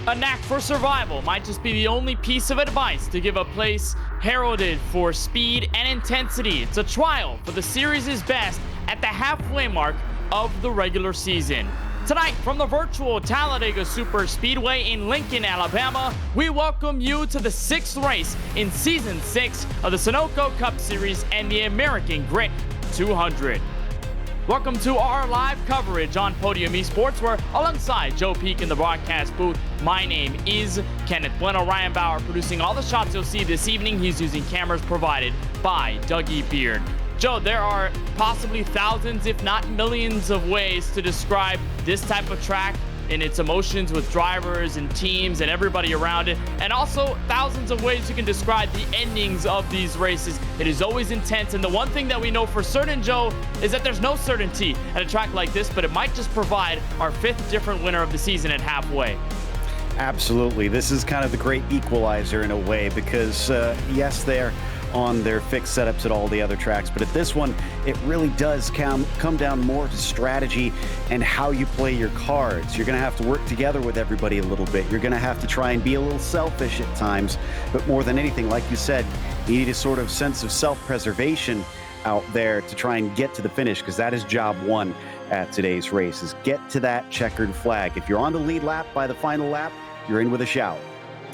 A knack for survival might just be the only piece of advice to give a place heralded for speed and intensity. It's a trial for the series' best at the halfway mark of the regular season. Tonight, from the virtual Talladega Super Speedway in Lincoln, Alabama, we welcome you to the 6th race in Season 6 of the Sunoco Cup Series and the American Grit 200. Welcome to our live coverage on Podium Esports, where alongside Joe Peak in the broadcast booth, my name is Kenneth Bueno. Ryan Bauer producing all the shots you'll see this evening. He's using cameras provided by Dougie Beard. Joe, there are possibly thousands, if not millions, of ways to describe this type of track and its emotions with drivers and teams and everybody around it, and also thousands of ways you can describe the endings of these races. It is always intense, and the one thing that we know for certain, Joe, is that there's no certainty at a track like this, but it might just provide our 5th different winner of the season at halfway. Absolutely. This is kind of the great equalizer in a way, because yes, they're on their fixed setups at all the other tracks, but at this one it really does come down more to strategy and how you play your cards. You're going to have to work together with everybody a little bit. You're going to have to try and be a little selfish at times, but more than anything, like you said, you need a sort of sense of self-preservation out there to try and get to the finish, because that is job one at today's race, is get to that checkered flag. If you're on the lead lap by the final lap, you're in with a shout.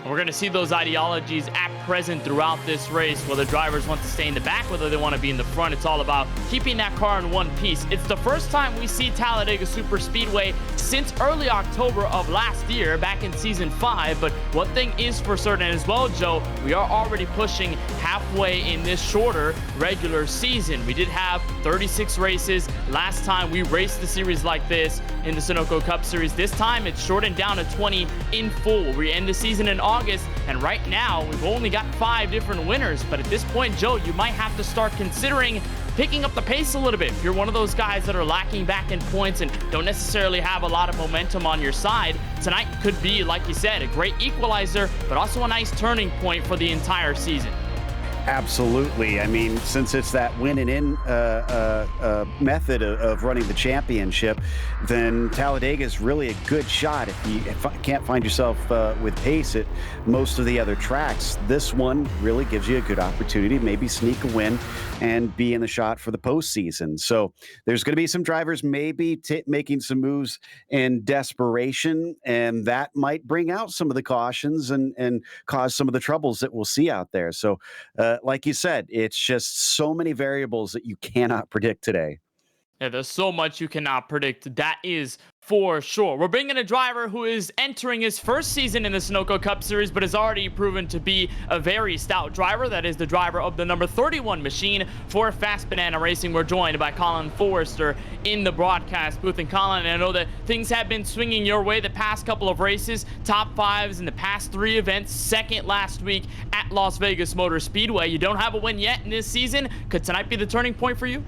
We're going to see those ideologies at present throughout this race, whether drivers want to stay in the back, whether they want to be in the front. It's all about keeping that car in one piece. It's the first time we see Talladega Super Speedway since early October of last year, back in Season 5. But one thing is for certain as well, Joe, we are already pushing halfway in this shorter regular season. We did have 36 races last time we raced the series like this in the Sunoco Cup Series. This time it's shortened down to 20 in full. We end the season in August, and right now we've only got 5 different winners. But at this point, Joe, you might have to start considering picking up the pace a little bit. If you're one of those guys that are lacking back in points and don't necessarily have a lot of momentum on your side, tonight could be, like you said, a great equalizer, but also a nice turning point for the entire season. Absolutely. I mean, since it's that win and in method of running the championship, then Talladega is really a good shot if you can't find yourself with pace at most of the other tracks. This one really gives you a good opportunity to maybe sneak a win and be in the shot for the postseason. So there's going to be some drivers maybe making some moves in desperation, and that might bring out some of the cautions and cause some of the troubles that we'll see out there. So like you said, it's just so many variables that you cannot predict today. Yeah, there's so much you cannot predict. That is for sure. We're bringing a driver who is entering his first season in the Sunoco Cup Series, but has already proven to be a very stout driver. That is the driver of the number 31 machine for Fast Banana Racing. We're joined by Colin Forrester in the broadcast booth. And Colin, I know that things have been swinging your way the past couple of races. Top 5s in the past 3 events. Second last week at Las Vegas Motor Speedway. You don't have a win yet in this season. Could tonight be the turning point for you?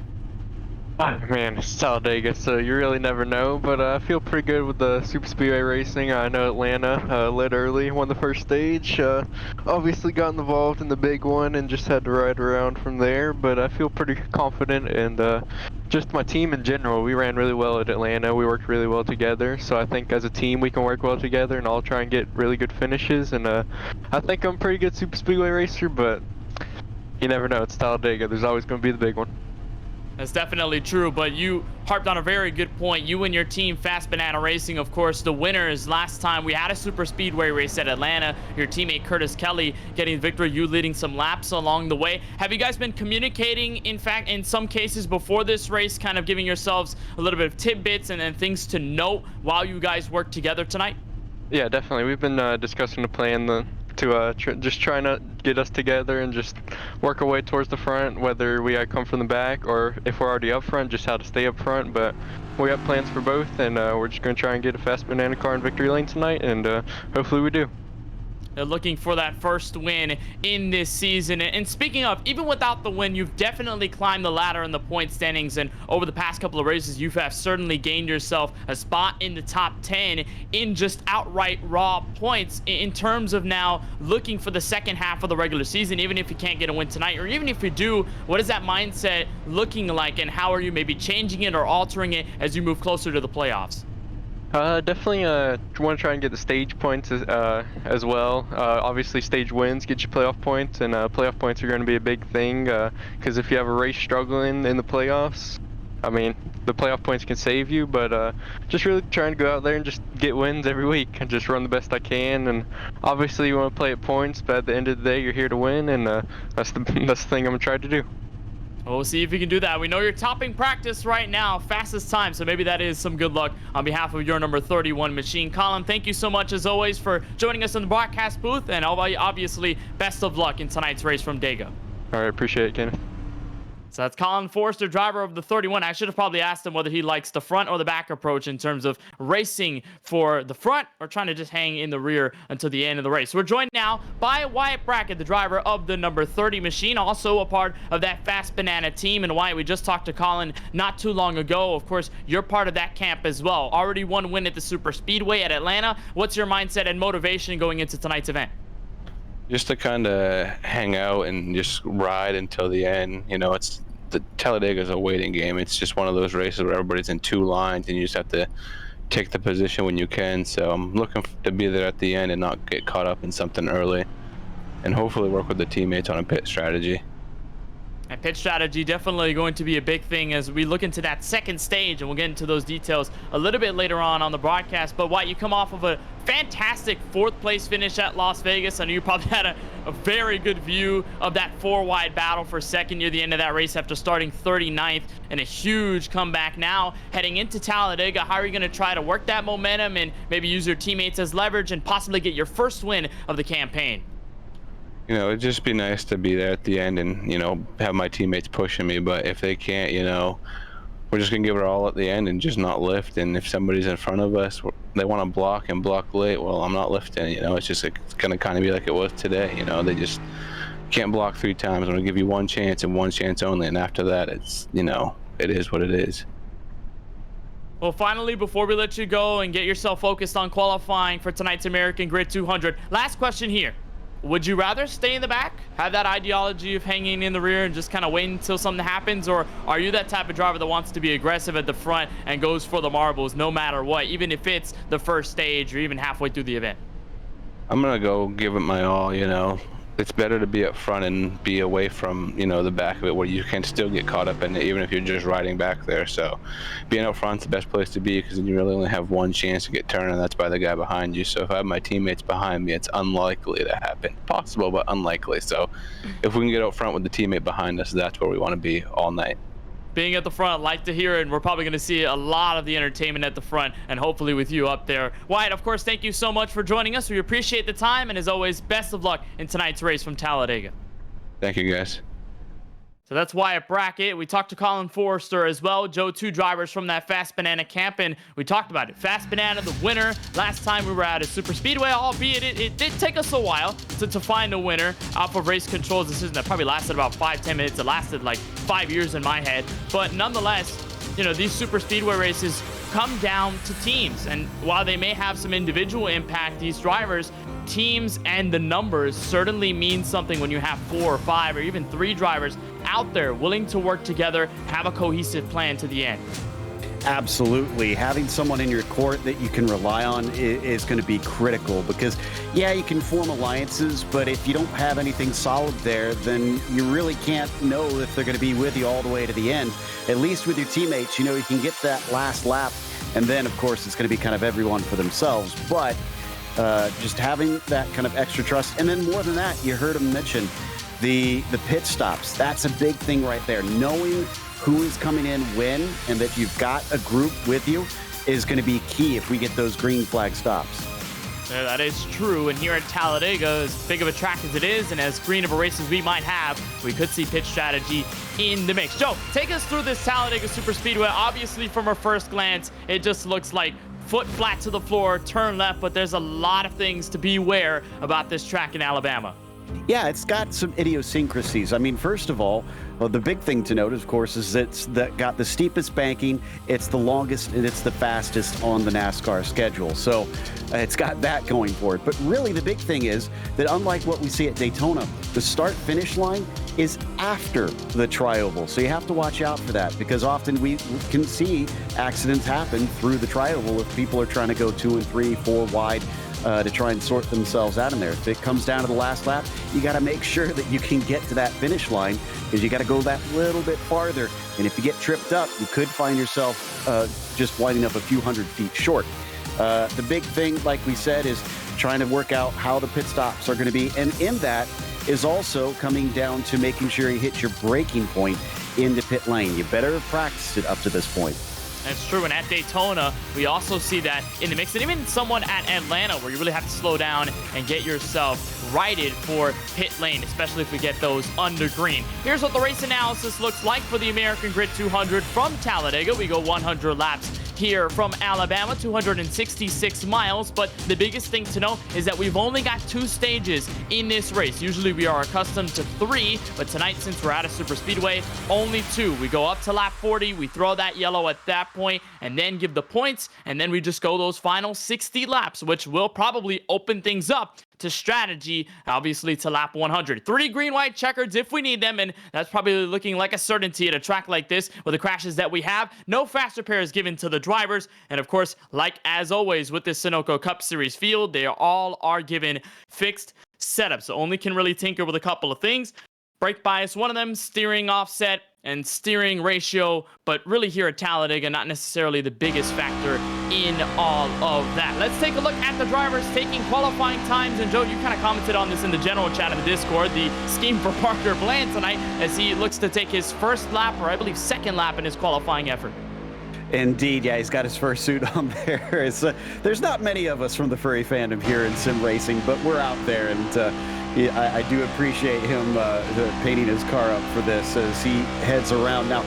Oh, man, it's Talladega, so you really never know, but I feel pretty good with the Super Speedway racing. I know Atlanta led early, won the first stage, obviously got involved in the big one and just had to ride around from there, but I feel pretty confident, and just my team in general, we ran really well at Atlanta. We worked really well together, so I think as a team we can work well together and all try and get really good finishes, and I think I'm a pretty good Super Speedway racer, but you never know. It's Talladega. There's always going to be the big one. That's definitely true, but you harped on a very good point. You and your team, Fast Banana Racing, of course, the winners. Last time we had a super speedway race at Atlanta, your teammate Curtis Kelly getting the victory, you leading some laps along the way. Have you guys been communicating, in fact, in some cases before this race, kind of giving yourselves a little bit of tidbits and things to note while you guys work together tonight? Yeah, definitely. We've been discussing the plan to just trying to get us together and just work our way towards the front, whether we come from the back or if we're already up front, just how to stay up front. But we have plans for both, and we're just going to try and get a Fast Banana car in victory lane tonight, and hopefully we do. They're looking for that first win in this season. And speaking of, even without the win, you've definitely climbed the ladder in the point standings. And over the past couple of races, you have certainly gained yourself a spot in the top 10 in just outright raw points in terms of now looking for the second half of the regular season. Even if you can't get a win tonight, or even if you do, what is that mindset looking like, and how are you maybe changing it or altering it as you move closer to the playoffs? Definitely want to try and get the stage points as well. Obviously, stage wins get you playoff points, and playoff points are going to be a big thing. Because if you have a race struggling in the playoffs, I mean, the playoff points can save you. But just really trying to go out there and just get wins every week and just run the best I can. And obviously, you want to play at points, but at the end of the day, you're here to win, and that's the thing I'm gonna try to do. We'll see if you can do that. We know you're topping practice right now, fastest time, so maybe that is some good luck on behalf of your number 31 machine. Colin, thank you so much, as always, for joining us in the broadcast booth, and obviously, best of luck in tonight's race from Dega. All right, appreciate it, Kenneth. So that's Colin Forster, driver of the 31. I should have probably asked him whether he likes the front or the back approach in terms of racing for the front or trying to just hang in the rear until the end of the race. We're joined now by Wyatt Brackett, the driver of the number 30 machine, also a part of that Fast Banana team. And Wyatt, we just talked to Colin not too long ago. Of course, you're part of that camp as well. Already one win at the Super Speedway at Atlanta. What's your mindset and motivation going into tonight's event? Just to kind of hang out and just ride until the end. You know, the Talladega is a waiting game. It's just one of those races where everybody's in two lines and you just have to take the position when you can. So I'm looking to be there at the end and not get caught up in something early, and hopefully work with the teammates on a pit strategy. And pit strategy definitely going to be a big thing as we look into that second stage, and we'll get into those details a little bit later on the broadcast. But Wyatt, you come off of a fantastic fourth place finish at Las Vegas. I know you probably had a very good view of that four-wide battle for second near the end of that race after starting 39th, and a huge comeback now heading into Talladega. How are you going to try to work that momentum and maybe use your teammates as leverage and possibly get your first win of the campaign? You know, it'd just be nice to be there at the end and, you know, have my teammates pushing me. But if they can't, you know, we're just going to give it all at the end and just not lift. And if somebody's in front of us, they want to block and block late, well, I'm not lifting. You know, it's going to kind of be like it was today. You know, they just can't block 3 times. I'm going to give you one chance and one chance only. And after that, it's, you know, it is what it is. Well, finally, before we let you go and get yourself focused on qualifying for tonight's American Grid 200, last question here. Would you rather stay in the back, have that ideology of hanging in the rear and just kind of wait until something happens, or are you that type of driver that wants to be aggressive at the front and goes for the marbles no matter what, even if it's the first stage or even halfway through the event? I'm going to go give it my all, you know. It's better to be up front and be away from, you know, the back of it where you can still get caught up in it even if you're just riding back there. So being up front's the best place to be because you really only have one chance to get turned, and that's by the guy behind you. So if I have my teammates behind me, it's unlikely to happen. Possible, but unlikely. So if we can get up front with the teammate behind us, that's where we want to be all night. Being at the front, like to hear it, and we're probably going to see a lot of the entertainment at the front, and hopefully with you up there. Wyatt, of course, thank you so much for joining us. We appreciate the time, and as always, best of luck in tonight's race from Talladega. Thank you, guys. So that's Wyatt Brackett. We talked to Colin Forster as well. Joe, 2 drivers from that Fast Banana camp, and we talked about it. Fast Banana, the winner. Last time we were at a Super Speedway, albeit it did take us a while to find a winner off of race control's decision that probably lasted about 5-10 minutes. It lasted like 5 years in my head. But nonetheless, you know, these Super Speedway races come down to teams. And while they may have some individual impact, these drivers, teams and the numbers certainly mean something when you have 4 or 5 or even 3 drivers out there willing to work together, have a cohesive plan to the end. Absolutely. Having someone in your court that you can rely on is going to be critical because, yeah, you can form alliances, but if you don't have anything solid there, then you really can't know if they're going to be with you all the way to the end. At least with your teammates, you know, you can get that last lap, and then, of course, it's going to be kind of everyone for themselves. But just having that kind of extra trust, and then more than that, you heard him mention the pit stops. That's a big thing right there. Knowing who is coming in when and that you've got a group with you is going to be key if we get those green flag stops. Yeah, that is true. And here at Talladega, as big of a track as it is and as green of a race as we might have, we could see pit strategy in the mix. Joe, take us through this Talladega Super Speedway. Obviously, from a first glance, it just looks like foot flat to the floor, turn left, but there's a lot of things to be aware about this track in Alabama. Yeah, it's got some idiosyncrasies. I mean, first of all, well, the big thing to note, of course, is it's got the steepest banking, it's the longest, and it's the fastest on the NASCAR schedule. So it's got that going for it. But really, the big thing is that unlike what we see at Daytona, the start-finish line is after the tri-oval. So you have to watch out for that, because often we can see accidents happen through the tri-oval if people are trying to go 2 and 3, 4 wide to try and sort themselves out in there. If it comes down to the last lap, you got to make sure that you can get to that finish line, because you got to go that little bit farther. And if you get tripped up, you could find yourself just winding up a few hundred feet short. The big thing, like we said, is trying to work out how the pit stops are going to be. And in that is also coming down to making sure you hit your braking point in the pit lane. You better have practiced it up to this point. That's true, and at Daytona, we also see that in the mix, and even someone at Atlanta, where you really have to slow down and get yourself righted for pit lane, especially if we get those under green. Here's what the race analysis looks like for the American Grid 200 from Talladega. We go 100 laps here from Alabama, 266 miles, but the biggest thing to know is that we've only got 2 stages in this race. Usually we are accustomed to 3, but tonight, since we're at a super speedway, only 2. We go up to lap 40, we throw that yellow at that point, and then give the points, and then we just go those final 60 laps, which will probably open things up to strategy, obviously, to lap 100. 3 green, white checkers if we need them, and that's probably looking like a certainty at a track like this with the crashes that we have. No fast repairs given to the drivers, and of course, like as always with this Sunoco Cup Series field, they all are given fixed setups, so only can really tinker with a couple of things. Brake bias, one of them, steering offset, and steering ratio, but really here at Talladega, not necessarily the biggest factor in all of that. Let's take a look at the drivers taking qualifying times, and Joe, you kind of commented on this in the general chat of the Discord, the scheme for Parker Bland tonight as he looks to take his first lap, or I believe second lap in his qualifying effort. Indeed, yeah, he's got his fursuit on there. There's not many of us from the furry fandom here in sim racing, but we're out there, and I do appreciate him painting his car up for this as he heads around. Now,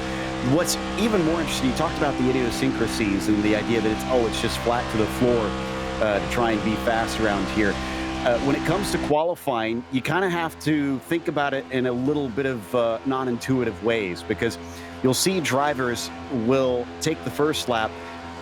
what's even more interesting, you talked about the idiosyncrasies and the idea that it's just flat to the floor to try and be fast around here. When it comes to qualifying, you kind of have to think about it in a little bit of non-intuitive ways, because you'll see drivers will take the first lap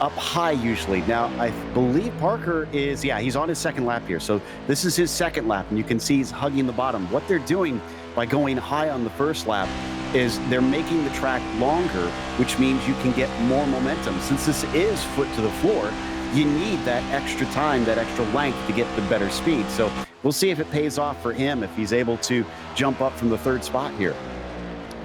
up high usually. Now, I believe Parker is, he's on his second lap here. So this is his second lap, and you can see he's hugging the bottom. What they're doing by going high on the first lap is they're making the track longer, which means you can get more momentum. Since this is foot to the floor, you need that extra time, that extra length to get the better speed. So we'll see if it pays off for him, if he's able to jump up from the 3rd spot here.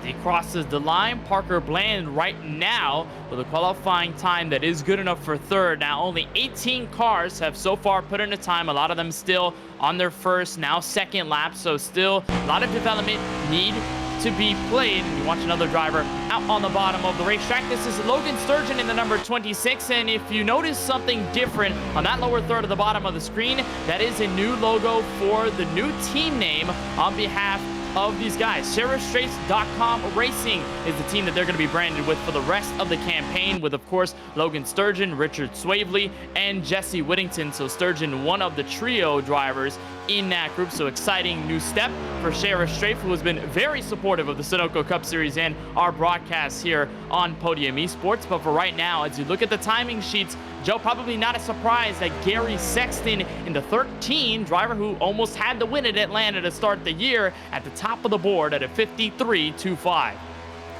He crosses the line. Parker Bland right now with a qualifying time that is good enough for 3rd. Now, only 18 cars have so far put in a time. A lot of them still on their first, now second lap. So still a lot of development need to be played. And you watch another driver out on the bottom of the racetrack. This is Logan Sturgeon in the number 26. And if you notice something different on that lower third of the bottom of the screen, that is a new logo for the new team name on behalf of these guys. SheriffStrafes.com Racing is the team that they're going to be branded with for the rest of the campaign, with, of course, Logan Sturgeon, Richard Swavely, and Jesse Whittington. So Sturgeon, one of the trio drivers in that group. So exciting new step for Sheriff Strafe, who has been very supportive of the Sunoco Cup Series and our broadcasts here on Podium Esports. But for right now, as you look at the timing sheets, Joe, probably not a surprise that Gary Sexton in the 13, driver who almost had to win at Atlanta to start the year, at the top of the board at a 53.25.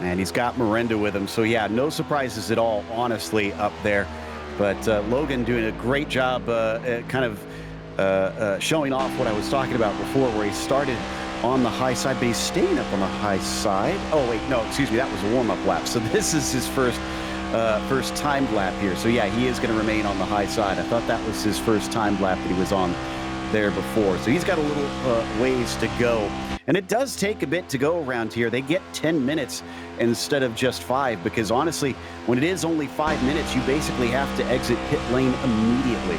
And he's got Miranda with him. So, yeah, no surprises at all, honestly, up there. But Logan doing a great job showing off what I was talking about before, where he started on the high side, but he's staying up on the high side. Oh, wait, no, excuse me, that was a warm-up lap. So this is his first timed lap here. So, yeah, he is going to remain on the high side. I thought that was his first timed lap that he was on there before. So he's got a little ways to go. And it does take a bit to go around here. They get 10 minutes instead of just 5, because honestly, when it is only 5 minutes, you basically have to exit pit lane immediately.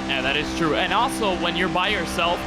Yeah, that is true. And also, when you're by yourself,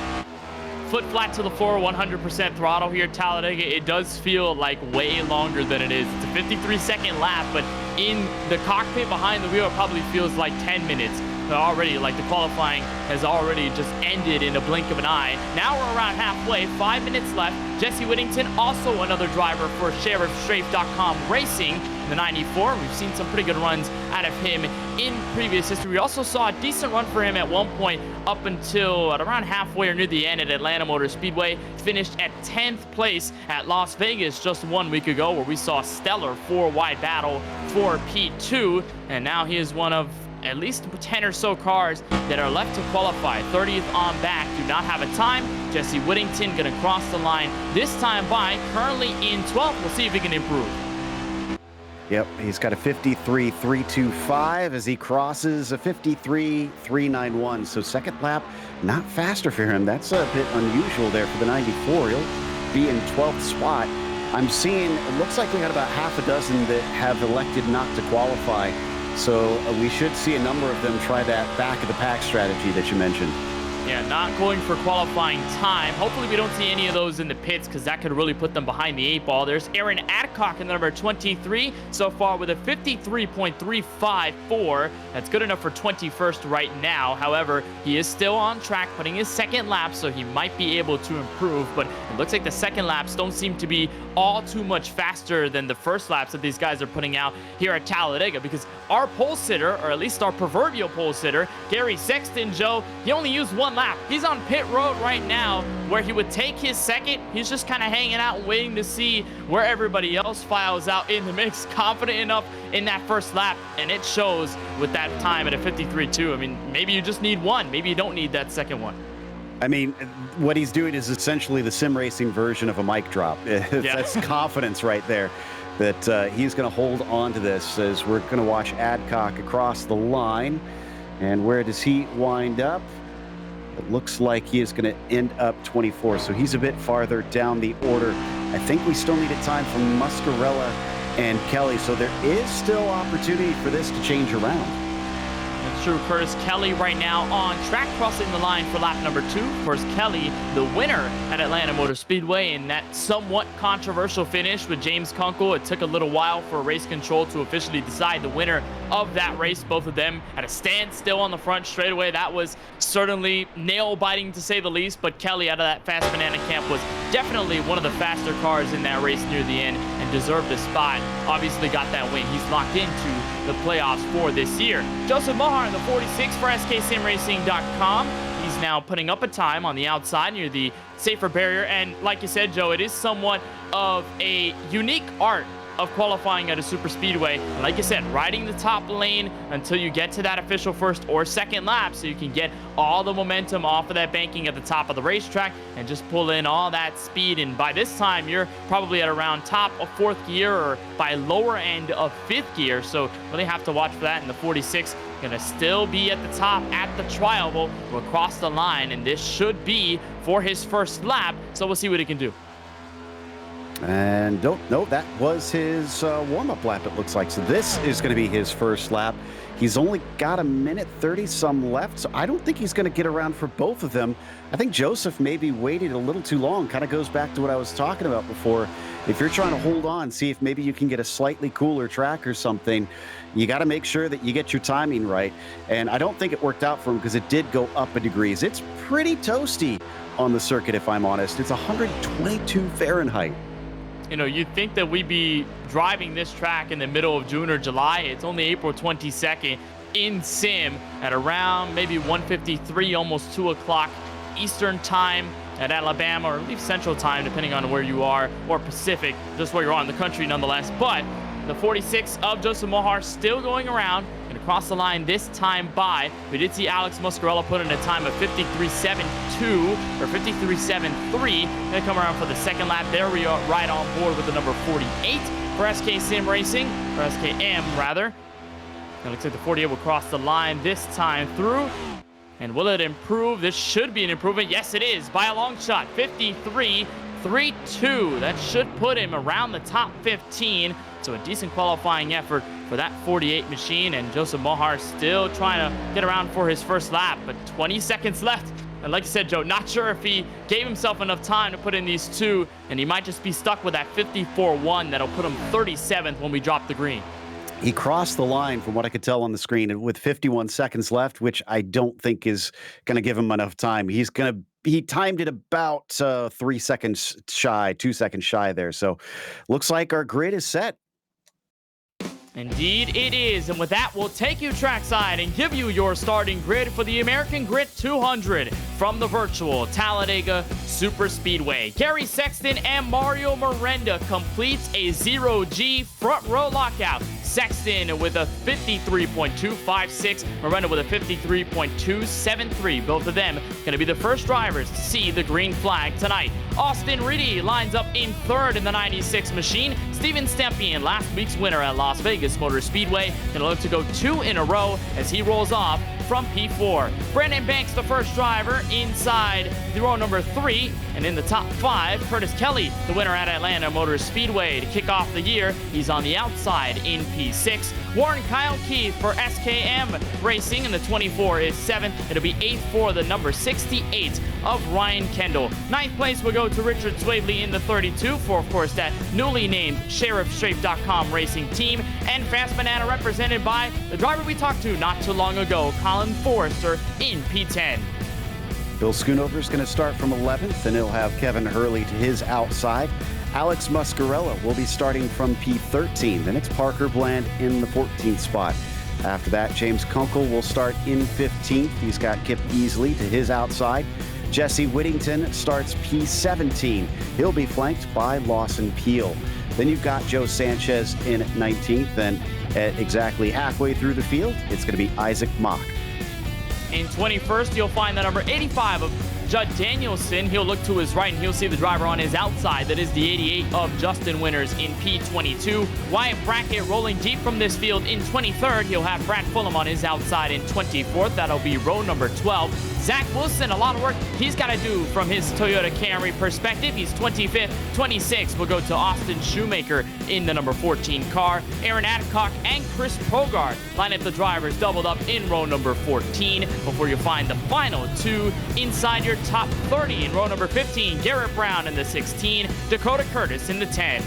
foot flat to the floor, 100% throttle here at Talladega, it does feel like way longer than it is. It's a 53-second lap, but in the cockpit behind the wheel, it probably feels like 10 minutes. Already, like, the qualifying has already just ended in a blink of an eye. Now we're around halfway, 5 minutes left. Jesse Whittington, also another driver for SheriffStrafe.com Racing, in the 94. We've seen some pretty good runs out of him in previous history. We also saw a decent run for him at one point up until at around halfway or near the end at Atlanta Motor Speedway. Finished at 10th place at Las Vegas just 1 week ago, where we saw a stellar 4-wide battle for P2, and now he is one of at least 10 or so cars that are left to qualify. 30th on back, do not have a time. Jesse Whittington gonna cross the line this time by, currently in 12th. We'll see if he can improve. Yep, he's got a 53.325 as he crosses a 53.391. So second lap, not faster for him. That's a bit unusual there for the 94. He'll be in 12th spot. I'm seeing, it looks like we got about half a dozen that have elected not to qualify. So we should see a number of them try that back of the pack strategy that you mentioned. Yeah, not going for qualifying time. Hopefully we don't see any of those in the pits, because that could really put them behind the 8 ball. There's Aaron Adcock in the number 23 so far with a 53.354. That's good enough for 21st right now. However, he is still on track, putting his second lap, so he might be able to improve. But it looks like the second laps don't seem to be all too much faster than the first laps that these guys are putting out here at Talladega, because our pole sitter, or at least our proverbial pole sitter, Gary Sexton, Joe, he only used 1 lap. He's on pit road right now, where he would take his second. He's just kind of hanging out, waiting to see where everybody else files out in the mix, confident enough in that first lap, and it shows with that time at a 53.2. I mean, maybe you just need 1. Maybe you don't need that second one. I mean, what he's doing is essentially the sim racing version of a mic drop. That's confidence right there, that he's going to hold on to this, as we're going to watch Adcock across the line. And where does he wind up? It looks like he is going to end up 24, so he's a bit farther down the order. I think we still need a time from Muscarella and Kelly, so there is still opportunity for this to change around. It's true. Curtis Kelly right now on track, crossing the line for lap number 2. Of course, Kelly, the winner at Atlanta Motor Speedway, in that somewhat controversial finish with James Kunkel. It took a little while for race control to officially decide the winner of that race. Both of them at a standstill on the front straightaway. That was certainly nail-biting, to say the least, but Kelly out of that fast banana camp was definitely one of the faster cars in that race near the end and deserved a spot. Obviously got that win. He's locked into the playoffs for this year. Joseph Mohar in the 46 for SKSimRacing.com. He's now putting up a time on the outside near the safer barrier. And like you said, Joe, it is somewhat of a unique art of qualifying at a super speedway. And like you said, riding the top lane until you get to that official first or second lap, so you can get all the momentum off of that banking at the top of the racetrack and just pull in all that speed. And by this time, you're probably at around top of 4th gear, or by lower end of 5th gear. So really have to watch for that. In the 46, gonna still be at the top at the trial. We'll cross the line, and this should be for his first lap. So we'll see what he can do. And that was his warm-up lap, it looks like. So this is going to be his first lap. He's only got a minute 30-some left, so I don't think he's going to get around for both of them. I think Joseph maybe waited a little too long. Kind of goes back to what I was talking about before. If you're trying to hold on, see if maybe you can get a slightly cooler track or something, you got to make sure that you get your timing right. And I don't think it worked out for him, because it did go up a degrees. It's pretty toasty on the circuit, if I'm honest. It's 122 Fahrenheit. You know, you'd think that we'd be driving this track in the middle of June or July. It's only April 22nd in sim at around maybe 1:53, almost 2 o'clock Eastern time at Alabama, or at least Central time, depending on where you are, or Pacific, just where you're on the country nonetheless. But the 46 of Joseph Mohar still going around and across the line this time by. We did see Alex Muscarella put in a time of 53.72 or 53.73. Gonna come around for the second lap. There we are, right on board with the number 48 for SK Sim Racing, or SKM rather. It looks like the 48 will cross the line this time through. And will it improve? This should be an improvement. Yes, it is, by a long shot. 53.32. That should put him around the top 15. So a decent qualifying effort for that 48 machine. And Joseph Mohar still trying to get around for his first lap, but 20 seconds left. And like I said, Joe, not sure if he gave himself enough time to put in these 2, and he might just be stuck with that 54.1 that'll put him 37th when we drop the green. He crossed the line, from what I could tell on the screen, with 51 seconds left, which I don't think is going to give him enough time. He timed it about 3 seconds shy, 2 seconds shy there. So looks like our grid is set. Indeed it is, and with that, we'll take you trackside and give you your starting grid for the American Grit 200 from the virtual Talladega Superspeedway. Gary Sexton and Mario Miranda completes a 0G front row lockout. Sexton with a 53.256, Miranda with a 53.273. Both of them going to be the first drivers to see the green flag tonight. Austin Reedy lines up in third in the 96 machine. Steven Stempien, last week's winner at Las Vegas Motor Speedway, going to look to go 2 in a row as he rolls off from P4. Brandon Banks, the first driver, inside the row number 3. And in the top 5, Curtis Kelly, the winner at Atlanta Motor Speedway to kick off the year. He's on the outside in P6. Warren Kyle Keith for SKM Racing, and the 24 is 7th. It'll be 8th for the number 68 of Ryan Kendall. 9th place will go to Richard Swavely in the 32 for, of course, that newly named SheriffStrafe.com racing team. And Fast Banana represented by the driver we talked to not too long ago, Colin Forrester, in P10. Bill Schoonover is going to start from 11th, and he'll have Kevin Hurley to his outside. Alex Muscarella will be starting from P13. Then it's Parker Bland in the 14th spot. After that, James Kunkel will start in 15th. He's got Kip Easley to his outside. Jesse Whittington starts P17. He'll be flanked by Lawson Peel. Then you've got Joe Sanchez in 19th, and at exactly halfway through the field, it's going to be Isaac Mock. In 21st, you'll find the number 85 of Judd Danielson. He'll look to his right and he'll see the driver on his outside. That is the 88 of Justin Winters in P22. Wyatt Brackett rolling deep from this field in 23rd. He'll have Brad Fulham on his outside in 24th. That'll be row number 12. Zach Wilson, a lot of work he's got to do from his Toyota Camry perspective. He's 25th. 26th will go to Austin Shoemaker in the number 14 car. Aaron Adcock and Chris Pogard line up the drivers doubled up in row number 14 before you find the final 2 inside your top 30. In row number 15, Garrett Brown in the 16, Dakota Curtis in the 10.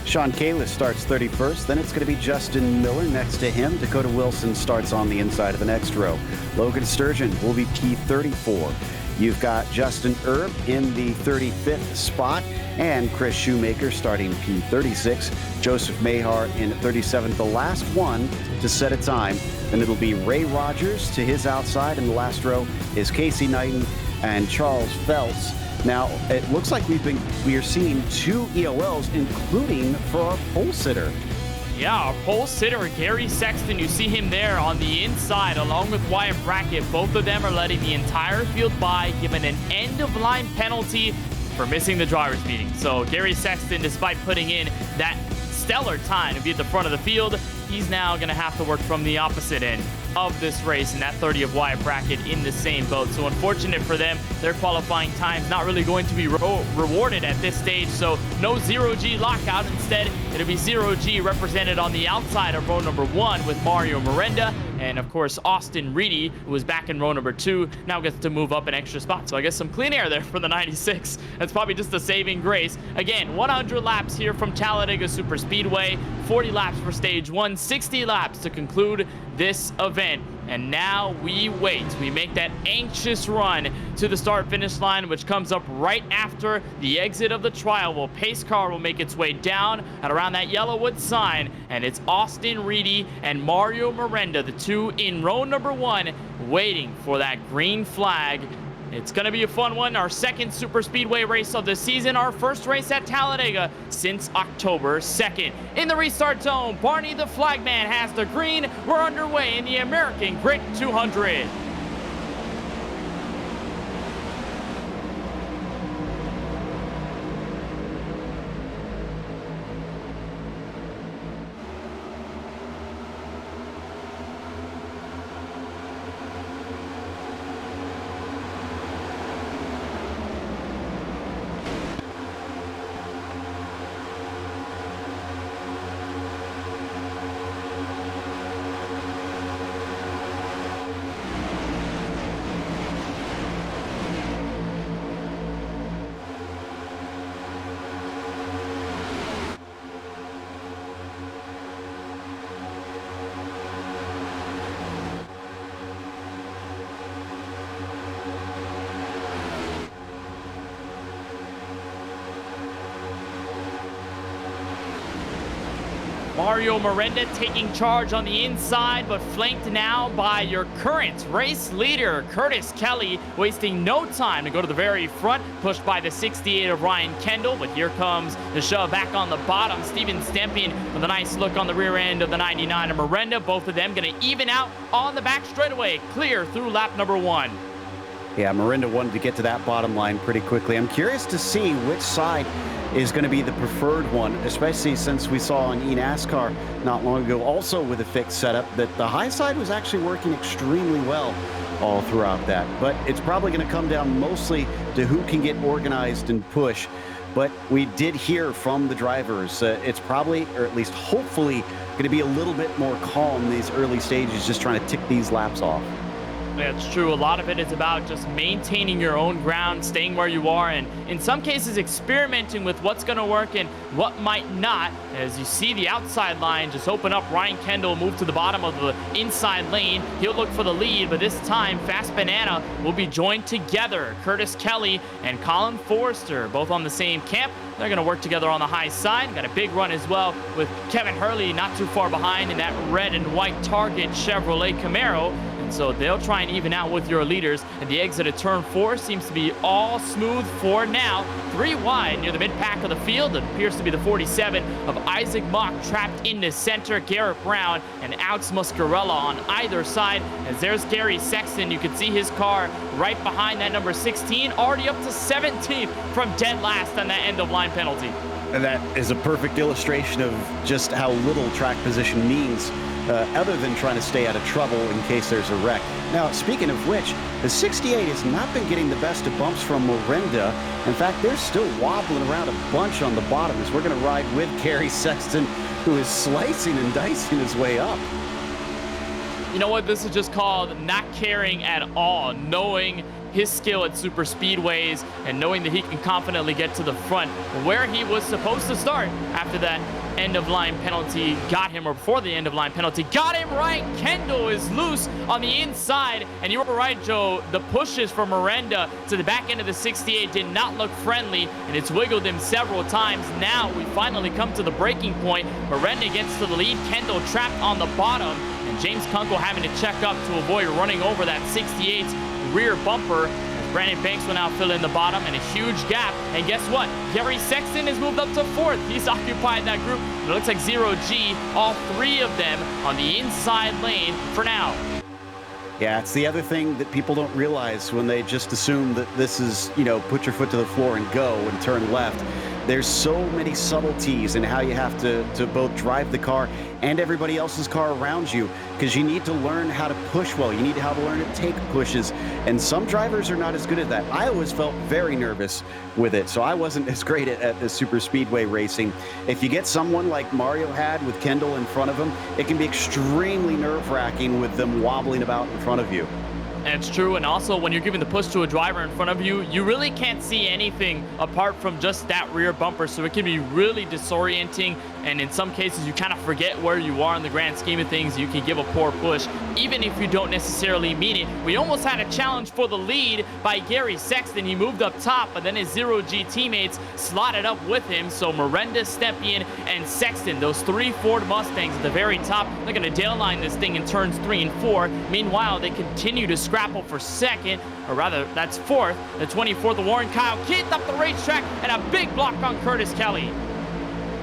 Sean Kalis starts 31st. Then it's going to be Justin Miller next to him. Dakota Wilson starts on the inside of the next row. Logan Sturgeon will be P34. You've got Justin Erb in the 35th spot, and Chris Shoemaker starting P36. Joseph Mahar in 37th, the last one to set a time. Then it'll be Ray Rogers to his outside, and the last row is Casey Knighton and Charles Phelps. Now, it looks like we are seeing 2 EOLs, including for our pole sitter. Yeah, our pole sitter, Gary Sexton, you see him there on the inside along with Wyatt Brackett. Both of them are letting the entire field by, given an end-of-line penalty for missing the driver's meeting. So Gary Sexton, despite putting in that stellar time to be at the front of the field, he's now going to have to work from the opposite end of this race, and that 30 of Wyatt Brackett in the same boat. So unfortunate for them, their qualifying time's not really going to be rewarded at this stage, so no 0G lockout. Instead, it'll be 0G represented on the outside of row number 1 with Mario Miranda, and of course Austin Reedy, who was back in row number 2, now gets to move up an extra spot. So I guess some clean air there for the 96. That's probably just a saving grace. Again, 100 laps here from Talladega Superspeedway, 40 laps for stage 1, 60 laps to conclude this event. And now we wait. We make that anxious run to the start-finish line, which comes up right after the exit of the trial. Well, pace car will make its way down and around that Yellowwood sign, and it's Austin Reedy and Mario Miranda, the 2 in row number 1, waiting for that green flag. It's going to be a fun one. Our second super speedway race of the season. Our first race at Talladega since October 2nd. In the restart zone, Barney the Flagman has the green. We're underway in the American Grit 200. Mario Miranda taking charge on the inside, but flanked now by your current race leader, Curtis Kelly, wasting no time to go to the very front, pushed by the 68 of Ryan Kendall. But here comes the shove back on the bottom. Steven Stempien with a nice look on the rear end of the 99 of Miranda. Both of them going to even out on the back straightaway, clear through lap number 1. Yeah, Miranda wanted to get to that bottom line pretty quickly. I'm curious to see which side is going to be the preferred one, especially since we saw on eNASCAR not long ago, also with a fixed setup, that the high side was actually working extremely well all throughout that. But it's probably going to come down mostly to who can get organized and push. But we did hear from the drivers. It's probably, or at least hopefully, going to be a little bit more calm in these early stages, just trying to tick these laps off. Yeah, it's true. A lot of it is about just maintaining your own ground, staying where you are, and in some cases experimenting with what's going to work and what might not. As you see the outside line just open up, Ryan Kendall move to the bottom of the inside lane. He'll look for the lead, but this time Fast Banana will be joined together. Curtis Kelly and Colin Forrester, both on the same camp. They're going to work together on the high side. Got a big run as well with Kevin Hurley not too far behind in that red and white Target Chevrolet Camaro. So they'll try and even out with your leaders. And the exit of turn 4 seems to be all smooth for now. 3 wide near the mid-pack of the field. It appears to be the 47 of Isaac Mock trapped into center. Garrett Brown and Alex Muscarella on either side. As there's Gary Sexton, you can see his car right behind that number 16, already up to 17th from dead last on that end-of-line penalty. And that is a perfect illustration of just how little track position means, other than trying to stay out of trouble in case there's a wreck. Now, speaking of which, the 68 has not been getting the best of bumps from Miranda. In fact, they're still wobbling around a bunch on the bottom as we're going to ride with Gary Sexton, who is slicing and dicing his way up. You know what? This is just called not caring at all, knowing his skill at super speedways and knowing that he can confidently get to the front where he was supposed to start after that end-of-line penalty got him, or before the end-of-line penalty got him. Ryan Kendall is loose on the inside, and you were right, Joe. The pushes from Miranda to the back end of the 68 did not look friendly, and it's wiggled him several times. Now we finally come to the breaking point. Miranda gets to the lead, Kendall trapped on the bottom, and James Kunkel having to check up to avoid running over that 68's rear bumper. Brandon Banks will now fill in the bottom, and a huge gap. And guess what? Gary Sexton has moved up to 4th. He's occupied that group. It looks like 0G, all 3 of them on the inside lane for now. Yeah, it's the other thing that people don't realize when they just assume that this is, put your foot to the floor and go and turn left. There's so many subtleties in how you have to both drive the car and everybody else's car around you, because you need to learn how to push well. You need how to learn to take pushes, and some drivers are not as good at that. I always felt very nervous with it, so I wasn't as great at the super speedway racing. If you get someone like Mario had with Kendall in front of him, it can be extremely nerve-wracking with them wobbling about in front of you. And it's true, and also when you're giving the push to a driver in front of you, you really can't see anything apart from just that rear bumper, so it can be really disorienting, and in some cases you kind of forget where you are in the grand scheme of things. You can give a poor push even if you don't necessarily mean it. We almost had a challenge for the lead by Gary Sexton. He moved up top, but then his 0G teammates slotted up with him. So Miranda, Stempien, and Sexton, those 3 Ford Mustangs at the very top, they're going to tail line this thing in turns 3 and 4. Meanwhile, they continue to scrapple for 2nd, or rather that's 4th. The 24th of Warren Kyle Keith up the racetrack, and a big block on Curtis Kelly.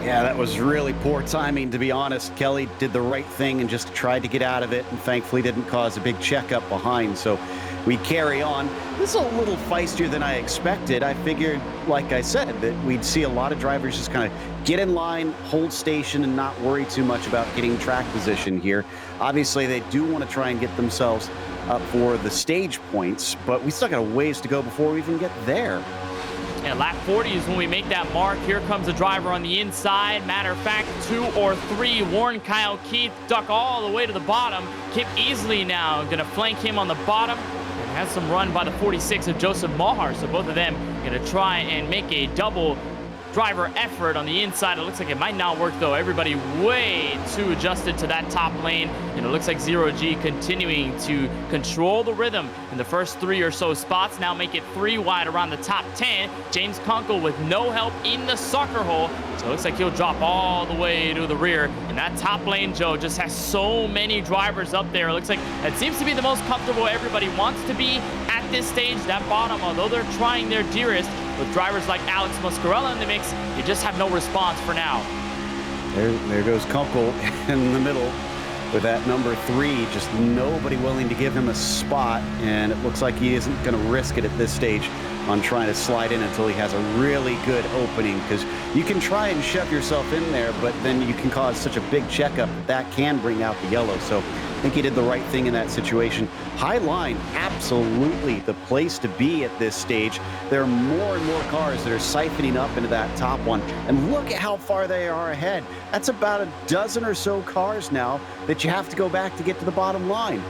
Yeah, that was really poor timing, to be honest. Kelly did the right thing and just tried to get out of it, and thankfully didn't cause a big checkup behind. So we carry on. This is a little feistier than I expected. I figured, like I said, that we'd see a lot of drivers just kind of get in line, hold station, and not worry too much about getting track position here. Obviously, they do want to try and get themselves up for the stage points, but we still got a ways to go before we even get there. And lap 40 is when we make that mark. Here comes a driver on the inside. Matter of fact, 2 or 3. Warren Kyle Keith duck all the way to the bottom. Kip Easley now going to flank him on the bottom. And has some run by the 46 of Joseph Mahar. So both of them going to try and make a double driver effort on the inside. It looks like it might not work, though. Everybody way too adjusted to that top lane. And it looks like Zero G continuing to control the rhythm in the first 3 or so spots. Now make it 3 wide around the top 10. James Kunkel with no help in the sucker hole. So it looks like he'll drop all the way to the rear. And that top lane, Joe, just has so many drivers up there. It looks like it seems to be the most comfortable everybody wants to be at this stage. That bottom, although they're trying their dearest, with drivers like Alex Muscarella in the mix, you just have no response for now. There goes Kunkel in the middle with that number 3. Just nobody willing to give him a spot, and it looks like he isn't going to risk it at this stage on trying to slide in until he has a really good opening, because you can try and shove yourself in there, but then you can cause such a big checkup that can bring out the yellow. So I think he did the right thing in that situation. High line, absolutely the place to be at this stage. There are more and more cars that are siphoning up into that top one, and look at how far they are ahead. That's about a dozen or so cars now that you have to go back to get to the bottom line.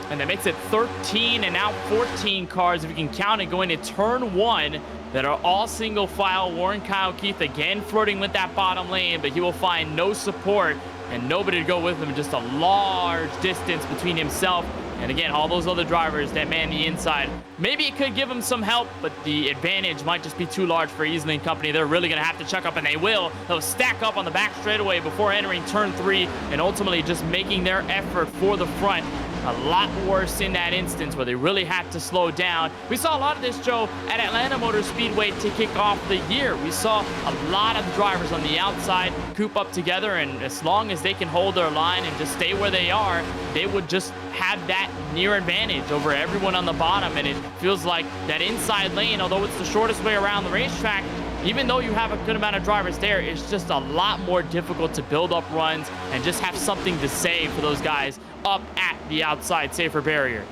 And that makes it 13 and now 14 cars, if you can count it, going to turn 1 that are all single file. Warren Kyle Keith again flirting with that bottom lane, but he will find no support and nobody to go with him. Just a large distance between himself and, again, all those other drivers that man the inside. Maybe it could give him some help, but the advantage might just be too large for Easley and company. They're really going to have to chuck up, and they will. They'll stack up on the back straightaway before entering turn 3 and ultimately just making their effort for the front a lot worse in that instance where they really had to slow down. We saw a lot of this, Joe, at Atlanta Motor Speedway to kick off the year. We saw a lot of drivers on the outside coop up together, and as long as they can hold their line and just stay where they are, they would just have that near advantage over everyone on the bottom. And it feels like that inside lane, although it's the shortest way around the racetrack, even though you have a good amount of drivers there, it's just a lot more difficult to build up runs and just have something to say for those guys up at the outside safer barrier.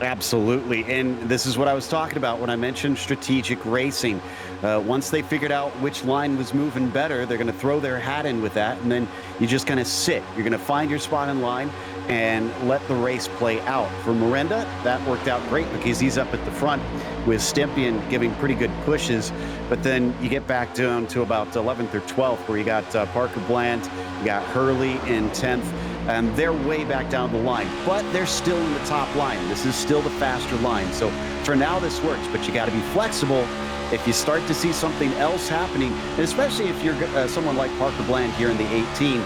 Absolutely, and this is what I was talking about when I mentioned strategic racing. Once they figured out which line was moving better, they're going to throw their hat in with that, and then you just kind of sit. You're going to find your spot in line and let the race play out. For Miranda, that worked out great because he's up at the front with Stempien giving pretty good pushes, but then you get back down to about 11th or 12th where you got Parker Bland, you got Hurley in 10th, and they're way back down the line, but they're still in the top line. This is still the faster line. So for now, this works, but you got to be flexible if you start to see something else happening, and especially if you're someone like Parker Bland here in the 18,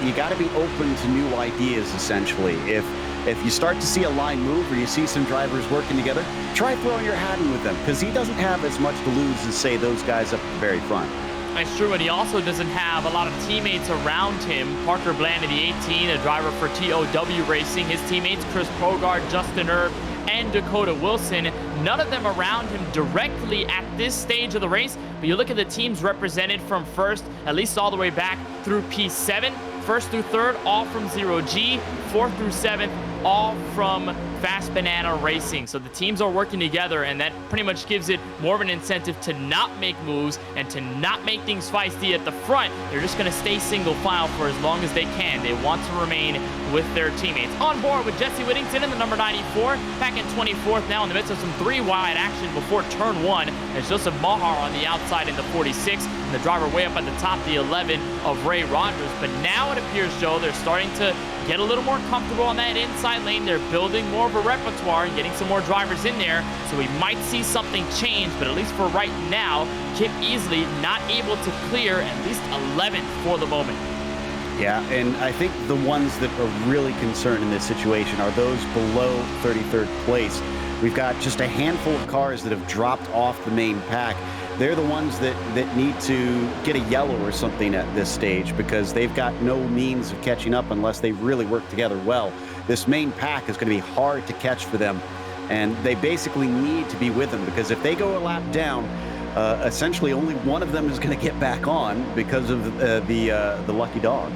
you got to be open to new ideas, essentially. If you start to see a line move or you see some drivers working together, try throwing your hat in with them, because he doesn't have as much to lose as, say, those guys up at the very front. That's true, and he also doesn't have a lot of teammates around him. Parker Bland in the 18, a driver for TOW Racing. His teammates, Chris Pogard, Justin Erb, and Dakota Wilson. None of them around him directly at this stage of the race, but you look at the teams represented from first, at least all the way back through P7, first through third, all from Zero G, fourth through seventh, all from Fast Banana Racing. So the teams are working together, and that pretty much gives it more of an incentive to not make moves and to not make things feisty at the front. They're just going to stay single file for as long as they can. They want to remain with their teammates. On board with Jesse Whittington in the number 94, back in 24th now in the midst of some 3-wide action before turn 1. As Joseph Mahar on the outside in the 46, and the driver way up at the top, the 11 of Ray Rogers. But now it appears, Joe, they're starting to get a little more comfortable on that inside lane. They're building more of a repertoire and getting some more drivers in there, so we might see something change, but at least for right now, Kip Easley not able to clear at least 11th for the moment. Yeah, and I think the ones that are really concerned in this situation are those below 33rd place. We've got just a handful of cars that have dropped off the main pack. They're the ones that need to get a yellow or something at this stage, because they've got no means of catching up unless they really work together well. This main pack is going to be hard to catch for them, and they basically need to be with them, because if they go a lap down, essentially only one of them is going to get back on because of the lucky dog.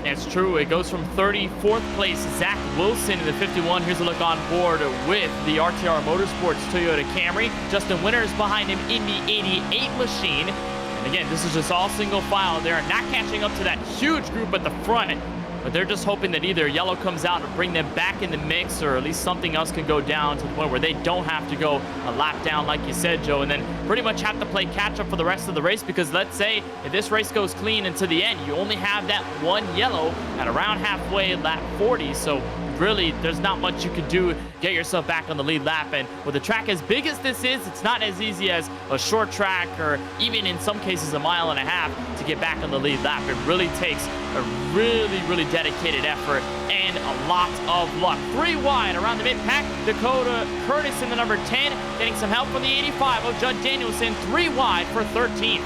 It's true. It goes from 34th place, Zach Wilson in the 51. Here's a look on board with the RTR Motorsports Toyota Camry. Justin Winters behind him in the 88 machine. And again, this is just all single file. They're not catching up to that huge group at the front. but they're just hoping that either yellow comes out and bring them back in the mix, or at least something else can go down to the point where they don't have to go a lap down, like you said, Joe, and then pretty much have to play catch up for the rest of the race. Because let's say if this race goes clean into the end, you only have that one yellow at around halfway, lap 40. So really, there's not much you can do. Get yourself back on the lead lap. And with a track as big as this is, it's not as easy as a short track, or even in some cases a mile and a half, to get back on the lead lap. It really takes a really dedicated effort and a lot of luck. 3 wide around the mid-pack. Dakota Curtis in the number 10, getting some help from the 85 of Judd Danielson. 3 wide for 13th.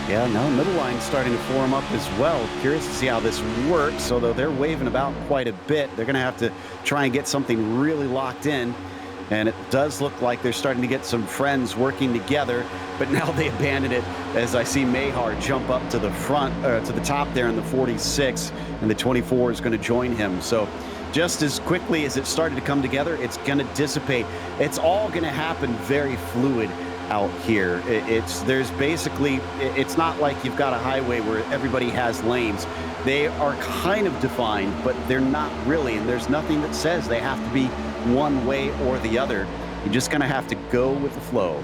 Yeah, now middle line starting to form up as well. Curious to see how this works, although they're waving about quite a bit. They're going to have to try and get something really locked in. And it does look like they're starting to get some friends working together, but now they abandon it as I see Mahar jump up to the front, to the top there in the 46, and the 24 is going to join him. So just as quickly as it started to come together, it's going to dissipate. It's all going to happen very fluid out here. There's basically, it's not like you've got a highway where everybody has lanes. They are kind of defined, but they're not really, and there's nothing that says they have to be one way or the other. You're just gonna have to go with the flow.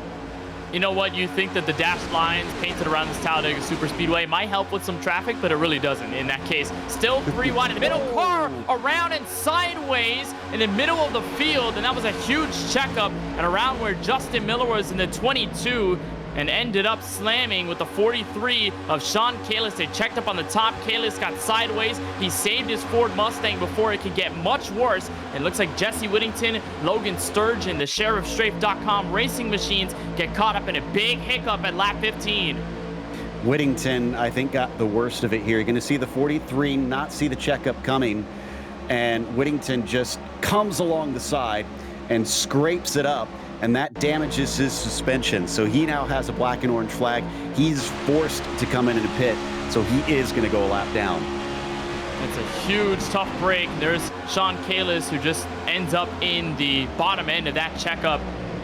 You know what? You think that the dashed lines painted around this Talladega Superspeedway might help with some traffic, but it really doesn't in that case. Still 3 wide in the middle. Car around and sideways in the middle of the field, and that was a huge checkup, and around where Justin Miller was in the 22, and ended up slamming with the 43 of Sean Kalis. They checked up on the top. Kalis got sideways. He saved his Ford Mustang before it could get much worse. And it looks like Jesse Whittington, Logan Sturgeon, the SheriffStrafe.com racing machines get caught up in a big hiccup at lap 15. Whittington, I think, got the worst of it here. You're going to see the 43 not see the checkup coming, and Whittington just comes along the side and scrapes it up, and that damages his suspension. So he now has a black and orange flag. He's forced to come in and pit, so he is going to go a lap down. It's a huge, tough break. There's Sean Kalis, who just ends up in the bottom end of that checkup.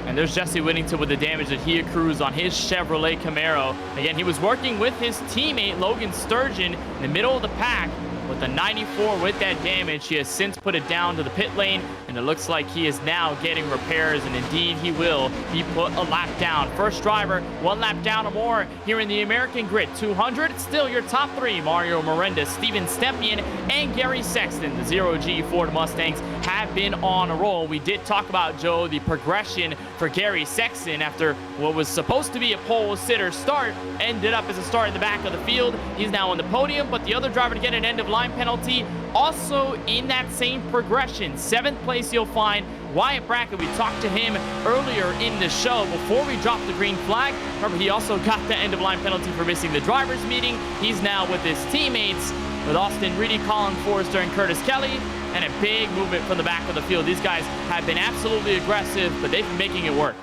And there's Jesse Whittington with the damage that he accrues on his Chevrolet Camaro. Again, he was working with his teammate, Logan Sturgeon, in the middle of the pack with the 94 with that damage. He has since put it down to the pit lane, and it looks like he is now getting repairs, and indeed he will be put a lap down. First driver, 1 lap down or more here in the American Grid 200. Still your top 3, Mario Miranda, Steven Stepien, and Gary Sexton. The 0G Ford Mustangs have been on a roll. We did talk about, Joe, the progression for Gary Sexton after what was supposed to be a pole sitter start, ended up as a start in the back of the field. He's now on the podium, but the other driver to get an end of line penalty also in that same progression. 7th place you'll find Wyatt Brackett. We talked to him earlier in the show before we dropped the green flag. Remember, he also got the end of line penalty for missing the drivers meeting. He's now with his teammates, with Austin Reedy, Colin Forrester, and Curtis Kelly, and a big movement from the back of the field. These guys have been absolutely aggressive, but they've been making it work.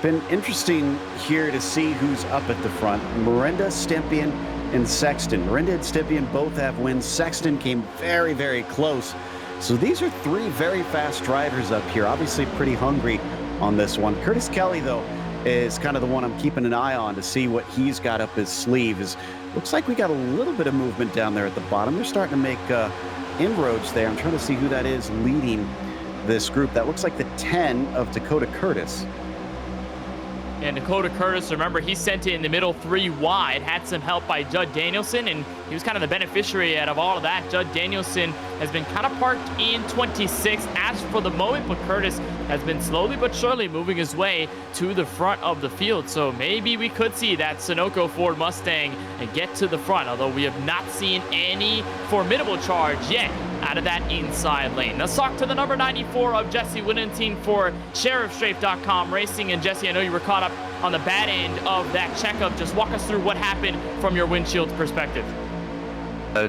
Been interesting here to see who's up at the front. Miranda, Stepien, and Sexton. Miranda and Stepien both have wins. Sexton came very, very close. So these are 3 very fast drivers up here. Obviously pretty hungry on this one. Curtis Kelly, though, is kind of the one I'm keeping an eye on to see what he's got up his sleeve. Looks like we got a little bit of movement down there at the bottom. They're starting to make inroads there. I'm trying to see who that is leading this group. That looks like the 10 of Dakota Curtis. And Dakota Curtis, remember, he sent it in the middle 3 wide, had some help by Judd Danielson, and he was kind of the beneficiary out of all of that. Judd Danielson has been kind of parked in 26 as for the moment, but Curtis has been slowly but surely moving his way to the front of the field. So maybe we could see that Sunoco Ford Mustang and get to the front, although we have not seen any formidable charge yet out of that inside lane. Let's talk to the number 94 of Jesse Whittington for SheriffStrafe.com Racing. And Jesse, I know you were caught up on the bad end of that checkup. Just walk us through what happened from your windshield perspective.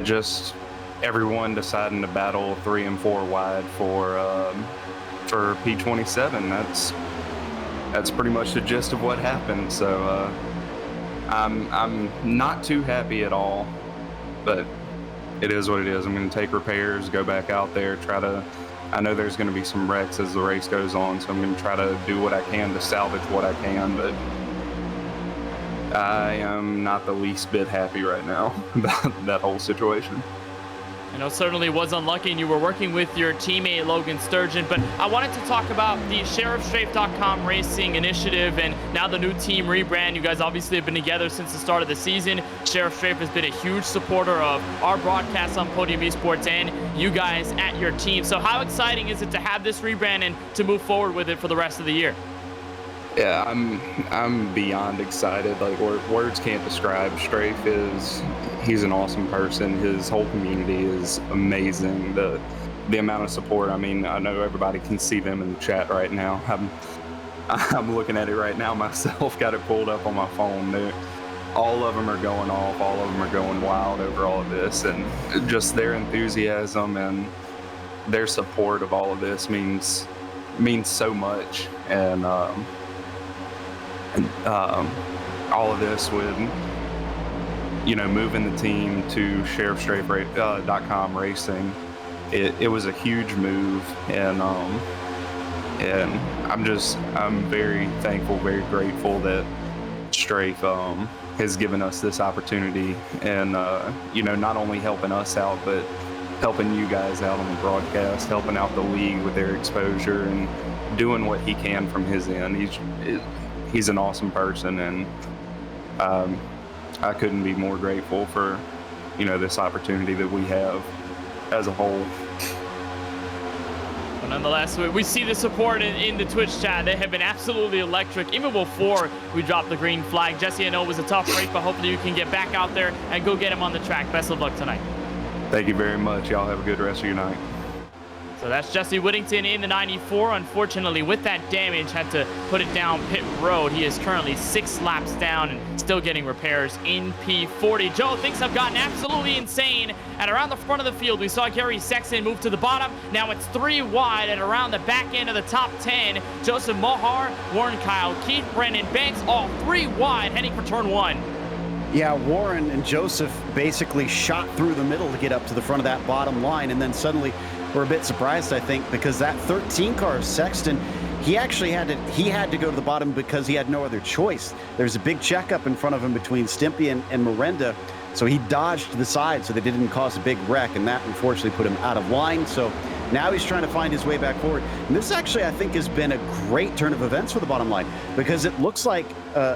Just everyone deciding to battle 3 and 4 wide for P27. That's pretty much the gist of what happened. So I'm not too happy at all, but it is what it is. I'm going to take repairs, go back out there, I know there's going to be some wrecks as the race goes on, so I'm going to try to do what I can to salvage what I can, but I am not the least bit happy right now about that whole situation. I know certainly was unlucky, and you were working with your teammate Logan Sturgeon, but I wanted to talk about the SheriffStrafe.com racing initiative and now the new team rebrand. You guys obviously have been together since the start of the season. Sheriff Strafe has been a huge supporter of our broadcasts on Podium Esports and you guys at your team. So how exciting is it to have this rebrand and to move forward with it for the rest of the year? Yeah, I'm beyond excited. Like words can't describe. Strafe he's an awesome person. His whole community is amazing. The amount of support. I mean, I know everybody can see them in the chat right now. I'm looking at it right now myself. Got it pulled up on my phone. All of them are going off. All of them are going wild over all of this, and just their enthusiasm and their support of all of this means so much. And all of this with, moving the team to SheriffStrafe.com racing, it was a huge move, and I'm very thankful, very grateful that Strafe has given us this opportunity, and not only helping us out, but helping you guys out on the broadcast, helping out the league with their exposure, and doing what he can from his end. He's an awesome person, and I couldn't be more grateful for, this opportunity that we have as a whole. But nonetheless, we see the support in the Twitch chat. They have been absolutely electric, even before we dropped the green flag. Jesse, I know it was a tough race, but hopefully you can get back out there and go get him on the track. Best of luck tonight. Thank you very much. Y'all have a good rest of your night. So that's Jesse Whittington in the 94. Unfortunately, with that damage, had to put it down pit road. He is currently 6 laps down and still getting repairs in P40. Joe, things have gotten absolutely insane. And around the front of the field, we saw Gary Sexton move to the bottom. Now it's 3 wide and around the back end of the top 10. Joseph Mohar, Warren Kyle, Keith, Brandon Banks, all 3 wide heading for turn 1. Yeah, Warren and Joseph basically shot through the middle to get up to the front of that bottom line, and then suddenly we're a bit surprised, I think, because that 13 car of Sexton, he actually had to go to the bottom because he had no other choice. There's a big checkup in front of him between Stimpy and Miranda, so he dodged to the side so they didn't cause a big wreck, and that unfortunately put him out of line. So now he's trying to find his way back forward. And this actually, I think, has been a great turn of events for the bottom line, because it looks like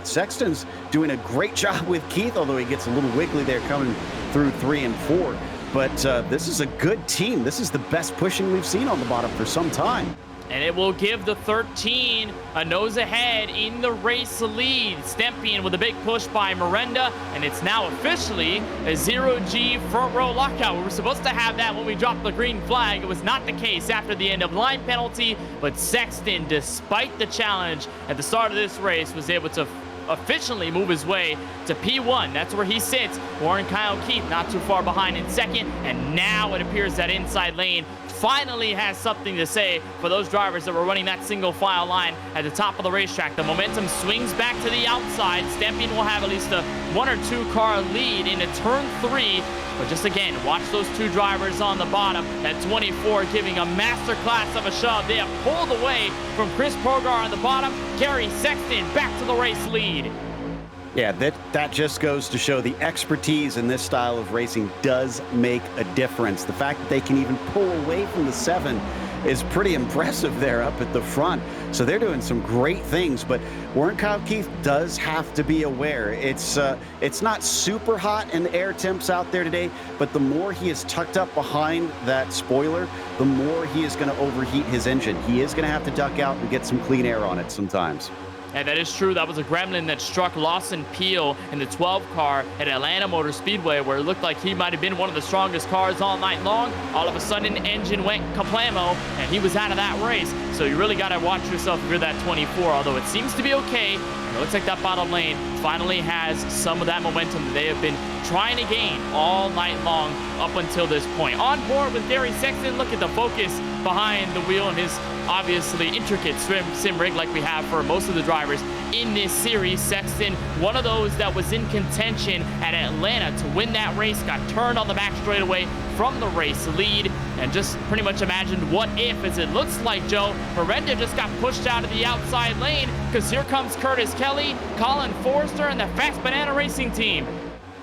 Sexton's doing a great job with Keith, although he gets a little wiggly there coming through 3 and 4. But this is a good team. This is the best pushing we've seen on the bottom for some time. And it will give the 13 a nose ahead in the race lead. Stempian with a big push by Miranda, and it's now officially a 0G front row lockout. We were supposed to have that when we dropped the green flag. It was not the case after the end of line penalty, but Sexton, despite the challenge at the start of this race, was able to efficiently move his way to P1. That's where he sits. Warren Kyle Keith not too far behind in second, and now it appears that inside lane finally has something to say for those drivers that were running that single file line at the top of the racetrack. The momentum swings back to the outside. Stempian will have at least a 1 or 2 car lead into turn 3. But just again, watch those 2 drivers on the bottom. That 24 giving a masterclass of a shove. They have pulled away from Chris Progar on the bottom. Gary Sexton back to the race lead. Yeah, that just goes to show the expertise in this style of racing does make a difference. The fact that they can even pull away from the 7 is pretty impressive there up at the front. So they're doing some great things, but Warren Kyle Keith does have to be aware. It's not super hot in the air temps out there today, but the more he is tucked up behind that spoiler, the more he is going to overheat his engine. He is going to have to duck out and get some clean air on it sometimes. And that is true. That was a gremlin that struck Lawson Peel in the 12 car at Atlanta Motor Speedway, where it looked like he might have been one of the strongest cars all night long. All of a sudden, engine went kaplamo, and he was out of that race. So you really got to watch yourself if you're that 24, although it seems to be okay. It looks like that bottom lane finally has some of that momentum that they have been trying to gain all night long up until this point. On board with Gary Sexton, look at the focus behind the wheel in his obviously intricate sim rig like we have for most of the drivers in this series. Sexton, one of those that was in contention at Atlanta to win that race, got turned on the back straightaway from the race lead, and just pretty much imagined what if, as it looks like, Joe, Miranda just got pushed out of the outside lane because here comes Curtis Kelly, Colin Forrester, and the Fast Banana Racing team.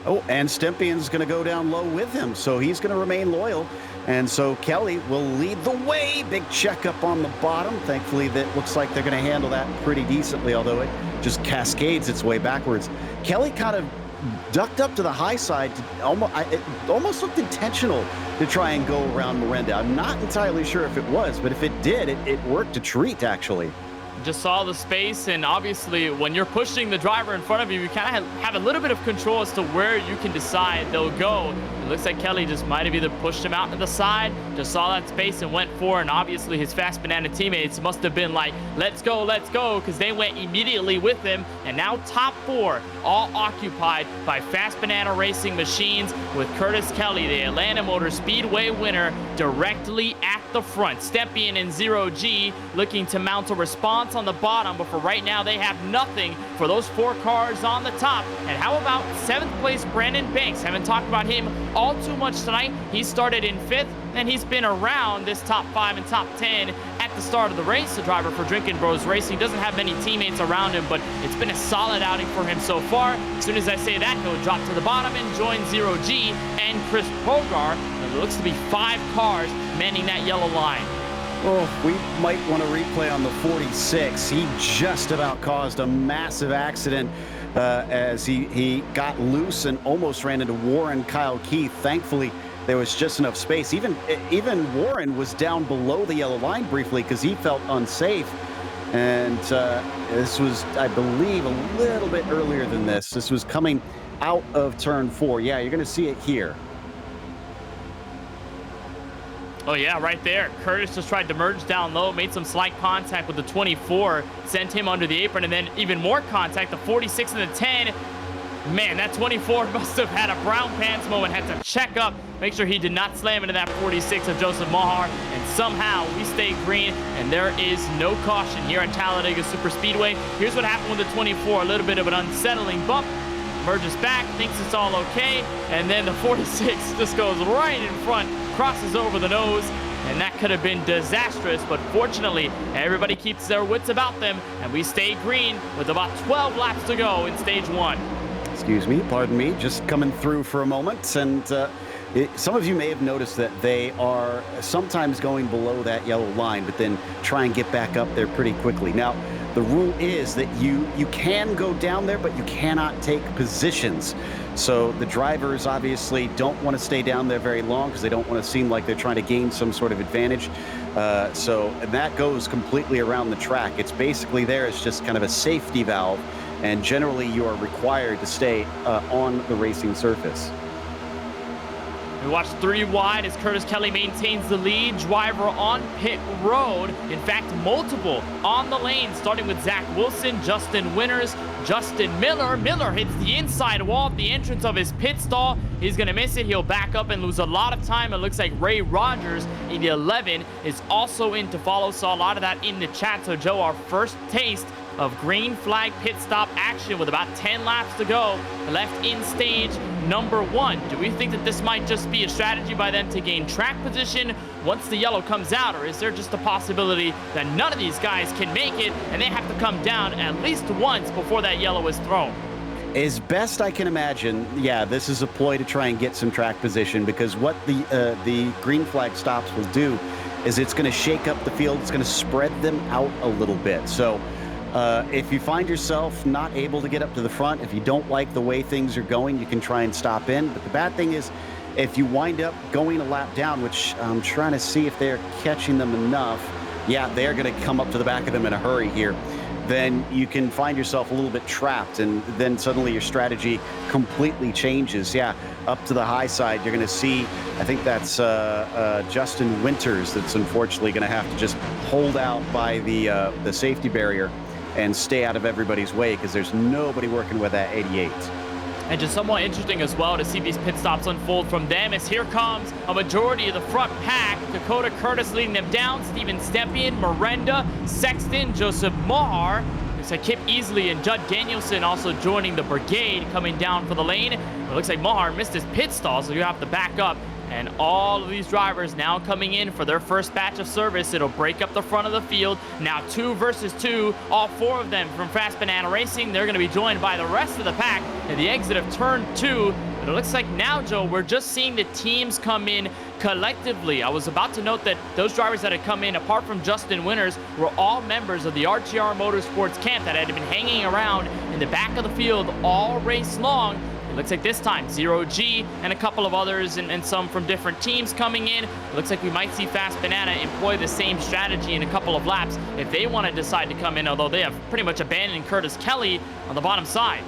Oh, and Stempion's going to go down low with him, so he's going to remain loyal. And so Kelly will lead the way. Big checkup on the bottom. Thankfully, that looks like they're going to handle that pretty decently, although it just cascades its way backwards. Kelly kind of ducked up to the high side. It almost looked intentional to try and go around Miranda. I'm not entirely sure if it was, but if it did, it worked a treat, actually. Just saw the space, and obviously when you're pushing the driver in front of you, you kind of have a little bit of control as to where you can decide they'll go. It looks like Kelly just might have either pushed him out to the side, just saw that space and went for it, and obviously his Fast Banana teammates must have been like, let's go, because they went immediately with him. And now top 4 all occupied by Fast Banana Racing machines, with Curtis Kelly, the Atlanta Motor Speedway winner, directly at the front. Stempien and Zero G looking to mount a response on the bottom, but for right now they have nothing for those 4 cars on the top. And how about 7th place Brandon Banks? Haven't talked about him all too much tonight. He started in 5th, and he's been around this top 5 and top 10 at the start of the race. The driver for Drinkin' Bros Racing doesn't have many teammates around him, but it's been a solid outing for him so far. As soon as I say that, he'll drop to the bottom and join Zero G and Chris Pogar. It looks to be 5 cars manning that yellow line. Oh, we might want to replay on the 46. He just about caused a massive accident as he got loose and almost ran into Warren Kyle Keith. Thankfully, there was just enough space. Even Warren was down below the yellow line briefly because he felt unsafe. And this was, I believe, a little bit earlier than this. This was coming out of turn 4. Yeah, you're going to see it here. Oh yeah, right there. Curtis just tried to merge down low, made some slight contact with the 24, sent him under the apron, and then even more contact, the 46 and the 10. Man, that 24 must have had a brown pants moment, had to check up, make sure he did not slam into that 46 of Joseph Mahar, and somehow we stay green, and there is no caution here at Talladega Superspeedway. Here's what happened with the 24, a little bit of an unsettling bump, merges back, thinks it's all okay, and then the 46 just goes right in front, crosses over the nose, and that could have been disastrous, but fortunately, everybody keeps their wits about them, and we stay green with about 12 laps to go in stage 1. Excuse me, pardon me, just coming through for a moment, and some of you may have noticed that they are sometimes going below that yellow line, but then try and get back up there pretty quickly. Now, the rule is that you can go down there, but you cannot take positions. So the drivers obviously don't want to stay down there very long because they don't want to seem like they're trying to gain some sort of advantage. And that goes completely around the track. It's basically there as just kind of a safety valve, and generally you are required to stay on the racing surface. We watch 3 wide as Curtis Kelly maintains the lead. Driver on pit road. In fact, multiple on the lane, starting with Zach Wilson, Justin Winters, Justin Miller. Miller hits the inside wall at the entrance of his pit stall. He's going to miss it. He'll back up and lose a lot of time. It looks like Ray Rogers in the 11 is also in to follow. Saw a lot of that in the chat. So, Joe, our first taste of green flag pit stop action with about 10 laps to go left in stage number 1. Do we think that this might just be a strategy by them to gain track position once the yellow comes out, or is there just a possibility that none of these guys can make it and they have to come down at least once before that yellow is thrown? As best I can imagine, yeah, this is a ploy to try and get some track position, because what the green flag stops will do is it's going to shake up the field. It's going to spread them out a little bit. So if you find yourself not able to get up to the front, if you don't like the way things are going, you can try and stop in. But the bad thing is, if you wind up going a lap down, which I'm trying to see if they're catching them enough, yeah, they're going to come up to the back of them in a hurry here, then you can find yourself a little bit trapped, and then suddenly your strategy completely changes. Yeah, up to the high side, you're going to see, I think that's Justin Winters that's unfortunately going to have to just hold out by the safety barrier and stay out of everybody's way, because there's nobody working with that 88. And just somewhat interesting as well to see these pit stops unfold from them, as here comes a majority of the front pack. Dakota Curtis leading them down, Steven Stepien, Miranda, Sexton, Joseph Mahar. Looks like Kip Easley and Judd Danielson also joining the brigade coming down for the lane. It looks like Mahar missed his pit stall, so you have to back up. And all of these drivers now coming in for their first batch of service. It'll break up the front of the field. Now 2 versus 2, all 4 of them from Fast Banana Racing. They're going to be joined by the rest of the pack at the exit of turn 2. But it looks like now, Joe, we're just seeing the teams come in collectively. I was about to note that those drivers that had come in, apart from Justin Winters, were all members of the RTR Motorsports camp that had been hanging around in the back of the field all race long. It looks like this time, Zero G and a couple of others and some from different teams coming in. It looks like we might see Fast Banana employ the same strategy in a couple of laps if they want to decide to come in, although they have pretty much abandoned Curtis Kelly on the bottom side.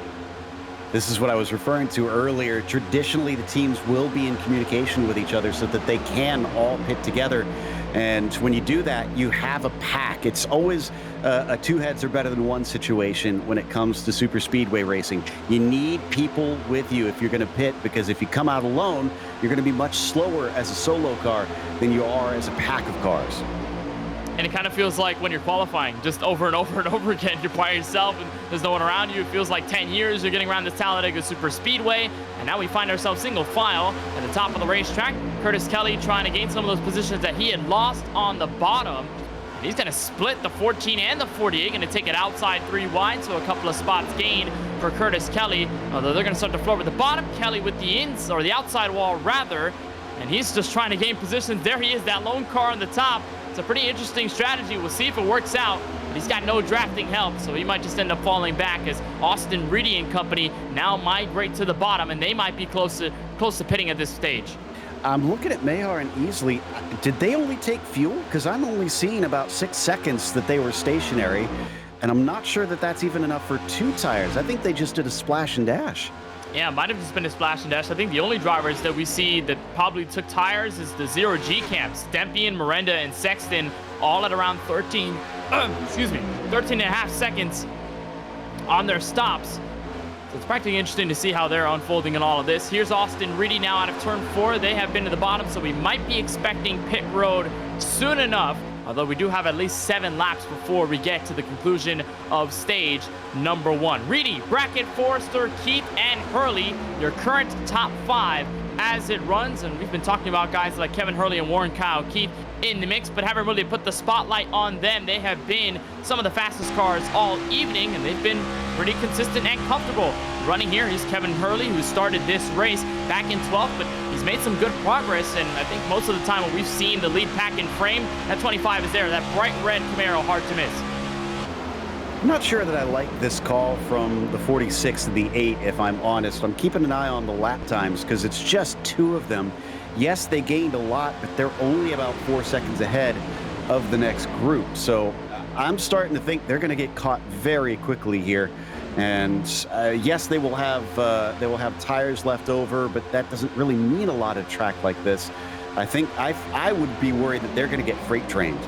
This is what I was referring to earlier. Traditionally, the teams will be in communication with each other so that they can all pit together. And when you do that, you have a pack. It's always a 2 heads are better than 1 situation when it comes to super speedway racing. You need people with you if you're going to pit, because if you come out alone, you're going to be much slower as a solo car than you are as a pack of cars. And it kind of feels like when you're qualifying, just over and over and over again, you're by yourself and there's no one around you. It feels like 10 years you're getting around this Talladega Super Speedway. And now we find ourselves single file at the top of the racetrack. Curtis Kelly trying to gain some of those positions that he had lost on the bottom. And he's going to split the 14 and the 48, going to take it outside 3 wide, so a couple of spots gained for Curtis Kelly. Although they're going to start to floor with the bottom. Kelly with the the outside wall rather. And he's just trying to gain positions. There he is, that lone car on the top. It's a pretty interesting strategy. We'll see if it works out. But he's got no drafting help, so he might just end up falling back as Austin Reedy and company now migrate to the bottom, and they might be close to pitting at this stage. I'm looking at Mahar and Easley. Did they only take fuel? Because I'm only seeing about 6 seconds that they were stationary, and I'm not sure that that's even enough for 2 tires. I think they just did a splash and dash. Yeah, it might have just been a splash and dash. I think the only drivers that we see that probably took tires is the Zero G camp. Stempien, Miranda, and Sexton all at around 13 and a half seconds on their stops. So it's practically interesting to see how they're unfolding in all of this. Here's Austin Reedy now out of turn 4. They have been to the bottom, so we might be expecting pit road soon enough. Although we do have at least 7 laps before we get to the conclusion of stage number 1. Reedy, Brackett, Forrester, Keith, and Hurley, your current top 5 as it runs. And we've been talking about guys like Kevin Hurley and Warren Kyle Keith in the mix, but haven't really put the spotlight on them. They have been some of the fastest cars all evening, and they've been pretty consistent and comfortable. Running here, he's Kevin Hurley, who started this race back in 12th, but he's made some good progress, and I think most of the time when we've seen the lead pack in frame, that 25 is there, that bright red Camaro, hard to miss. I'm not sure that I like this call from the 46 to the 8, if I'm honest. I'm keeping an eye on the lap times because it's just 2 of them. Yes, they gained a lot, but they're only about 4 seconds ahead of the next group. So I'm starting to think they're going to get caught very quickly here. And yes, they will have tires left over, but that doesn't really mean a lot of track like this. I think I would be worried that they're going to get freight trained.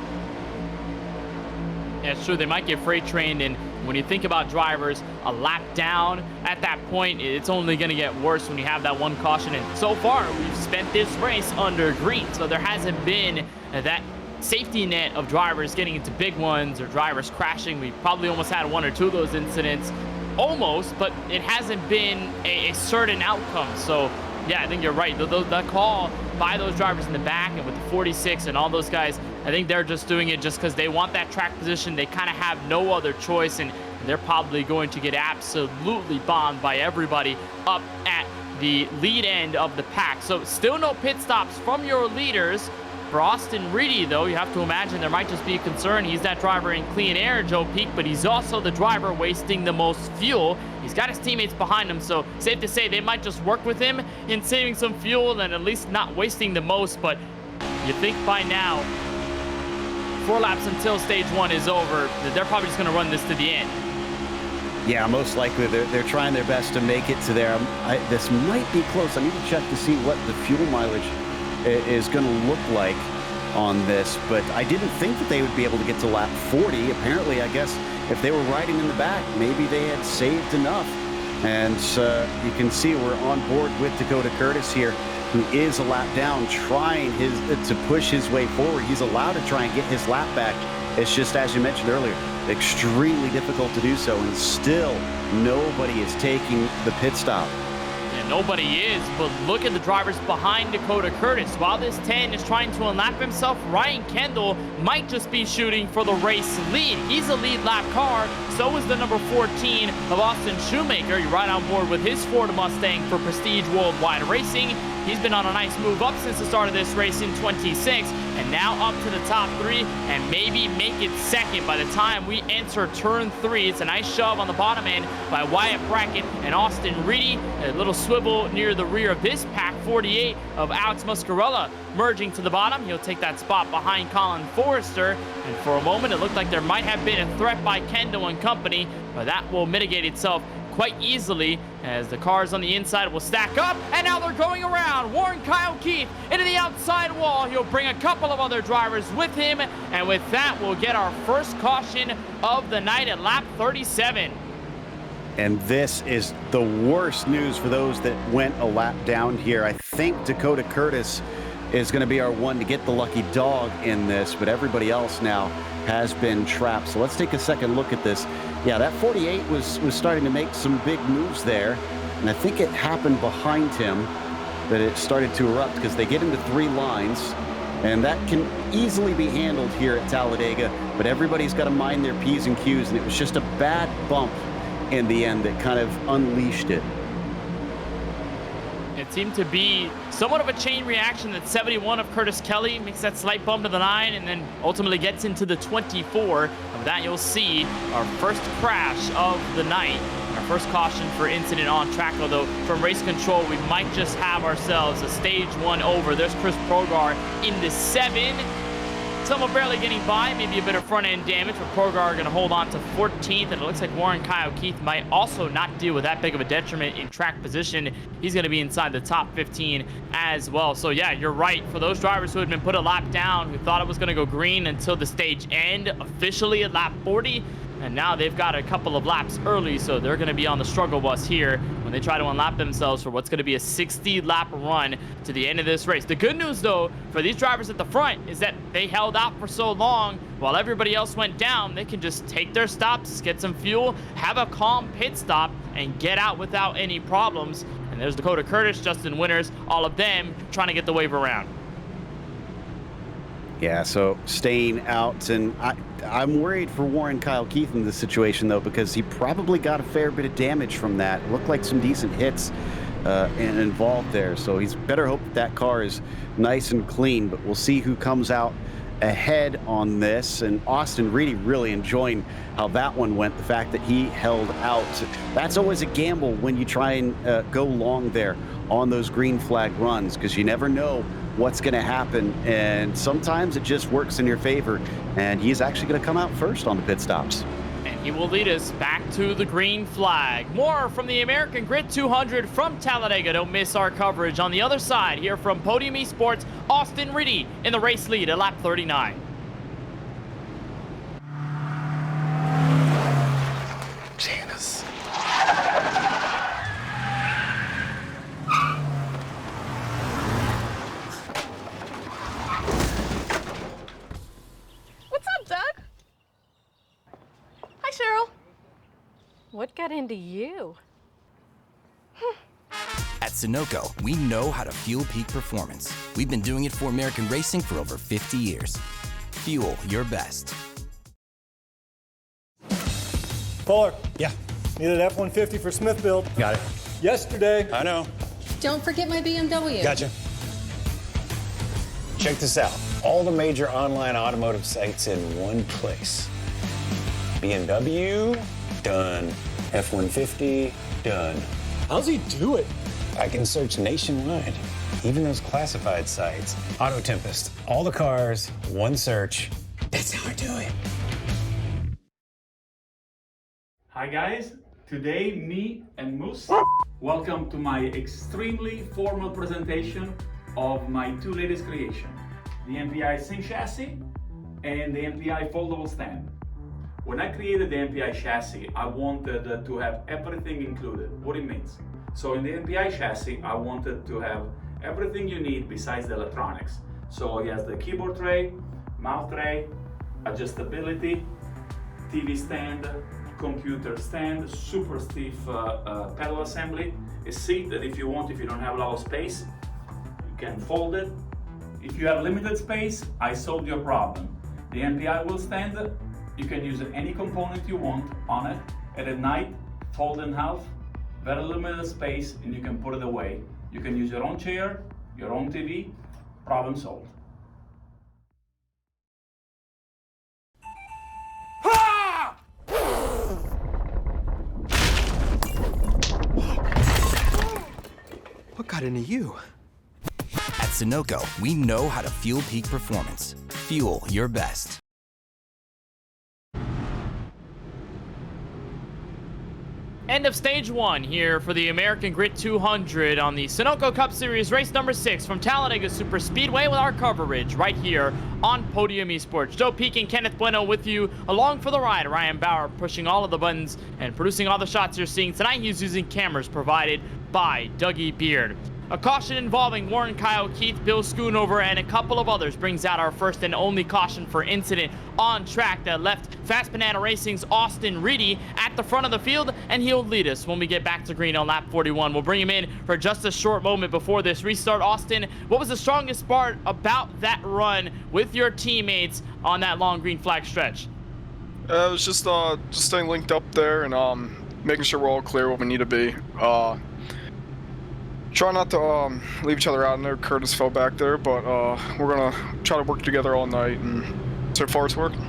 Yeah, it's true. They might get freight trained, and when you think about drivers a lap down at that point, it's only going to get worse when you have that one caution. And so far, we've spent this race under green, so there hasn't been that safety net of drivers getting into big ones or drivers crashing. We probably almost had 1 or 2 of those incidents, almost, but it hasn't been a certain outcome. So yeah, I think you're right. The call by those drivers in the back and with the 46 and all those guys, I think they're just doing it just because they want that track position. They kind of have no other choice, and they're probably going to get absolutely bombed by everybody up at the lead end of the pack. So still no pit stops from your leaders. For Austin Reedy, though, you have to imagine there might just be a concern. He's that driver in clean air, Joe Peak, but he's also the driver wasting the most fuel. He's got his teammates behind him, so safe to say they might just work with him in saving some fuel and at least not wasting the most. But you think by now, 4 laps until stage 1 is over, that they're probably just going to run this to the end. Yeah, most likely they're trying their best to make it to there. This might be close. I need to check to see what the fuel mileage is going to look like on this, but I didn't think that they would be able to get to lap 40. Apparently, I guess if they were riding in the back, maybe they had saved enough And you can see we're on board with Dakota Curtis here, who is a lap down, trying to push his way forward. He's allowed to try and get his lap back. It's just, as you mentioned earlier, extremely difficult to do so, and still nobody is taking the pit stop. Yeah, nobody is, but look at the drivers behind Dakota Curtis. While this 10 is trying to unlap himself, Ryan Kendall might just be shooting for the race lead. He's a lead lap car, so is the number 14 of Austin Shoemaker. You're right on board with his Ford Mustang for Prestige Worldwide Racing. He's been on a nice move up since the start of this race in 26, and now up to the top 3, and maybe make it second by the time we enter turn 3. It's a nice shove on the bottom end by Wyatt Brackett and Austin Reedy. A little swivel near the rear of this pack 48 of Alex Muscarella merging to the bottom. He'll take that spot behind Colin Forrester, and for a moment it looked like there might have been a threat by Kendall and company, but that will mitigate itself quite easily as the cars on the inside will stack up, and now they're going around. Warren Kyle Keith into the outside wall. He'll bring a couple of other drivers with him, and with that we'll get our first caution of the night at lap 37. And this is the worst news for those that went a lap down here. I think Dakota Curtis is going to be our one to get the lucky dog in this, but everybody else now has been trapped. So let's take a second look at this. Yeah, that 48 was starting to make some big moves there, and I think it happened behind him that it started to erupt, because they get into 3 lines, and that can easily be handled here at Talladega, but everybody's got to mind their P's and Q's, and it was just a bad bump in the end that kind of unleashed it. It seemed to be somewhat of a chain reaction. That 71 of Curtis Kelly makes that slight bump to the 9 and then ultimately gets into the 24. Of that, you'll see our first crash of the night. Our first caution for incident on track, although from race control, we might just have ourselves a stage 1 over. There's Chris Progar in the 7. Someone barely getting by, maybe a bit of front-end damage, but Progar going to hold on to 14th, and it looks like Warren Kyle Keith might also not deal with that big of a detriment in track position. He's going to be inside the top 15 as well. So yeah, you're right. For those drivers who had been put a lap down, who thought it was going to go green until the stage end, officially at lap 40, and now they've got a couple of laps early, so they're going to be on the struggle bus here when they try to unlap themselves for what's going to be a 60-lap run to the end of this race. The good news, though, for these drivers at the front is that they held out for so long while everybody else went down. They can just take their stops, get some fuel, have a calm pit stop, and get out without any problems. And there's Dakota Curtis, Justin Winters, all of them trying to get the wave around. Yeah, so staying out, and I'm worried for Warren Kyle Keith in this situation, though, because he probably got a fair bit of damage from that. It looked like some decent hits involved there, so he's better hope that car is nice and clean, but we'll see who comes out ahead on this. And Austin Reedy really enjoying how that one went, the fact that he held out. That's always a gamble when you try and go long there on those green flag runs, because you never know what's going to happen, and sometimes it just works in your favor, and he's actually going to come out first on the pit stops. And he will lead us back to the green flag. More from the American Grid 200 from Talladega. Don't miss our coverage on the other side here from Podium Esports. Austin Reedy in the race lead at lap 39. Janice. What got into you? At Sunoco, we know how to fuel peak performance. We've been doing it for American racing for over 50 years. Fuel your best. Fuller. Yeah. Needed F-150 for Smith build. Got it. Yesterday. I know. Don't forget my BMW. Gotcha. Check this out. All the major online automotive sites in one place. BMW, done. F-150, done. How's he do it? I can search nationwide, even those classified sites. Auto Tempest, all the cars, one search. That's how I do it. Hi guys, today me and Moose welcome to my extremely formal presentation of my two latest creations, the MPI Sync Chassis and the MPI Foldable Stand. When I created the MPI chassis, I wanted to have everything included. What it means. So in the MPI chassis, I wanted to have everything you need besides the electronics. So it has the keyboard tray, mouse tray, adjustability, TV stand, computer stand, super stiff pedal assembly, a seat that if you want, if you don't have a lot of space, you can fold it. If you have limited space, I solved your problem. The MPI wheel stand, you can use any component you want on it, and at night, fold in half, very limited space, and you can put it away. You can use your own chair, your own TV, problem solved. What got into you? At Sunoco, we know how to fuel peak performance. Fuel your best. End of stage 1 here for the American Grit 200 on the Sunoco Cup Series race number 6 from Talladega Super Speedway with our coverage right here on Podium Esports. Joe Peak and Kenneth Bueno with you along for the ride. Ryan Bauer pushing all of the buttons and producing all the shots you're seeing tonight. He's using cameras provided by Dougie Beard. A caution involving Warren, Kyle, Keith, Bill Schoonover, and a couple of others brings out our first and only caution for incident on track that left Fast Banana Racing's Austin Reedy at the front of the field, and he'll lead us when we get back to green on lap 41. We'll bring him in for just a short moment before this restart. Austin, what was the strongest part about that run with your teammates on that long green flag stretch? It was just staying linked up there and making sure we're all clear what we need to be. Try not to leave each other out. I know Curtis fell back there, but we're gonna try to work together all night, and so far it's working.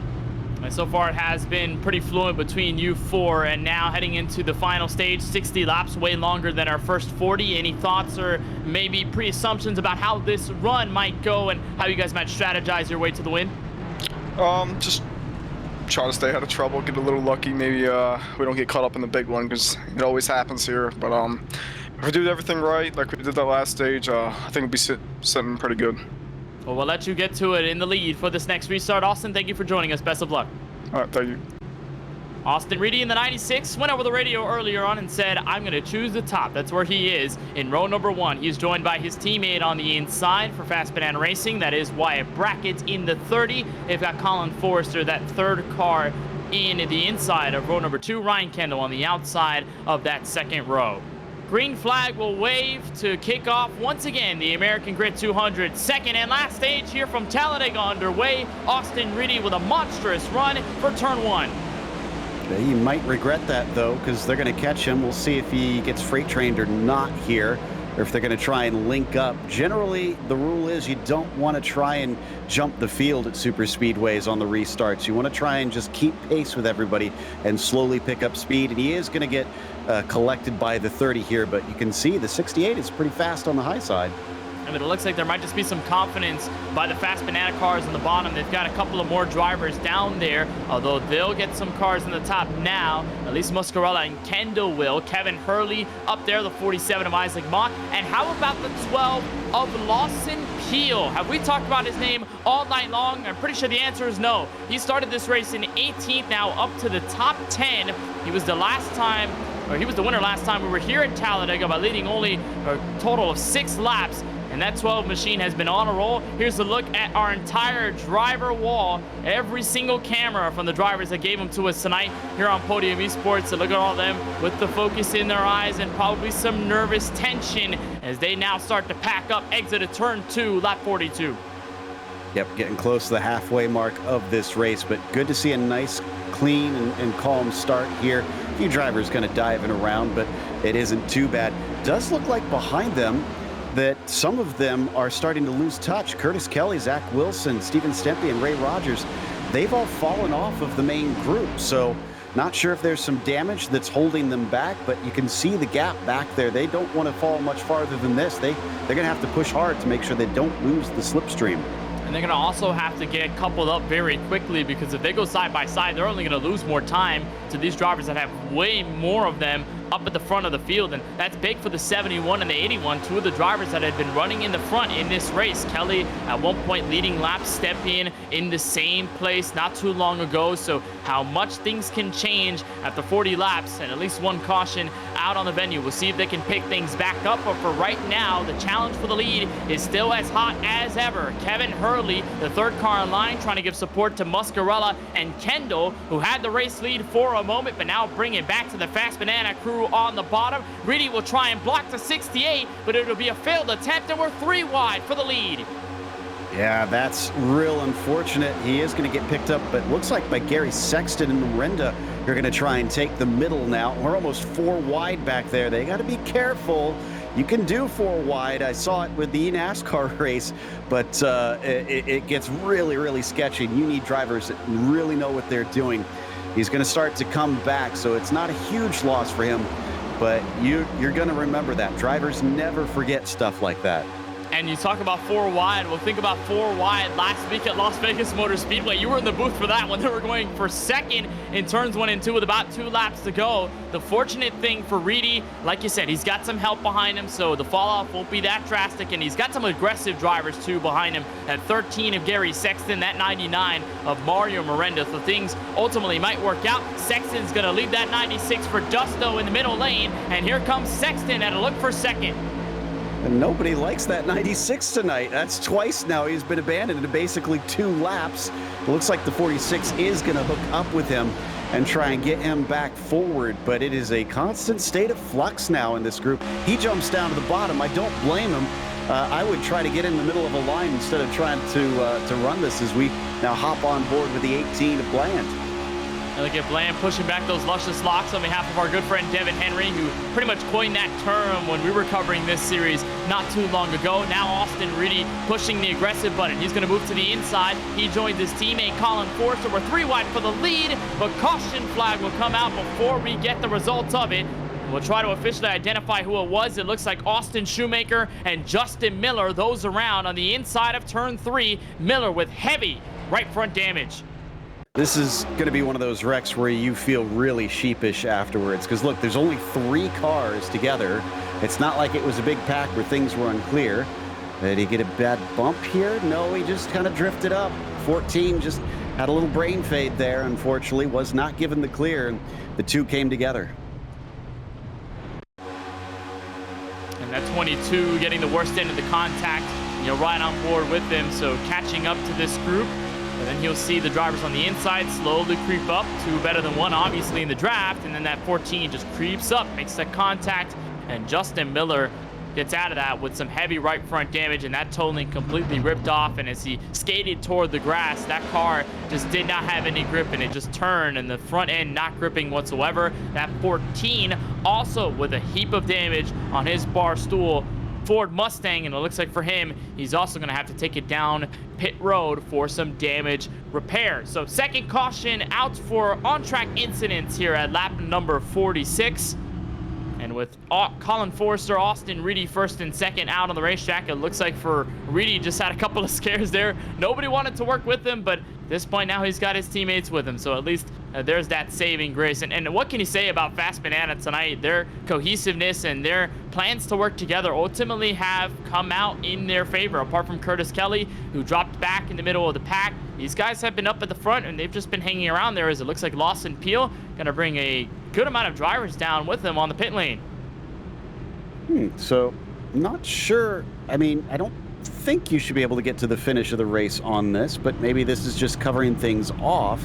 And so far it has been pretty fluent between you four, and now heading into the final stage, 60 laps, way longer than our first 40. Any thoughts or maybe pre-assumptions about how this run might go and how you guys might strategize your way to the win? Just try to stay out of trouble, get a little lucky. Maybe we don't get caught up in the big one, because it always happens here. But if we do everything right, like we did that last stage, I think we'll be sitting pretty good. Well, we'll let you get to it in the lead for this next restart. Austin, thank you for joining us. Best of luck. All right, thank you. Austin Reedy in the 96 went over the radio earlier on and said, I'm going to choose the top. That's where he is in row number 1. He's joined by his teammate on the inside for Fast Banana Racing. That is Wyatt Brackett in the 30. They've got Colin Forrester, that third car in the inside of row number 2. Ryan Kendall on the outside of that second row. Green flag will wave to kick off once again the American Grit 200. Second and last stage here from Talladega underway. Austin Reedy with a monstrous run for turn 1. He might regret that, though, because they're going to catch him. We'll see if he gets freight trained or not here, or if they're going to try and link up. Generally, the rule is you don't want to try and jump the field at super speedways on the restarts. You want to try and just keep pace with everybody and slowly pick up speed. And he is going to get collected by the 30 here, but you can see the 68 is pretty fast on the high side. I mean, it looks like there might just be some confidence by the Fast Banana cars on the bottom. They've got a couple of more drivers down there, although they'll get some cars in the top now. At least Muscarella and Kendall will. Kevin Hurley up there, the 47 of Isaac Mott. And how about the 12 of Lawson Peel? Have we talked about his name all night long? I'm pretty sure the answer is no. He started this race in 18th, now up to the top 10. He was the winner last time we were here at Talladega by leading only a total of 6 laps. And that 12 machine has been on a roll. Here's a look at our entire driver wall. Every single camera from the drivers that gave them to us tonight here on Podium Esports. So look at all of them with the focus in their eyes and probably some nervous tension as they now start to pack up, exit a turn 2, lap 42. Yep, getting close to the halfway mark of this race, but good to see a nice, clean, and calm start here. A few drivers kind of diving around, but it isn't too bad. Does look like behind them that some of them are starting to lose touch. Curtis Kelly, Zach Wilson, Steven Stempy, and Ray Rogers, they've all fallen off of the main group. So not sure if there's some damage that's holding them back, but you can see the gap back there. They don't want to fall much farther than this. They're going to have to push hard to make sure they don't lose the slipstream. And they're going to also have to get coupled up very quickly, because if they go side by side, they're only going to lose more time to these drivers that have way more of them up at the front of the field, and that's big for the 71 and the 81, two of the drivers that had been running in the front in this race. Kelly at one point leading laps, step in the same place not too long ago, so how much things can change after 40 laps and at least one caution out on the venue. We'll see if they can pick things back up, but for right now, the challenge for the lead is still as hot as ever. Kevin Hurley, the third car in line, trying to give support to Muscarella and Kendall, who had the race lead for a moment, but now bring it back to the Fast Banana crew on the bottom. Reedy will try and block the 68, but it'll be a failed attempt, and we're 3 wide for the lead. Yeah, that's real unfortunate. He is going to get picked up, but looks like by Gary Sexton and Miranda, you're going to try and take the middle now. We're almost 4 wide back there. They got to be careful. You can do 4 wide. I saw it with the NASCAR race, but it gets really, really sketchy. You need drivers that really know what they're doing. He's going to start to come back, so it's not a huge loss for him, but you're going to remember that. Drivers never forget stuff like that. And you talk about 4 wide. Well, think about 4 wide last week at Las Vegas Motor Speedway. You were in the booth for that when they were going for second in turns 1 and 2 with about 2 laps to go. The fortunate thing for Reedy, like you said, he's got some help behind him, so the fall off won't be that drastic, and he's got some aggressive drivers too behind him. At 13 of Gary Sexton, that 99 of Mario Miranda. So things ultimately might work out. Sexton's gonna leave that 96 for Justo in the middle lane, and here comes Sexton at a look for second. And nobody likes that 96 tonight. That's twice now he's been abandoned in basically 2 laps. It looks like the 46 is going to hook up with him and try and get him back forward, but it is a constant state of flux now in this group. He jumps down to the bottom. I don't blame him. I would try to get in the middle of a line instead of trying to run this as we now hop on board with the 18 of Bland. And look at Bland pushing back those luscious locks on behalf of our good friend Devin Henry, who pretty much coined that term when we were covering this series not too long ago. Now Austin Reedy pushing the aggressive button. He's going to move to the inside. He joins his teammate Colin Forster. We're 3 wide for the lead, but caution flag will come out before we get the results of it. We'll try to officially identify who it was. It looks like Austin Shoemaker and Justin Miller, those around on the inside of turn 3. Miller with heavy right front damage. This is going to be one of those wrecks where you feel really sheepish afterwards, because look, there's only 3 cars together. It's not like it was a big pack where things were unclear. Did he get a bad bump here? No, he just kind of drifted up. 14 just had a little brain fade there, unfortunately, was not given the clear, and the 2 came together. And that 22 getting the worst end of the contact, right on board with them, so catching up to this group. And then he'll see the drivers on the inside slowly creep up to better than 1, obviously, in the draft. And then that 14 just creeps up, makes that contact. And Justin Miller gets out of that with some heavy right front damage. And that totally completely ripped off. And as he skated toward the grass, that car just did not have any grip. And it just turned, and the front end not gripping whatsoever. That 14 also with a heap of damage on his bar stool Ford Mustang, and it looks like for him, he's also going to have to take it down pit road for some damage repair. So second caution out for on-track incidents here at lap number 46. And with Colin Forster, Austin Reedy first and second out on the racetrack, it looks like for Reedy just had a couple of scares there. Nobody wanted to work with him, but at this point now he's got his teammates with him, so at least there's that saving grace. And what can you say about Fast Banana tonight? Their cohesiveness and their plans to work together ultimately have come out in their favor. Apart from Curtis Kelly, who dropped back in the middle of the pack, these guys have been up at the front, and they've just been hanging around there, as it looks like Lawson Peel going to bring a good amount of drivers down with them on the pit lane. So, not sure. I mean, I don't think you should be able to get to the finish of the race on this, but maybe this is just covering things off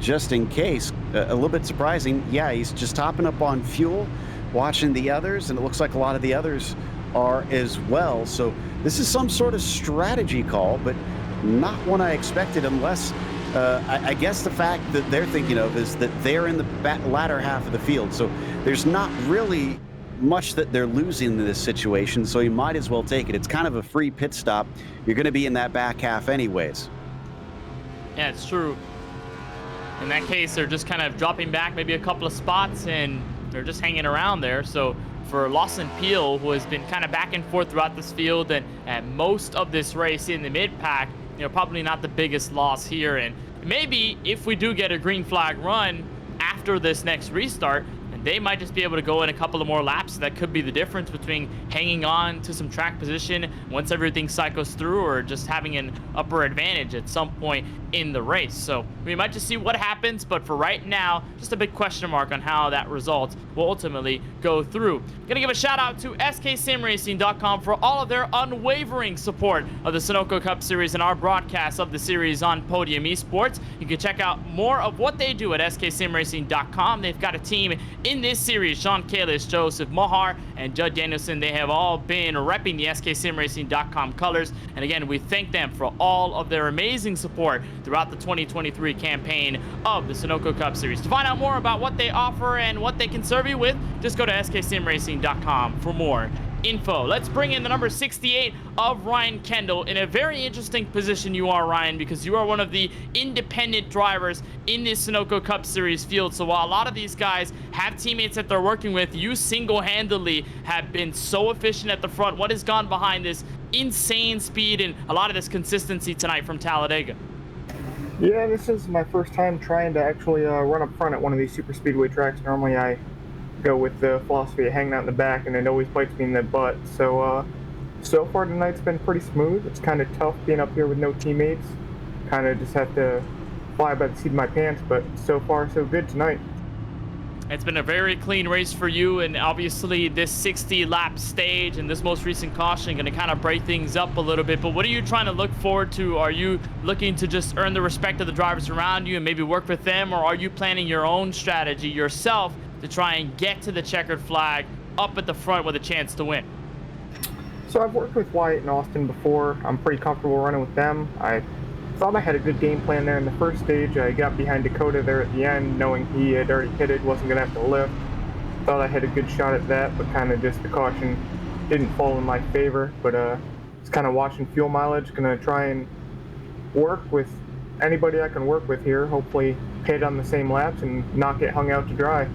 just in case. A little bit surprising. Yeah, he's just topping up on fuel, watching the others, and it looks like a lot of the others are as well. So this is some sort of strategy call, but not one I expected, unless I guess the fact that they're thinking of is that they're in the latter half of the field. So there's not really much that they're losing in this situation, so you might as well take it. It's kind of a free pit stop. You're going to be in that back half anyways. Yeah, it's true. In that case, they're just kind of dropping back maybe a couple of spots, and they're just hanging around there. So for Lawson Peel, who has been kind of back and forth throughout this field and at most of this race in the mid-pack, probably not the biggest loss here. And maybe if we do get a green flag run after this next restart, and they might just be able to go in a couple of more laps. That could be the difference between hanging on to some track position once everything cycles through, or just having an upper advantage at some point in the race. So we might just see what happens, but for right now, just a big question mark on how that result will ultimately go through. Gonna give a shout out to sksimracing.com for all of their unwavering support of the Sunoco Cup Series and our broadcast of the series on Podium Esports. You can check out more of what they do at sksimracing.com. They've got a team in this series: Sean Kalis, Joseph Mohar, and Judd Danielson. They have all been repping the sksimracing.com colors, and again, we thank them for all of their amazing support throughout the 2023 campaign of the Sunoco Cup Series. To find out more about what they offer and what they can serve you with, just go to sksimracing.com for more info. Let's bring in the number 68 of Ryan Kendall. In a very interesting position you are, Ryan, because you are one of the independent drivers in this Sunoco Cup Series field. So while a lot of these guys have teammates that they're working with, you single-handedly have been so efficient at the front. What has gone behind this insane speed and a lot of this consistency tonight from Talladega? Yeah, this is my first time trying to actually run up front at one of these super speedway tracks. Normally I go with the philosophy of hanging out in the back, and it always bites me in the butt. So far tonight's been pretty smooth. It's kind of tough being up here with no teammates. Kind of just have to fly by the seat of my pants, but so far so good tonight. It's been a very clean race for you, and obviously this 60-lap stage and this most recent caution going to kind of break things up a little bit. But what are you trying to look forward to? Are you looking to just earn the respect of the drivers around you and maybe work with them, or are you planning your own strategy yourself to try and get to the checkered flag up at the front with a chance to win? So I've worked with Wyatt and Austin before. I'm pretty comfortable running with them. I thought I had a good game plan there in the first stage. I got behind Dakota there at the end, knowing he had already pitted, wasn't going to have to lift. Thought I had a good shot at that, but kind of just the caution didn't fall in my favor. But just kind of watching fuel mileage, going to try and work with anybody I can work with here. Hopefully pit on the same laps and not get hung out to dry.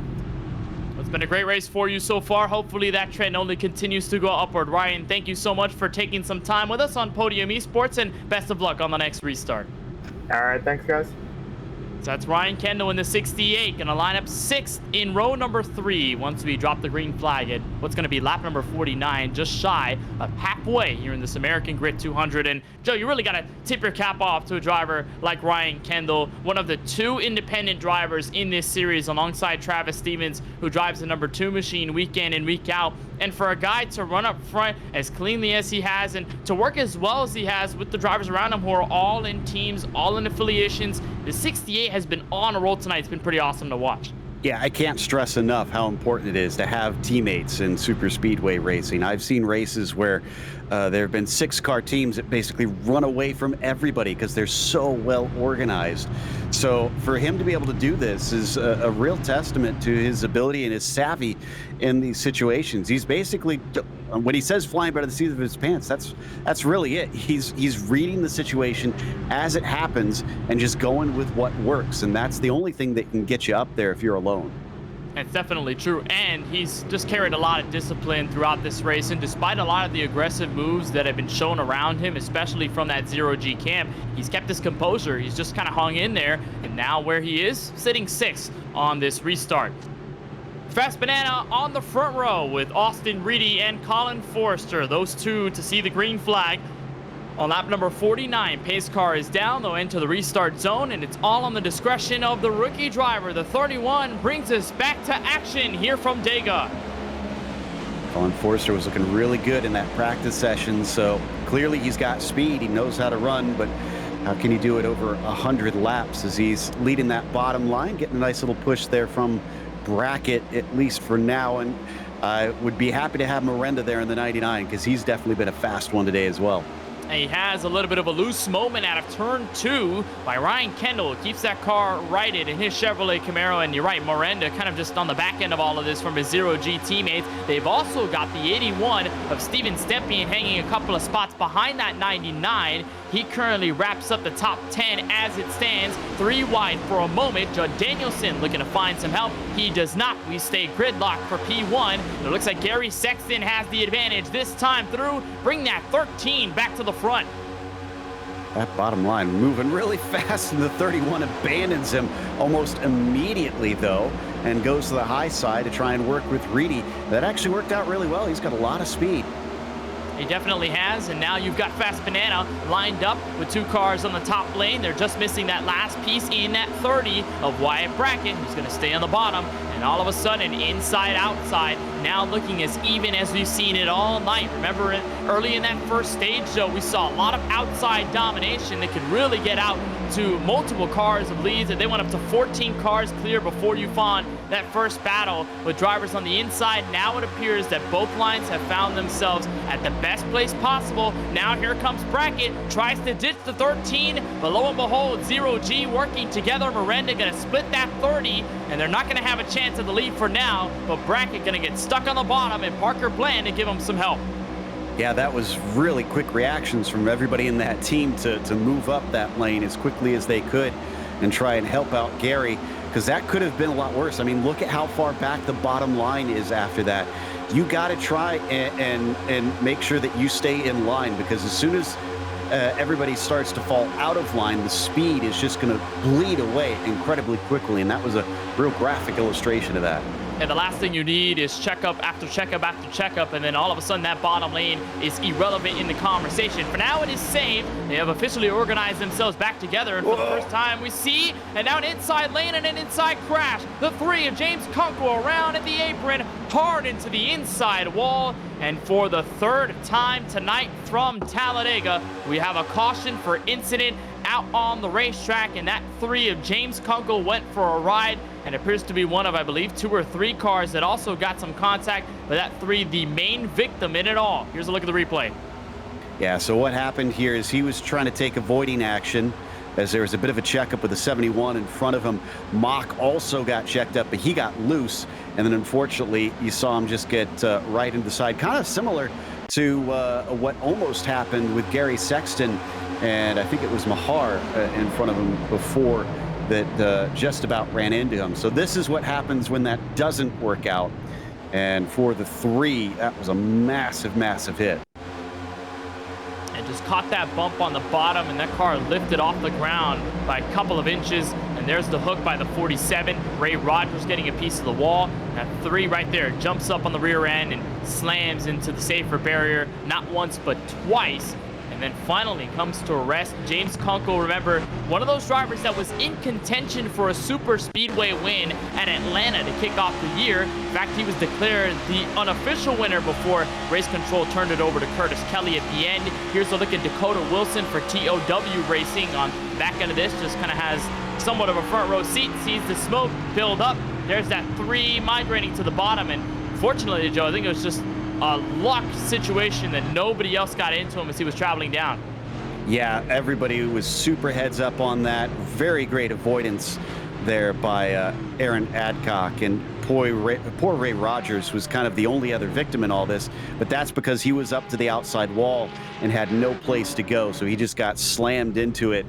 It's been a great race for you so far. Hopefully that trend only continues to go upward. Ryan, thank you so much for taking some time with us on Podium Esports, and best of luck on the next restart. All right, thanks, guys. So that's Ryan Kendall in the 68, going to line up 6th in row number 3 once we drop the green flag at what's going to be lap number 49, just shy of halfway here in this American Grit 200. And Joe, you really got to tip your cap off to a driver like Ryan Kendall, one of the 2 independent drivers in this series alongside Travis Stevens, who drives the number 2 machine week in and week out. And for a guy to run up front as cleanly as he has and to work as well as he has with the drivers around him who are all in teams, all in affiliations, the 68 has been on a roll tonight. It's been pretty awesome to watch. Yeah, I can't stress enough how important it is to have teammates in super speedway racing. I've seen races where there have been 6-car teams that basically run away from everybody because they're so well organized. So for him to be able to do this is a real testament to his ability and his savvy in these situations. He's basically, when he says flying by the seat of his pants, that's really it. He's reading the situation as it happens and just going with what works. And that's the only thing that can get you up there if you're alone. It's definitely true, and he's just carried a lot of discipline throughout this race, and despite a lot of the aggressive moves that have been shown around him, especially from that 0G camp, he's kept his composure. He's just kind of hung in there, and now where he is, sitting 6th on this restart. Fast Banana on the front row with Austin Reedy and Colin Forrester, those 2 to see the green flag. On lap number 49, pace car is down. They'll enter the restart zone, and it's all on the discretion of the rookie driver. The 31 brings us back to action here from Dega. Colin Forrester was looking really good in that practice session, so clearly he's got speed. He knows how to run, but how can he do it over 100 laps as he's leading that bottom line, getting a nice little push there from Brackett, at least for now. And I would be happy to have Miranda there in the 99 because he's definitely been a fast one today as well. And he has a little bit of a loose moment out of turn 2 by Ryan Kendall. Keeps that car righted in his Chevrolet Camaro. And you're right, Miranda kind of just on the back end of all of this from his 0G teammates. They've also got the 81 of Steven Stepien hanging a couple of spots behind that 99. He currently wraps up the top 10 as it stands. 3 wide for a moment. Judd Danielson looking to find some help. He does not. We stay gridlocked for P1. It looks like Gary Sexton has the advantage this time through. Bring that 13 back to the front. That bottom line moving really fast, and the 31 abandons him almost immediately, though, and goes to the high side to try and work with Reedy. That actually worked out really well. He's got a lot of speed. He definitely has, and now you've got Fast Banana lined up with 2 cars on the top lane. They're just missing that last piece in that 30 of Wyatt Brackett, who's going to stay on the bottom. And all of a sudden, inside, outside, now looking as even as we've seen it all night. Remember, early in that first stage, though, we saw a lot of outside domination that could really get out to multiple cars of leads, and they went up to 14 cars clear before you found that first battle with drivers on the inside. Now it appears that both lines have found themselves at the best place possible. Now here comes Brackett, tries to ditch the 13, but lo and behold, Zero G working together. Miranda gonna split that 30, and they're not gonna have a chance at the lead for now, but Brackett gonna get stuck on the bottom, and Parker Bland to give him some help. Yeah, that was really quick reactions from everybody in that team to move up that lane as quickly as they could and try and help out Gary, because that could have been a lot worse. I mean, look at how far back the bottom line is after that. You got to try and make sure that you stay in line, because as soon as everybody starts to fall out of line, the speed is just going to bleed away incredibly quickly, and that was a real graphic illustration of that. And the last thing you need is checkup after checkup after checkup, and then all of a sudden that bottom lane is irrelevant in the conversation. For now, it is saved. They have officially organized themselves back together, and for the first time we see, and now an inside lane and an inside crash. The 3 of James Kunkel around at the apron, hard into the inside wall, and for the 3rd time tonight from Talladega, we have a caution for incident out on the racetrack, and that 3 of James Kunkel went for a ride, and appears to be one of, I believe, 2 or 3 cars that also got some contact, but that 3, the main victim in it all. Here's a look at the replay. Yeah, so what happened here is he was trying to take avoiding action as there was a bit of a checkup with the 71 in front of him. Mock also got checked up, but he got loose, and then unfortunately you saw him just get right into the side, kind of similar to what almost happened with Gary Sexton, and I think it was Mahar in front of him before that just about ran into him. So this is what happens when that doesn't work out. And for the 3, that was a massive, massive hit. And just caught that bump on the bottom, and that car lifted off the ground by a couple of inches. And there's the hook by the 47. Ray Rogers getting a piece of the wall. That 3 right there jumps up on the rear end and slams into the safer barrier, not once but twice. And then finally comes to arrest James Kunkel. Remember, one of those drivers that was in contention for a super speedway win at Atlanta to kick off the year. In fact, he was declared the unofficial winner before race control turned it over to Curtis Kelly at the end. Here's a look at Dakota Wilson for TOW Racing on back end of this. Just kind of has somewhat of a front row seat, sees the smoke build up. There's that 3 migrating to the bottom, and fortunately, Joe, I think it was just a luck situation that nobody else got into him as he was traveling down. Yeah, everybody was super heads up on that. Very great avoidance there by Aaron Adcock, and poor Ray Rogers was kind of the only other victim in all this, but that's because he was up to the outside wall and had no place to go, so he just got slammed into it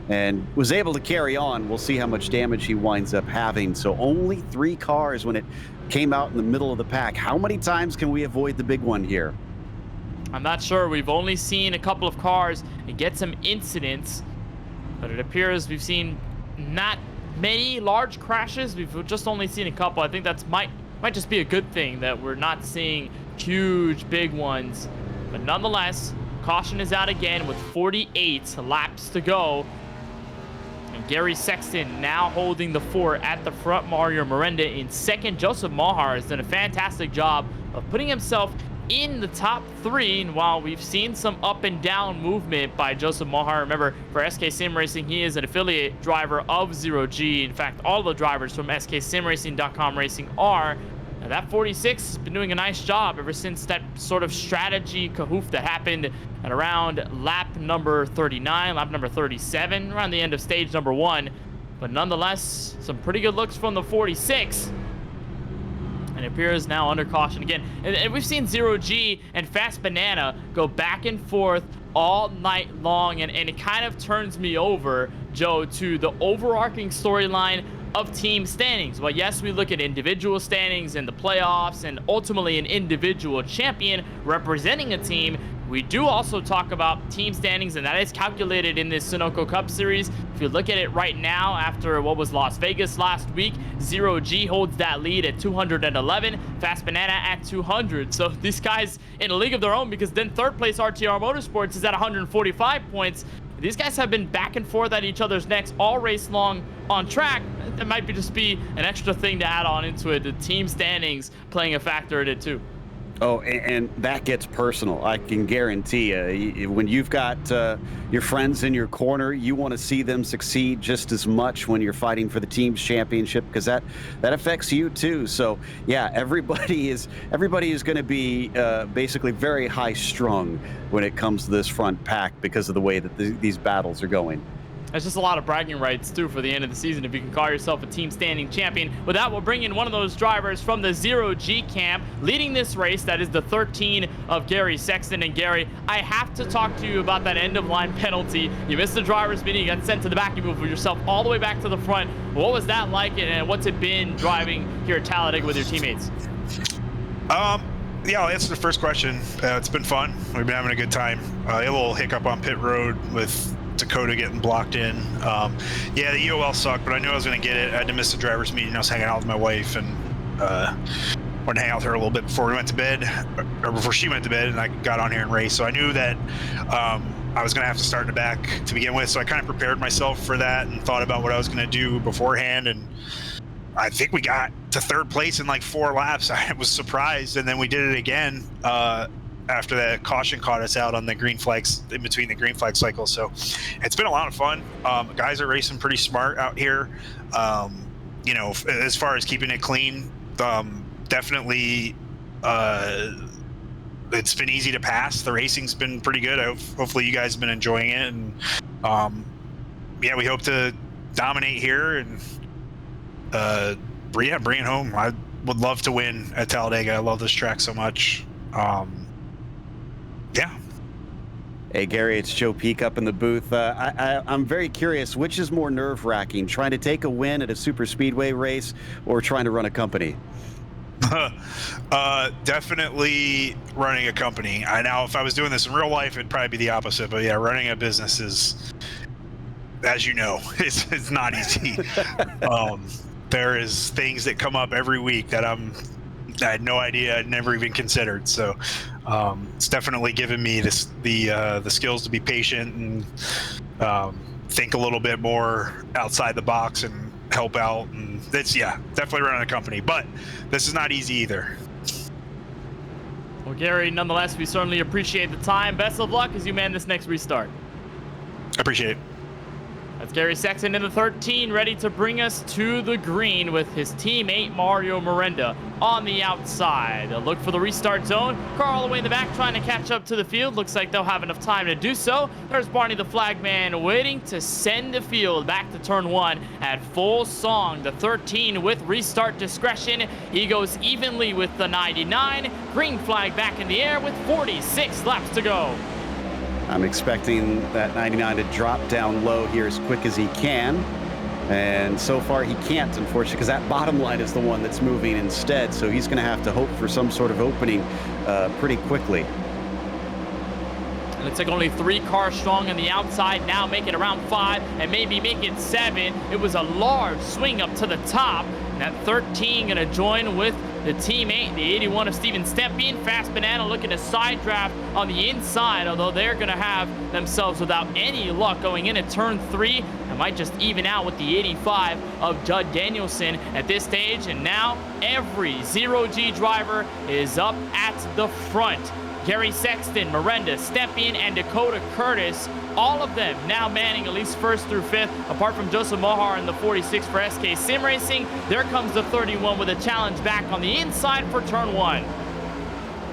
and was able to carry on. We'll see how much damage he winds up having. So only 3 cars when it came out in the middle of the pack. How many times can we avoid the big one here? I'm not sure. We've only seen a couple of cars and get some incidents, but it appears we've seen not many large crashes. We've just only seen a couple. I think that's might just be a good thing that we're not seeing huge big ones, but nonetheless, caution is out again with 48 laps to go. And Gary Sexton now holding the 4 at the front. Mario Miranda in second. Joseph Mahar has done a fantastic job of putting himself in the top 3. And while we've seen some up and down movement by Joseph Mahar, remember, for SK Sim Racing, he is an affiliate driver of Zero G. In fact, all the drivers from sksimracing.com racing are. Now, that 46 has been doing a nice job ever since that sort of strategy kahoof that happened at around lap number 39, lap number 37, around the end of stage number 1. But nonetheless, some pretty good looks from the 46. And it appears now under caution again. And we've seen Zero G and Fast Banana go back and forth all night long. And it kind of turns me over, Joe, to the overarching storyline of team standings. Well, yes, we look at individual standings in the playoffs and ultimately an individual champion representing a team we do also talk about team standings, and that is calculated in this Sunoco Cup Series. If you look at it right now, after what was Las Vegas last week, Zero G holds that lead at 211, Fast Banana at 200. So these guys in a league of their own, because then third place RTR Motorsports is at 145 points. These guys have been back and forth at each other's necks all race long on track. That might just be an extra thing to add on into it. The team standings playing a factor in it too. Oh, and that gets personal. I can guarantee you, when you've got your friends in your corner, you want to see them succeed just as much when you're fighting for the team's championship, because that affects you too. So yeah, everybody is going to be basically very high strung when it comes to this front pack because of the way that these battles are going. That's just a lot of bragging rights, too, for the end of the season if you can call yourself a team standing champion. With that, we'll bring in one of those drivers from the Zero G camp leading this race. That is the 13 of Gary Sexton. And Gary, I have to talk to you about that end-of-line penalty. You missed the driver's meeting. You got sent to the back. You moved yourself all the way back to the front. What was that like, and what's it been driving here at Talladega with your teammates? Yeah, I'll answer the first question. It's been fun. We've been having a good time. A little hiccup on pit road with Dakota getting blocked in. Yeah, the EOL sucked, but I knew I was going to get it. I had to miss the driver's meeting. I was hanging out with my wife and wanted to hang out with her a little bit before we went to bed, or before she went to bed, and I got on here and raced. So I knew that I was going to have to start in the back to begin with. So I kind of prepared myself for that and thought about what I was going to do beforehand. And I think we got to third place in like 4 laps. I was surprised, and then we did it again after that caution caught us out on the green flags, in between the green flag cycles. So it's been a lot of fun. Guys are racing pretty smart out here. You know, as far as keeping it clean, definitely it's been easy to pass. The racing's been pretty good. Hopefully you guys have been enjoying it. And yeah, we hope to dominate here and bring it home. I would love to win at Talladega. I love this track so much. Yeah. Hey, Gary, it's Joe Peak up in the booth. I'm very curious, which is more nerve-wracking, trying to take a win at a super speedway race or trying to run a company? Definitely running a company. Now, if I was doing this in real life, it'd probably be the opposite. But yeah, running a business is, as you know, it's not easy. There is things that come up every week that I had no idea, I'd never even considered. So it's definitely given me the skills to be patient and think a little bit more outside the box and help out. And it's, yeah, definitely running a company, but this is not easy either. Well, Gary, nonetheless, we certainly appreciate the time. Best of luck as you man this next restart. I appreciate it. That's Gary Sexton in the 13, ready to bring us to the green with his teammate Mario Miranda on the outside. They'll look for the restart zone. Carl all the way in the back trying to catch up to the field. Looks like they'll have enough time to do so. There's Barney the flagman waiting to send the field back to turn 1 at full song. The 13 with restart discretion. He goes evenly with the 99. Green flag back in the air with 46 laps to go. I'm expecting that 99 to drop down low here as quick as he can. And so far he can't, unfortunately, because that bottom line is the one that's moving instead. So he's going to have to hope for some sort of opening pretty quickly. And it's like only 3 cars strong on the outside now, make it around 5 and maybe make it 7. It was a large swing up to the top. And that 13 going to join with the teammate, the 81 of Steven Stempien. Fast Banana looking to side draft on the inside, although they're going to have themselves without any luck going in at turn 3. It might just even out with the 85 of Judd Danielson at this stage. And now every Zero G driver is up at the front. Gary Sexton, Miranda, Stempien, and Dakota Curtis, all of them now manning at least 1st through 5th, apart from Joseph Mohar in the 46 for SK Sim Racing. There comes the 31 with a challenge back on the inside for turn 1.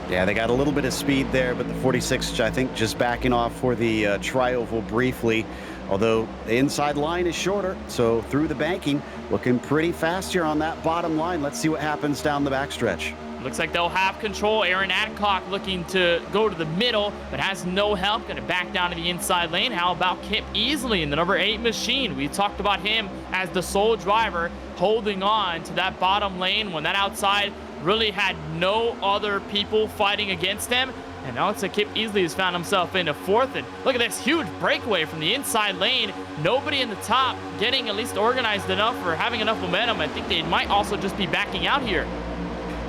Yeah, they got a little bit of speed there, but the 46, I think, just backing off for the tri-oval briefly, although the inside line is shorter, so through the banking, looking pretty fast here on that bottom line. Let's see what happens down the backstretch. Looks like they'll have control. Aaron Adcock looking to go to the middle, but has no help. Going to back down to the inside lane. How about Kip Easley in the number 8 machine? We talked about him as the sole driver, holding on to that bottom lane when that outside really had no other people fighting against them. And now it's Kip Easley has found himself into 4th. And look at this huge breakaway from the inside lane. Nobody in the top getting at least organized enough or having enough momentum. I think they might also just be backing out here.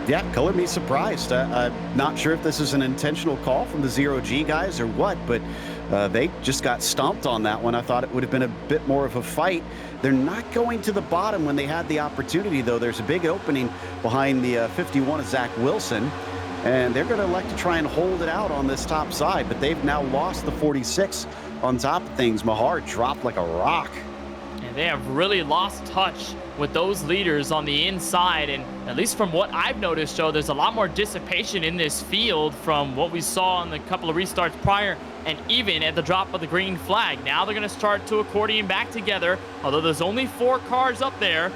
Yeah, color me surprised. I'm not sure if this is an intentional call from the 0G guys or what, but they just got stomped on that one. I thought it would have been a bit more of a fight. They're not going to the bottom when they had the opportunity, though. There's a big opening behind the 51 of Zach Wilson, and they're going to elect to try and hold it out on this top side, but they've now lost the 46 on top of things. Mahar dropped like a rock. And they have really lost touch with those leaders on the inside. And at least from what I've noticed, Joe, there's a lot more dissipation in this field from what we saw in the couple of restarts prior and even at the drop of the green flag. Now they're going to start to accordion back together, although there's only 4 cars up there.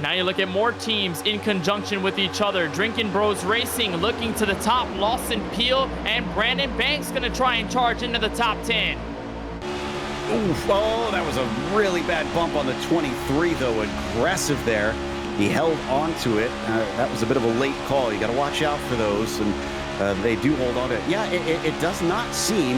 Now you look at more teams in conjunction with each other. Drinking Bros Racing looking to the top. Lawson Peel and Brandon Banks going to try and charge into the top 10. Oof, oh, that was a really bad bump on the 23, though. Aggressive there. He held on to it. That was a bit of a late call. You got to watch out for those, and they do hold on to it. Yeah, it does not seem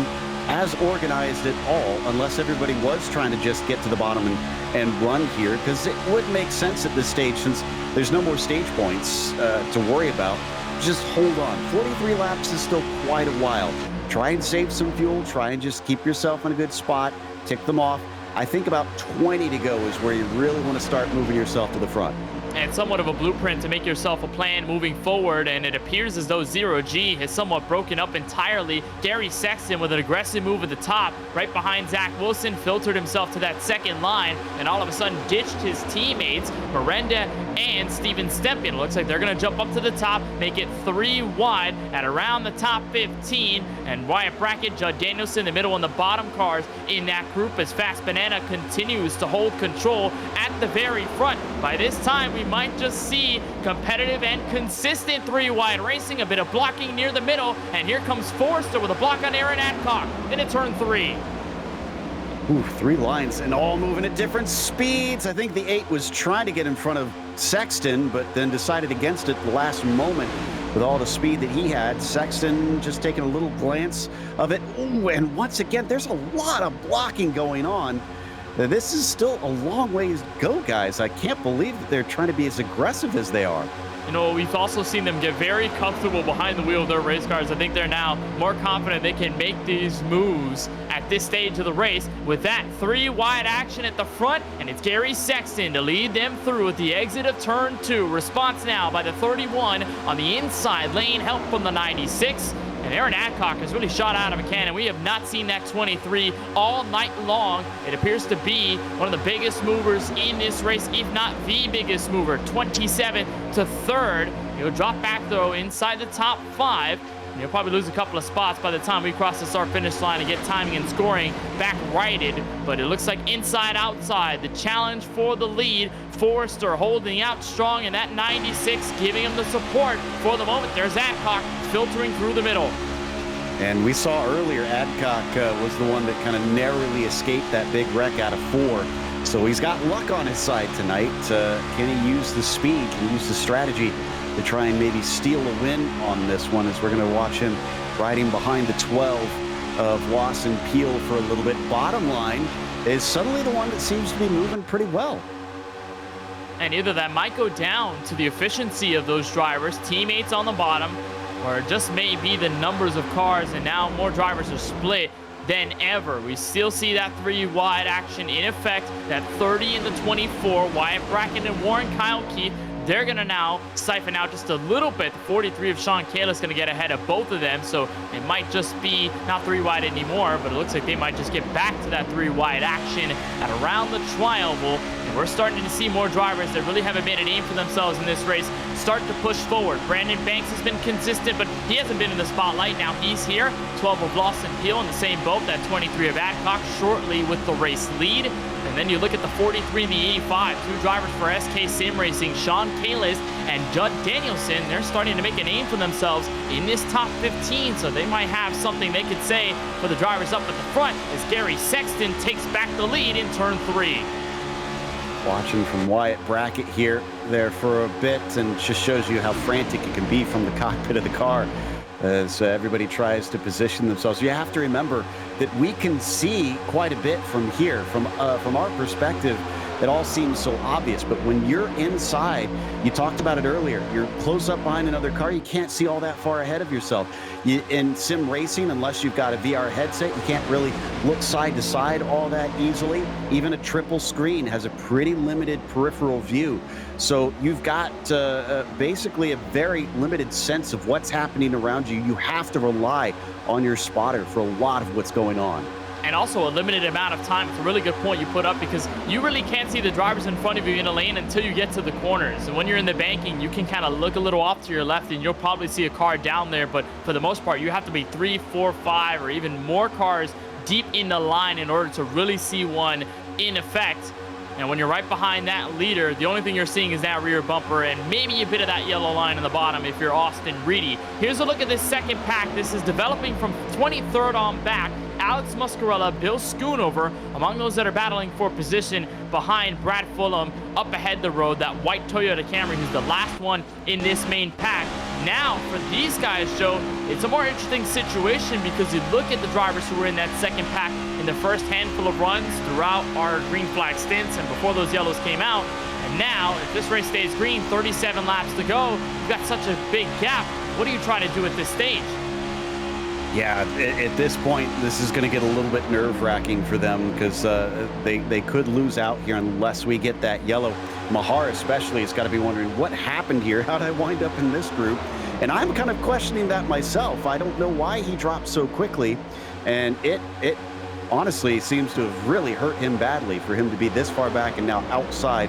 as organized at all, unless everybody was trying to just get to the bottom and run here, because it would make sense at this stage since there's no more stage points to worry about. Just hold on. 43 laps is still quite a while. Try and save some fuel. Try and just keep yourself in a good spot. Tick them off. I think about 20 to go is where you really want to start moving yourself to the front. And somewhat of a blueprint to make yourself a plan moving forward, and it appears as though 0G has somewhat broken up entirely. Gary Sexton with an aggressive move at the top, right behind Zach Wilson, filtered himself to that second line, and all of a sudden ditched his teammates, Miranda and Steven Stempin. Looks like they're going to jump up to the top, make it 3 wide at around the top 15, and Wyatt Brackett, Judd Danielson, the middle and the bottom cars in that group as Fast Banana continues to hold control at the very front. By this time, we might just see competitive and consistent 3-wide racing, a bit of blocking near the middle, and here comes Forrester with a block on Aaron Adcock into turn 3. Ooh, 3 lines and all moving at different speeds. I think the 8 was trying to get in front of Sexton, but then decided against it the last moment with all the speed that he had. Sexton just taking a little glance of it. Ooh, and once again, there's a lot of blocking going on. This is still a long ways to go, guys. I can't believe that they're trying to be as aggressive as they are. You know, we've also seen them get very comfortable behind the wheel of their race cars. I think they're now more confident they can make these moves at this stage of the race with that 3-wide action at the front, and it's Gary Sexton to lead them through at the exit of turn 2. Response now by the 31 on the inside lane, help from the 96. And Aaron Adcock has really shot out of a cannon. We have not seen that 23 all night long. It appears to be one of the biggest movers in this race, if not the biggest mover. 27 to 3rd. He'll drop back, though, inside the top 5. And he'll probably lose a couple of spots by the time we cross the start-finish line and get timing and scoring back righted. But it looks like inside, outside. The challenge for the lead. Forrester holding out strong in that 96, giving him the support for the moment. There's Adcock filtering through the middle. And we saw earlier Adcock was the one that kind of narrowly escaped that big wreck out of 4. So he's got luck on his side tonight. Can he use the speed? Can he use the strategy to try and maybe steal a win on this one, as we're going to watch him riding behind the 12 of Lawson Peel for a little bit. Bottom line is suddenly the one that seems to be moving pretty well. And either that might go down to the efficiency of those drivers, teammates on the bottom, or it just may be the numbers of cars, and now more drivers are split than ever. We still see that 3-wide action in effect, that 30 and the 24. Wyatt Brackett and Warren Kyle-Keith, they're going to now siphon out just a little bit. The 43 of Sean Kayla's going to get ahead of both of them, so it might just be not 3-wide anymore, but it looks like they might just get back to that 3-wide action at around the tri-oval. And we're starting to see more drivers that really haven't made a name for themselves in this race start to push forward. Brandon Banks has been consistent, but he hasn't been in the spotlight. Now he's here. 12 of Lawson Peel in the same boat. That 23 of Adcock shortly with the race lead. And then you look at the 43 and the 85. 2 drivers for SK Sim Racing, Sean Kalis and Judd Danielson. They're starting to make a name for themselves in this top 15, so they might have something they could say for the drivers up at the front as Gary Sexton takes back the lead in turn 3. Watching from Wyatt Brackett here, there for a bit, and just shows you how frantic it can be from the cockpit of the car. as everybody tries to position themselves. You have to remember that we can see quite a bit from here. From our perspective, it all seems so obvious, but when you're inside, you talked about it earlier, you're close up behind another car, you can't see all that far ahead of yourself. In sim racing, unless you've got a VR headset, you can't really look side to side all that easily. Even a triple screen has a pretty limited peripheral view. So you've got basically a very limited sense of what's happening around you. You have to rely on your spotter for a lot of what's going on. And also a limited amount of time. It's a really good point you put up, because you really can't see the drivers in front of you in a lane until you get to the corners. And when you're in the banking, you can kind of look a little off to your left and you'll probably see a car down there. But for the most part, you have to be 3, 4, 5, or even more cars deep in the line in order to really see one in effect. And when you're right behind that leader, the only thing you're seeing is that rear bumper and maybe a bit of that yellow line on the bottom if you're Austin Reedy. Here's a look at this second pack. This is developing from 23rd on back. Alex Muscarella, Bill Schoonover, among those that are battling for position behind Brad Fulham. Up ahead the road, that white Toyota Camry, who's the last one in this main pack. Now, for these guys, Joe, it's a more interesting situation, because you look at the drivers who were in that second pack in the first handful of runs throughout our green flag stints and before those yellows came out. And now, if this race stays green, 37 laps to go, you've got such a big gap. What are you trying to do at this stage? Yeah, at this point, this is going to get a little bit nerve-wracking for them, because they could lose out here unless we get that yellow. Mahar especially has got to be wondering, what happened here? How did I wind up in this group? And I'm kind of questioning that myself. I don't know why he dropped so quickly, and it honestly seems to have really hurt him badly for him to be this far back and now outside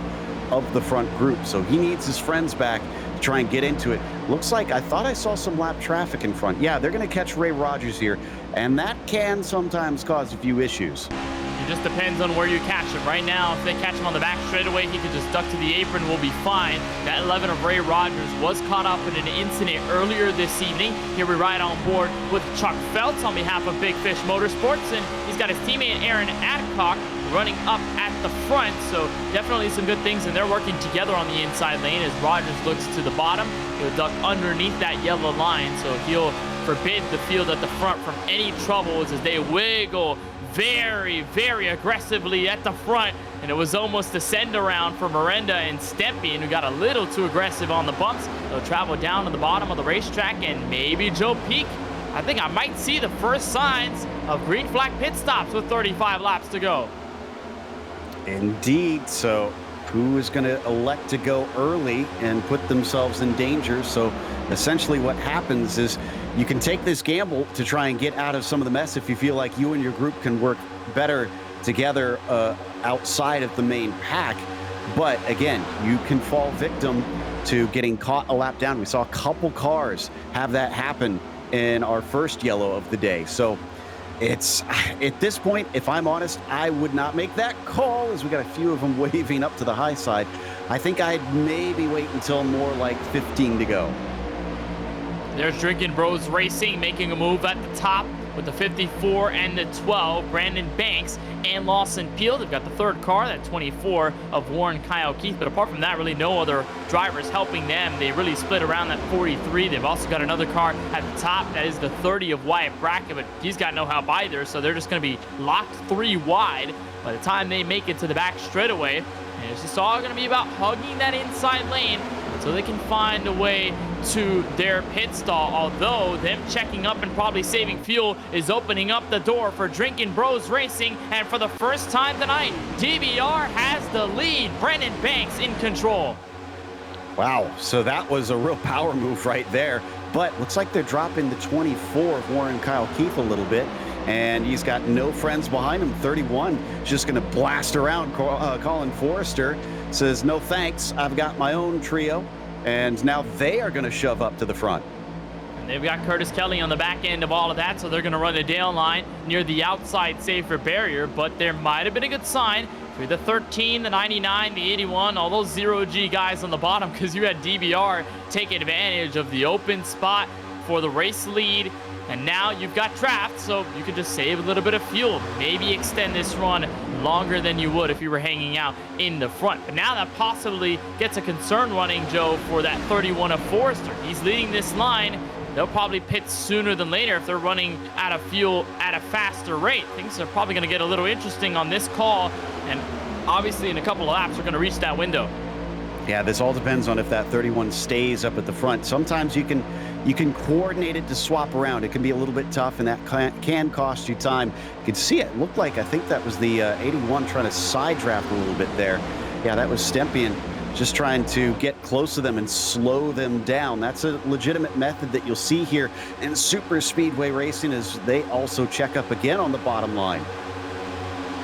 of the front group. So he needs his friends back to try and get into it. Looks like, I thought I saw some lap traffic in front. Yeah, they're going to catch Ray Rogers here, and that can sometimes cause a few issues. It just depends on where you catch him. Right now, if they catch him on the back straightaway, he could just duck to the apron, we'll be fine. That 11 of Ray Rogers was caught up in an incident earlier this evening. Here we ride on board with Chuck Feltz on behalf of Big Fish Motorsports, and he's got his teammate Aaron Adcock running up at the front. So definitely some good things, and they're working together on the inside lane as Rogers looks to the bottom. He'll duck underneath that yellow line, so he'll forbid the field at the front from any troubles as they wiggle very, very aggressively at the front. And it was almost a send around for Miranda and Stempian, who got a little too aggressive on the bumps. They'll travel down to the bottom of the racetrack, and maybe Joe Peak. I think I might see the first signs of green flag pit stops with 35 laps to go. Indeed. So who is going to elect to go early and put themselves in danger? So essentially what happens is you can take this gamble to try and get out of some of the mess if you feel like you and your group can work better together outside of the main pack. But again, you can fall victim to getting caught a lap down. We saw a couple cars have that happen in our first yellow of the day. So it's, at this point, if I'm honest, I would not make that call, as we got a few of them waving up to the high side. I think I'd maybe wait until more like 15 to go. There's Drinking Bros Racing making a move at the top with the 54 and the 12. Brandon Banks and Lawson Peel. They've got the third car, that 24 of Warren Kyle Keith. But apart from that, really no other drivers helping them. They really split around that 43. They've also got another car at the top. That is the 30 of Wyatt Brackett, but he's got no help either. So they're just going to be locked 3 wide by the time they make it to the back straightaway. And it's just all going to be about hugging that inside lane so they can find a way to their pit stall, although them checking up and probably saving fuel is opening up the door for Drinking Bros Racing. And for the first time tonight, DBR has the lead. Brandon Banks in control. Wow, so that was a real power move right there. But looks like they're dropping the 24 of Warren Kyle Keith a little bit. And he's got no friends behind him. 31 just going to blast around. Colin Forrester says, no thanks, I've got my own trio. And now they are going to shove up to the front. And they've got Curtis Kelly on the back end of all of that, so they're going to run the Dale line near the outside safer barrier. But there might have been a good sign for the 13, the 99, the 81, all those 0G guys on the bottom, because you had DBR take advantage of the open spot for the race lead. And now you've got draft, so you can just save a little bit of fuel. Maybe extend this run longer than you would if you were hanging out in the front. But now that possibly gets a concern running, Joe, for that 31 of Forrester. He's leading this line they'll probably pit sooner than later if they're running out of fuel at a faster rate. Things are probably going to get a little interesting on this call, and obviously in a couple of laps we're going to reach that window. Yeah, this all depends on if that 31 stays up at the front. Sometimes you can coordinate it to swap around. It can be a little bit tough, and that can cost you time. You can see it looked like, I think that was the 81 trying to side draft a little bit there. Yeah, that was Stempien just trying to get close to them and slow them down. That's a legitimate method that you'll see here in super speedway racing, as they also check up again on the bottom line.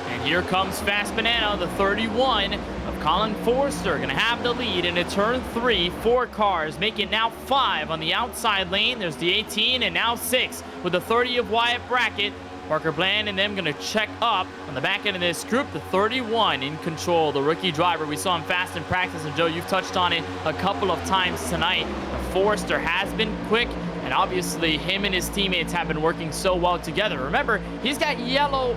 And here comes Fast Banana, the 31 of Colin Forster, going to have the lead into turn 3. 4 cars, make it now 5 on the outside lane. There's the 18 and now 6 with the 30 of Wyatt Brackett. Parker Bland and them going to check up on the back end of this group. The 31 in control, the rookie driver. We saw him fast in practice, and Joe, you've touched on it a couple of times tonight. Forster has been quick, and obviously him and his teammates have been working so well together. Remember, he's got yellow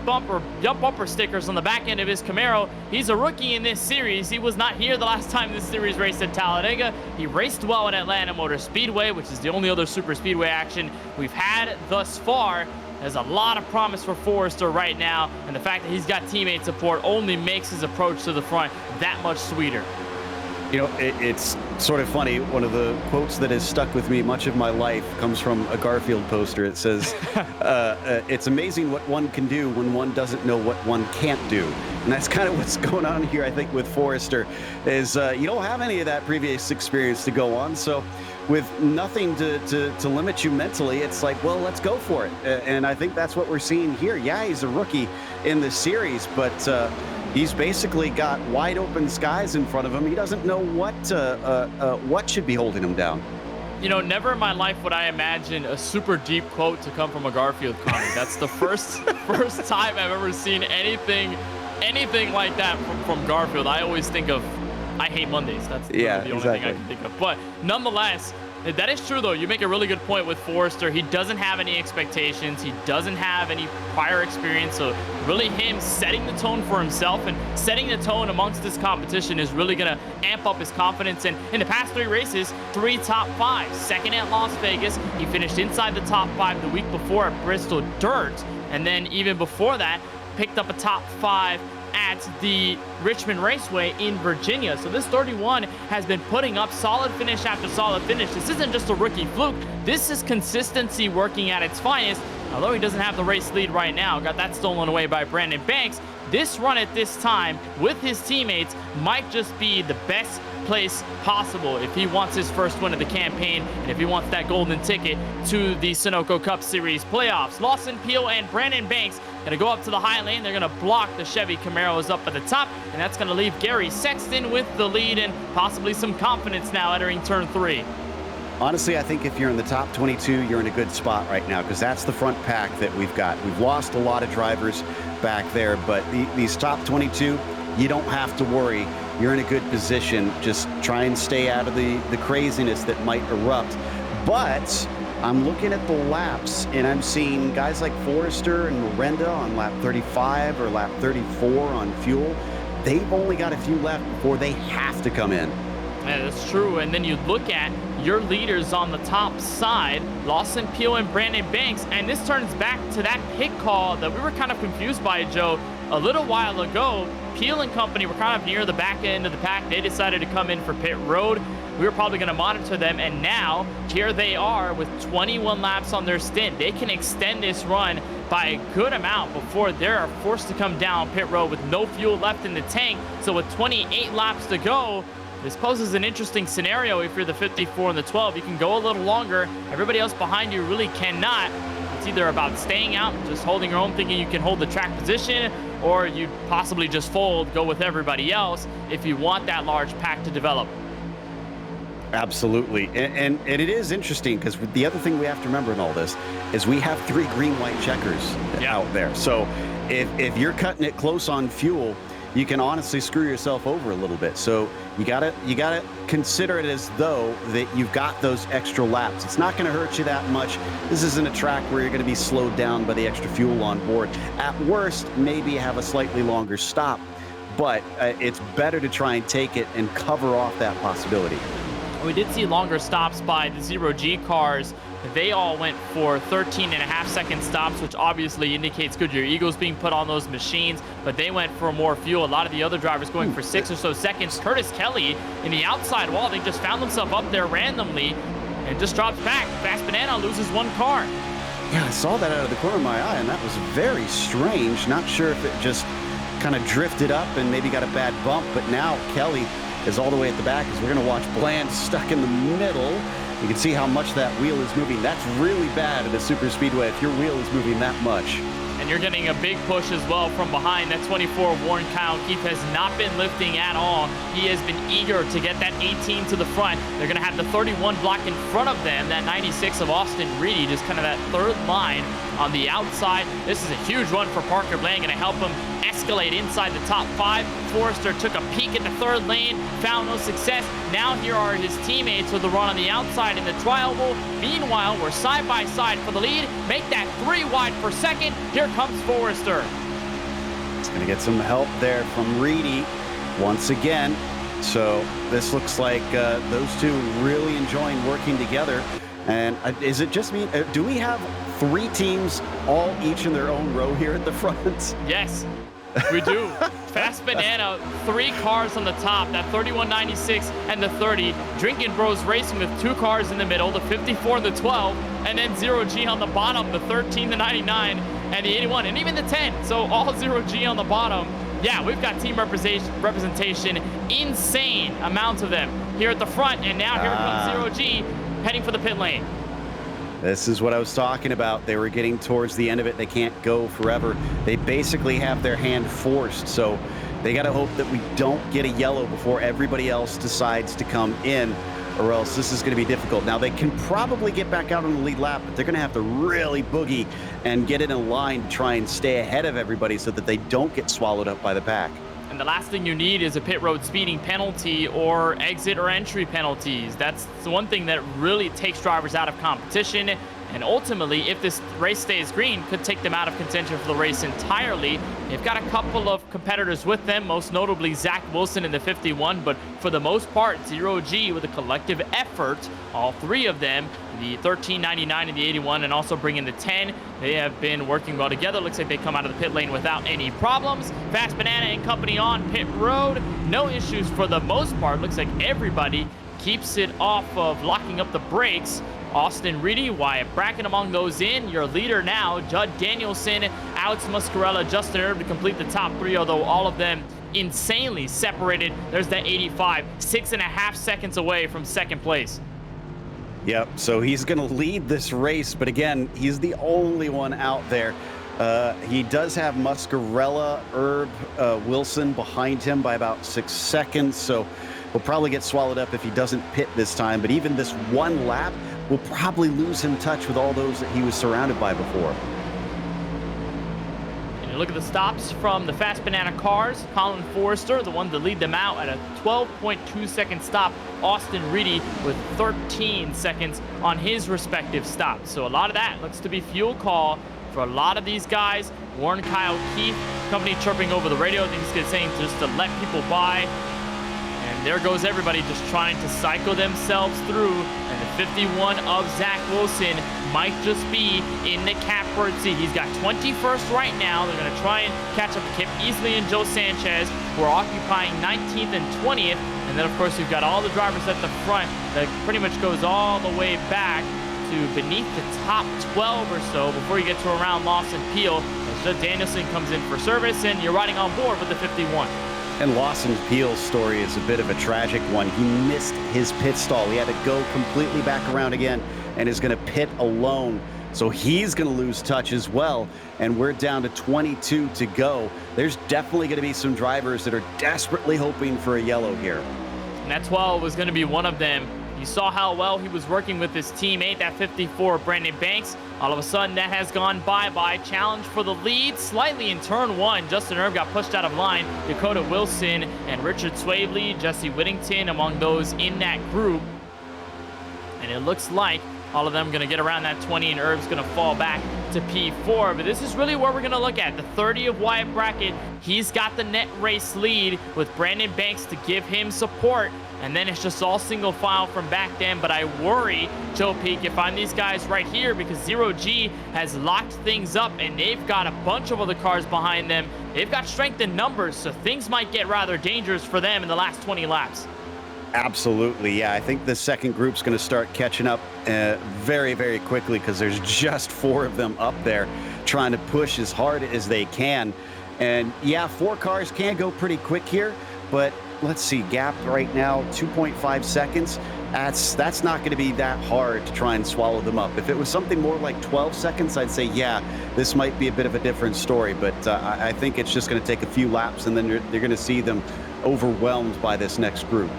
bumper stickers on the back end of his Camaro. He's a rookie in this series. He was not here the last time this series raced at Talladega. He raced well at Atlanta Motor Speedway, which is the only other super speedway action we've had thus far. There's a lot of promise for Forrester right now, and the fact that he's got teammate support only makes his approach to the front that much sweeter. You know, it's sort of funny. One of the quotes that has stuck with me much of my life comes from a Garfield poster. It says, it's amazing what one can do when one doesn't know what one can't do. And that's kind of what's going on here, I think, with Forrester, is you don't have any of that previous experience to go on. So with nothing to limit you mentally, it's like, well, let's go for it. And I think that's what we're seeing here. Yeah, he's a rookie in this series, but he's basically got wide open skies in front of him. He doesn't know what should be holding him down. You know, never in my life would I imagine a super deep quote to come from a Garfield comic. That's the first time I've ever seen anything like that from Garfield. I always think of, I hate Mondays. That's the only thing I can think of. But nonetheless, that is true, though. You make a really good point with Forrester. He doesn't have any expectations. He doesn't have any prior experience. So really him setting the tone for himself and setting the tone amongst this competition is really going to amp up his confidence. And in the past 3 races, 3 top 5. Second at Las Vegas. He finished inside the top 5 the week before at Bristol Dirt. And then even before that, picked up a top 5 at the Richmond Raceway in Virginia. So this 31 has been putting up solid finish after solid finish. This isn't just a rookie fluke. This is consistency working at its finest. Although he doesn't have the race lead right now, got that stolen away by Brandon Banks. This run at this time with his teammates might just be the best place possible if he wants his first win of the campaign and if he wants that golden ticket to the Sunoco Cup Series playoffs. Lawson Peel and Brandon Banks going to go up to the high lane. They're going to block the Chevy Camaros up at the top, and that's going to leave Gary Sexton with the lead and possibly some confidence now entering turn 3. Honestly, I think if you're in the top 22, you're in a good spot right now, because that's the front pack that we've got. We've lost a lot of drivers back there, but these top 22, you don't have to worry. You're in a good position. Just try and stay out of the craziness that might erupt. But I'm looking at the laps, and I'm seeing guys like Forrester and Miranda on lap 35 or lap 34 on fuel. They've only got a few left before they have to come in. Yeah, that's true. And then you look at your leaders on the top side, Lawson Peel and Brandon Banks, and this turns back to that pit call that we were kind of confused by, Joe, a little while ago. Peel and company were kind of near the back end of the pack. They decided to come in for pit road. We were probably going to monitor them, and now here they are with 21 laps on their stint. They can extend this run by a good amount before they're forced to come down pit road with no fuel left in the tank. So with 28 laps to go, this poses an interesting scenario. If you're the 54 and the 12, you can go a little longer. Everybody else behind you really cannot. It's either about staying out, just holding your own, thinking you can hold the track position, or you possibly just fold, go with everybody else if you want that large pack to develop. Absolutely. And it is interesting, because the other thing we have to remember in all this is we have 3 green-white checkers out there. So if you're cutting it close on fuel, you can honestly screw yourself over a little bit. So you gotta consider it as though that you've got those extra laps. It's not gonna hurt you that much. This isn't a track where you're gonna be slowed down by the extra fuel on board. At worst, maybe have a slightly longer stop, but it's better to try and take it and cover off that possibility. We did see longer stops by the 0G cars. They all went for 13.5-second stops, which obviously indicates Goodyear Eagles being put on those machines, but they went for more fuel. A lot of the other drivers going for 6 or so seconds. Curtis Kelly in the outside wall, they just found themselves up there randomly and just drops back. Fast Banana loses 1 car. Yeah, I saw that out of the corner of my eye, and that was very strange. Not sure if it just kind of drifted up and maybe got a bad bump, but now Kelly is all the way at the back as we're going to watch Bland stuck in the middle. You can see how much that wheel is moving. That's really bad at a super speedway if your wheel is moving that much. And you're getting a big push as well from behind. That 24 of Warren Kyle Keith has not been lifting at all. He has been eager to get that 18 to the front. They're going to have the 31 block in front of them. That 96 of Austin Reedy, just kind of that third line on the outside. This is a huge run for Parker Bland, going to help him escalate inside the top 5. Forrester took a peek at the third lane, found no success. Now here are his teammates with the run on the outside in the trial. Meanwhile, we're side by side for the lead. Make that 3 wide for second. Here comes Forrester. It's going to get some help there from Reedy once again. So this looks like those two really enjoying working together. And is it just me? Do we have 3 teams all each in their own row here at the front? Yes, we do. Fast Banana, 3 cars on the top, that 3196 and the 30. Drinking Bros Racing with 2 cars in the middle, the 54 and the 12, and then 0G on the bottom, the 13, the 99, and the 81, and even the 10. So all 0G on the bottom. Yeah, we've got team representation, insane amounts of them here at the front, and now here comes 0G heading for the pit lane. This is what I was talking about. They were getting towards the end of it. They can't go forever. They basically have their hand forced. So they got to hope that we don't get a yellow before everybody else decides to come in, or else this is going to be difficult. Now, they can probably get back out on the lead lap, but they're going to have to really boogie and get in a line to try and stay ahead of everybody so that they don't get swallowed up by the pack. And the last thing you need is a pit road speeding penalty or exit or entry penalties. That's the one thing that really takes drivers out of competition. And ultimately, if this race stays green, could take them out of contention for the race entirely. They've got a couple of competitors with them, most notably Zach Wilson in the 51. But for the most part, 0G with a collective effort, all 3 of them, the 1399 and the 81, and also bring in the 10. They have been working well together. Looks like they come out of the pit lane without any problems. Fast Banana and company on pit road. No issues for the most part. Looks like everybody keeps it off of locking up the brakes. Austin Reedy, Wyatt Bracken among those in. Your leader now, Judd Danielson, Alex Muscarella, Justin Erb to complete the top 3, although all of them insanely separated. There's that 85, 6.5 seconds away from second place. Yep, so he's going to lead this race, but again, he's the only one out there. He does have Muscarella, Erb, Wilson behind him by about 6 seconds, so he'll probably get swallowed up if he doesn't pit this time. But even this one lap will probably lose him touch with all those that he was surrounded by before. And you look at the stops from the Fast Banana cars. Colin Forrester, the one to lead them out at a 12.2 second stop. Austin Reedy with 13 seconds on his respective stops. So a lot of that looks to be fuel call for a lot of these guys. Warren Kyle Keith, company chirping over the radio. I think he's saying just to let people by. And there goes everybody just trying to cycle themselves through. And the 51 of Zach Wilson might just be in the catbird seat. He's got 21st right now. They're going to try and catch up to Kip Easley and Joe Sanchez, who are occupying 19th and 20th. And then, of course, you've got all the drivers at the front that pretty much goes all the way back to beneath the top 12 or so before you get to around Lawson Peel. As Judd Danielson comes in for service, and you're riding on board with the 51. And Lawson Peel's story is a bit of a tragic one. He missed his pit stall. He had to go completely back around again and is going to pit alone. So he's going to lose touch as well. And we're down to 22 to go. There's definitely going to be some drivers that are desperately hoping for a yellow here. And that 12 was going to be one of them. You saw how well he was working with his teammate, that 54, Brandon Banks. All of a sudden, that has gone bye-bye. Challenge for the lead, slightly in turn 1. Justin Erb got pushed out of line. Dakota Wilson and Richard Swavely, Jesse Whittington among those in that group. And it looks like all of them going to get around that 20, and Erb's going to fall back to P4. But this is really what we're going to look at. The 30 of Wyatt Bracken, he's got the net race lead with Brandon Banks to give him support. and then it's just all single file from back then. But I worry, Joe Peak, if I'm these guys right here, because Zero G has locked things up and they've got a bunch of other cars behind them. They've got strength in numbers, so things might get rather dangerous for them in the last 20 laps. Absolutely, yeah. I think the second group's going to start catching up very, very quickly, because there's just 4 of them up there trying to push as hard as they can. And yeah, 4 cars can go pretty quick here, but let's see, gap right now, 2.5 seconds. That's not going to be that hard to try and swallow them up. If it was something more like 12 seconds, I'd say, yeah, this might be a bit of a different story. But I think it's just going to take a few laps, and then you're going to see them overwhelmed by this next group.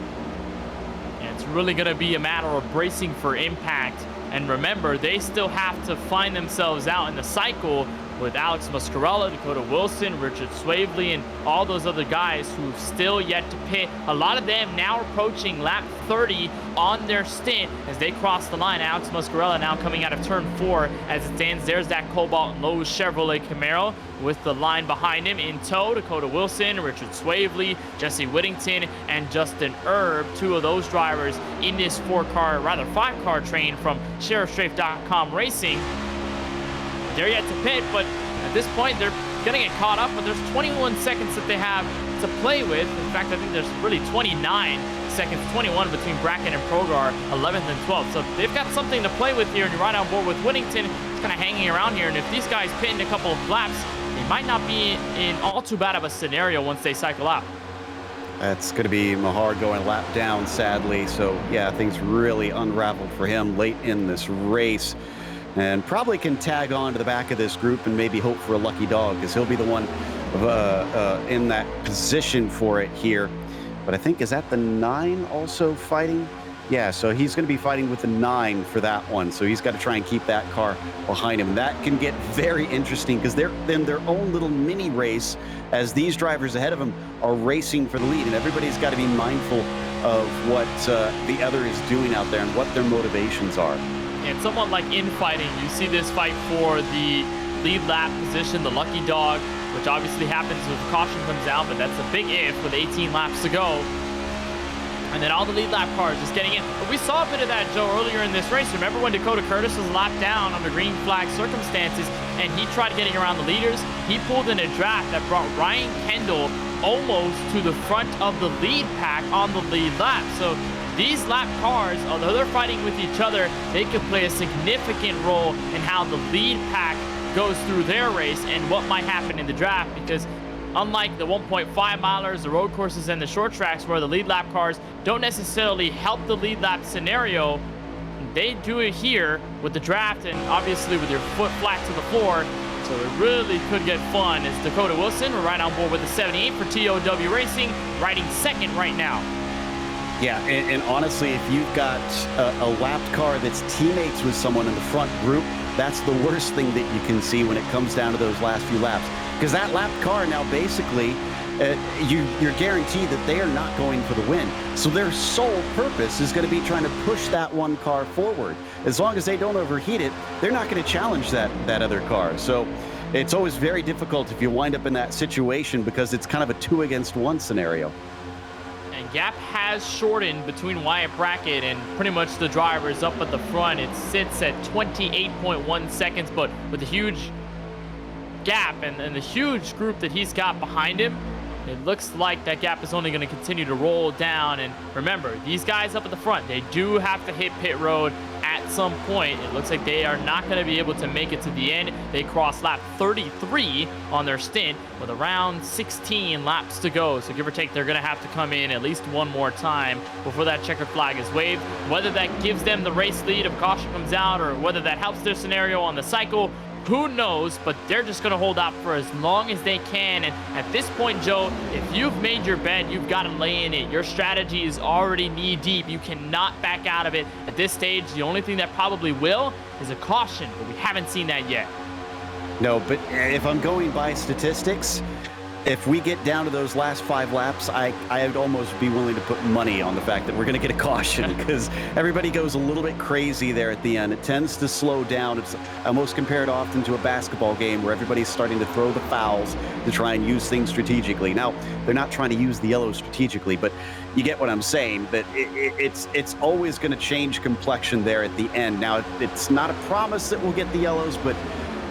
It's really going to be a matter of bracing for impact. And remember, they still have to find themselves out in the cycle with Alex Muscarella, Dakota Wilson, Richard Swavely, and all those other guys who've still yet to pit. A lot of them now approaching lap 30 on their stint as they cross the line. Alex Muscarella now coming out of turn 4 as it stands. There's that Cobalt and Lowe's Chevrolet Camaro with the line behind him in tow. Dakota Wilson, Richard Swavely, Jesse Whittington, and Justin Erb, 2 of those drivers in this 5-car train from SheriffStrafe.com Racing. They're yet to pit, but at this point, they're going to get caught up, but there's 21 seconds that they have to play with. In fact, I think there's really 29 seconds, 21 between Bracken and Progar, 11th and 12th. So they've got something to play with here, and you're right on board with Whittington. It's kind of hanging around here, and if these guys pit in a couple of laps, they might not be in all too bad of a scenario once they cycle out. That's going to be Mahar going a lap down, sadly. So, yeah, things really unraveled for him late in this race. And probably can tag on to the back of this group and maybe hope for a lucky dog, because he'll be the one in that position for it here. But I think, is that the 9 also fighting? Yeah, so he's going to be fighting with the 9 for that one. So he's got to try and keep that car behind him. That can get very interesting, because they're in their own little mini race as these drivers ahead of them are racing for the lead. And everybody's got to be mindful of what the other is doing out there and what their motivations are. And somewhat like infighting, you see this fight for the lead lap position, the lucky dog, which obviously happens when caution comes out, but that's a big if with 18 laps to go. And then all the lead lap cars just getting in. But we saw a bit of that, Joe, earlier in this race. Remember when Dakota Curtis was lapped down under green flag circumstances and he tried getting around the leaders? He pulled in a draft that brought Ryan Kendall almost to the front of the lead pack on the lead lap. So these lap cars, although they're fighting with each other, they could play a significant role in how the lead pack goes through their race and what might happen in the draft, because unlike the 1.5 milers, the road courses, and the short tracks where the lead lap cars don't necessarily help the lead lap scenario, they do it here with the draft and obviously with your foot flat to the floor. So it really could get fun as Dakota Wilson, we're right on board with the 78 for TOW Racing, riding second right now. Yeah, and honestly, if you've got a lapped car that's teammates with someone in the front group, that's the worst thing that you can see when it comes down to those last few laps. Because that lapped car now basically, you're guaranteed that they are not going for the win. So their sole purpose is going to be trying to push that one car forward. As long as they don't overheat it, they're not going to challenge that other car. So it's always very difficult if you wind up in that situation, because it's kind of a 2-against-1 scenario. And gap has shortened between Wyatt Brackett and pretty much the drivers up at the front. It sits at 28.1 seconds, but with a huge gap and the huge group that he's got behind him, it looks like that gap is only going to continue to roll down. And remember, these guys up at the front, they do have to hit pit road at some point. It looks like they are not going to be able to make it to the end. They cross lap 33 on their stint with around 16 laps to go. So give or take, they're going to have to come in at least one more time before that checkered flag is waved. Whether that gives them the race lead if caution comes out, or whether that helps their scenario on the cycle, who knows, but they're just going to hold out for as long as they can. And at this point, Joe, if you've made your bet, you've got to lay in it. Your strategy is already knee-deep. You cannot back out of it. At this stage, the only thing that probably will is a caution, but we haven't seen that yet. No, but if I'm going by statistics, if we get down to those last 5 laps, I'd almost be willing to put money on the fact that we're going to get a caution because everybody goes a little bit crazy there at the end. It tends to slow down. It's almost compared often to a basketball game where everybody's starting to throw the fouls to try and use things strategically. Now, they're not trying to use the yellow strategically, but you get what I'm saying, that it's always going to change complexion there at the end. Now, it's not a promise that we'll get the yellows, but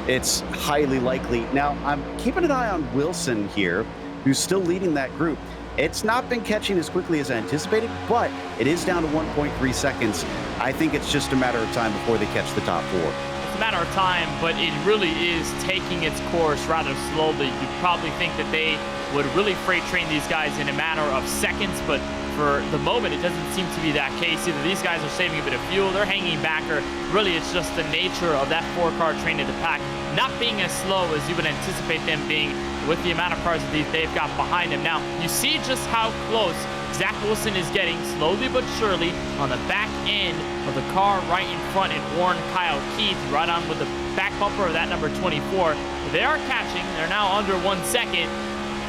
it's highly likely. Now, I'm keeping an eye on Wilson here, who's still leading that group. It's not been catching as quickly as anticipated, but it is down to 1.3 seconds. I think it's just a matter of time before they catch the top 4. It's a matter of time, but it really is taking its course rather slowly. You probably think that they would really freight train these guys in a matter of seconds, but for the moment, it doesn't seem to be that case. Either these guys are saving a bit of fuel, they're hanging back, or really it's just the nature of that 4-car train of the pack not being as slow as you would anticipate them being with the amount of cars that they've got behind them. Now, you see just how close Zach Wilson is getting, slowly but surely, on the back end of the car right in front, and Warren Kyle Keith right on with the back bumper of that number 24. They are catching. They're now under 1 second.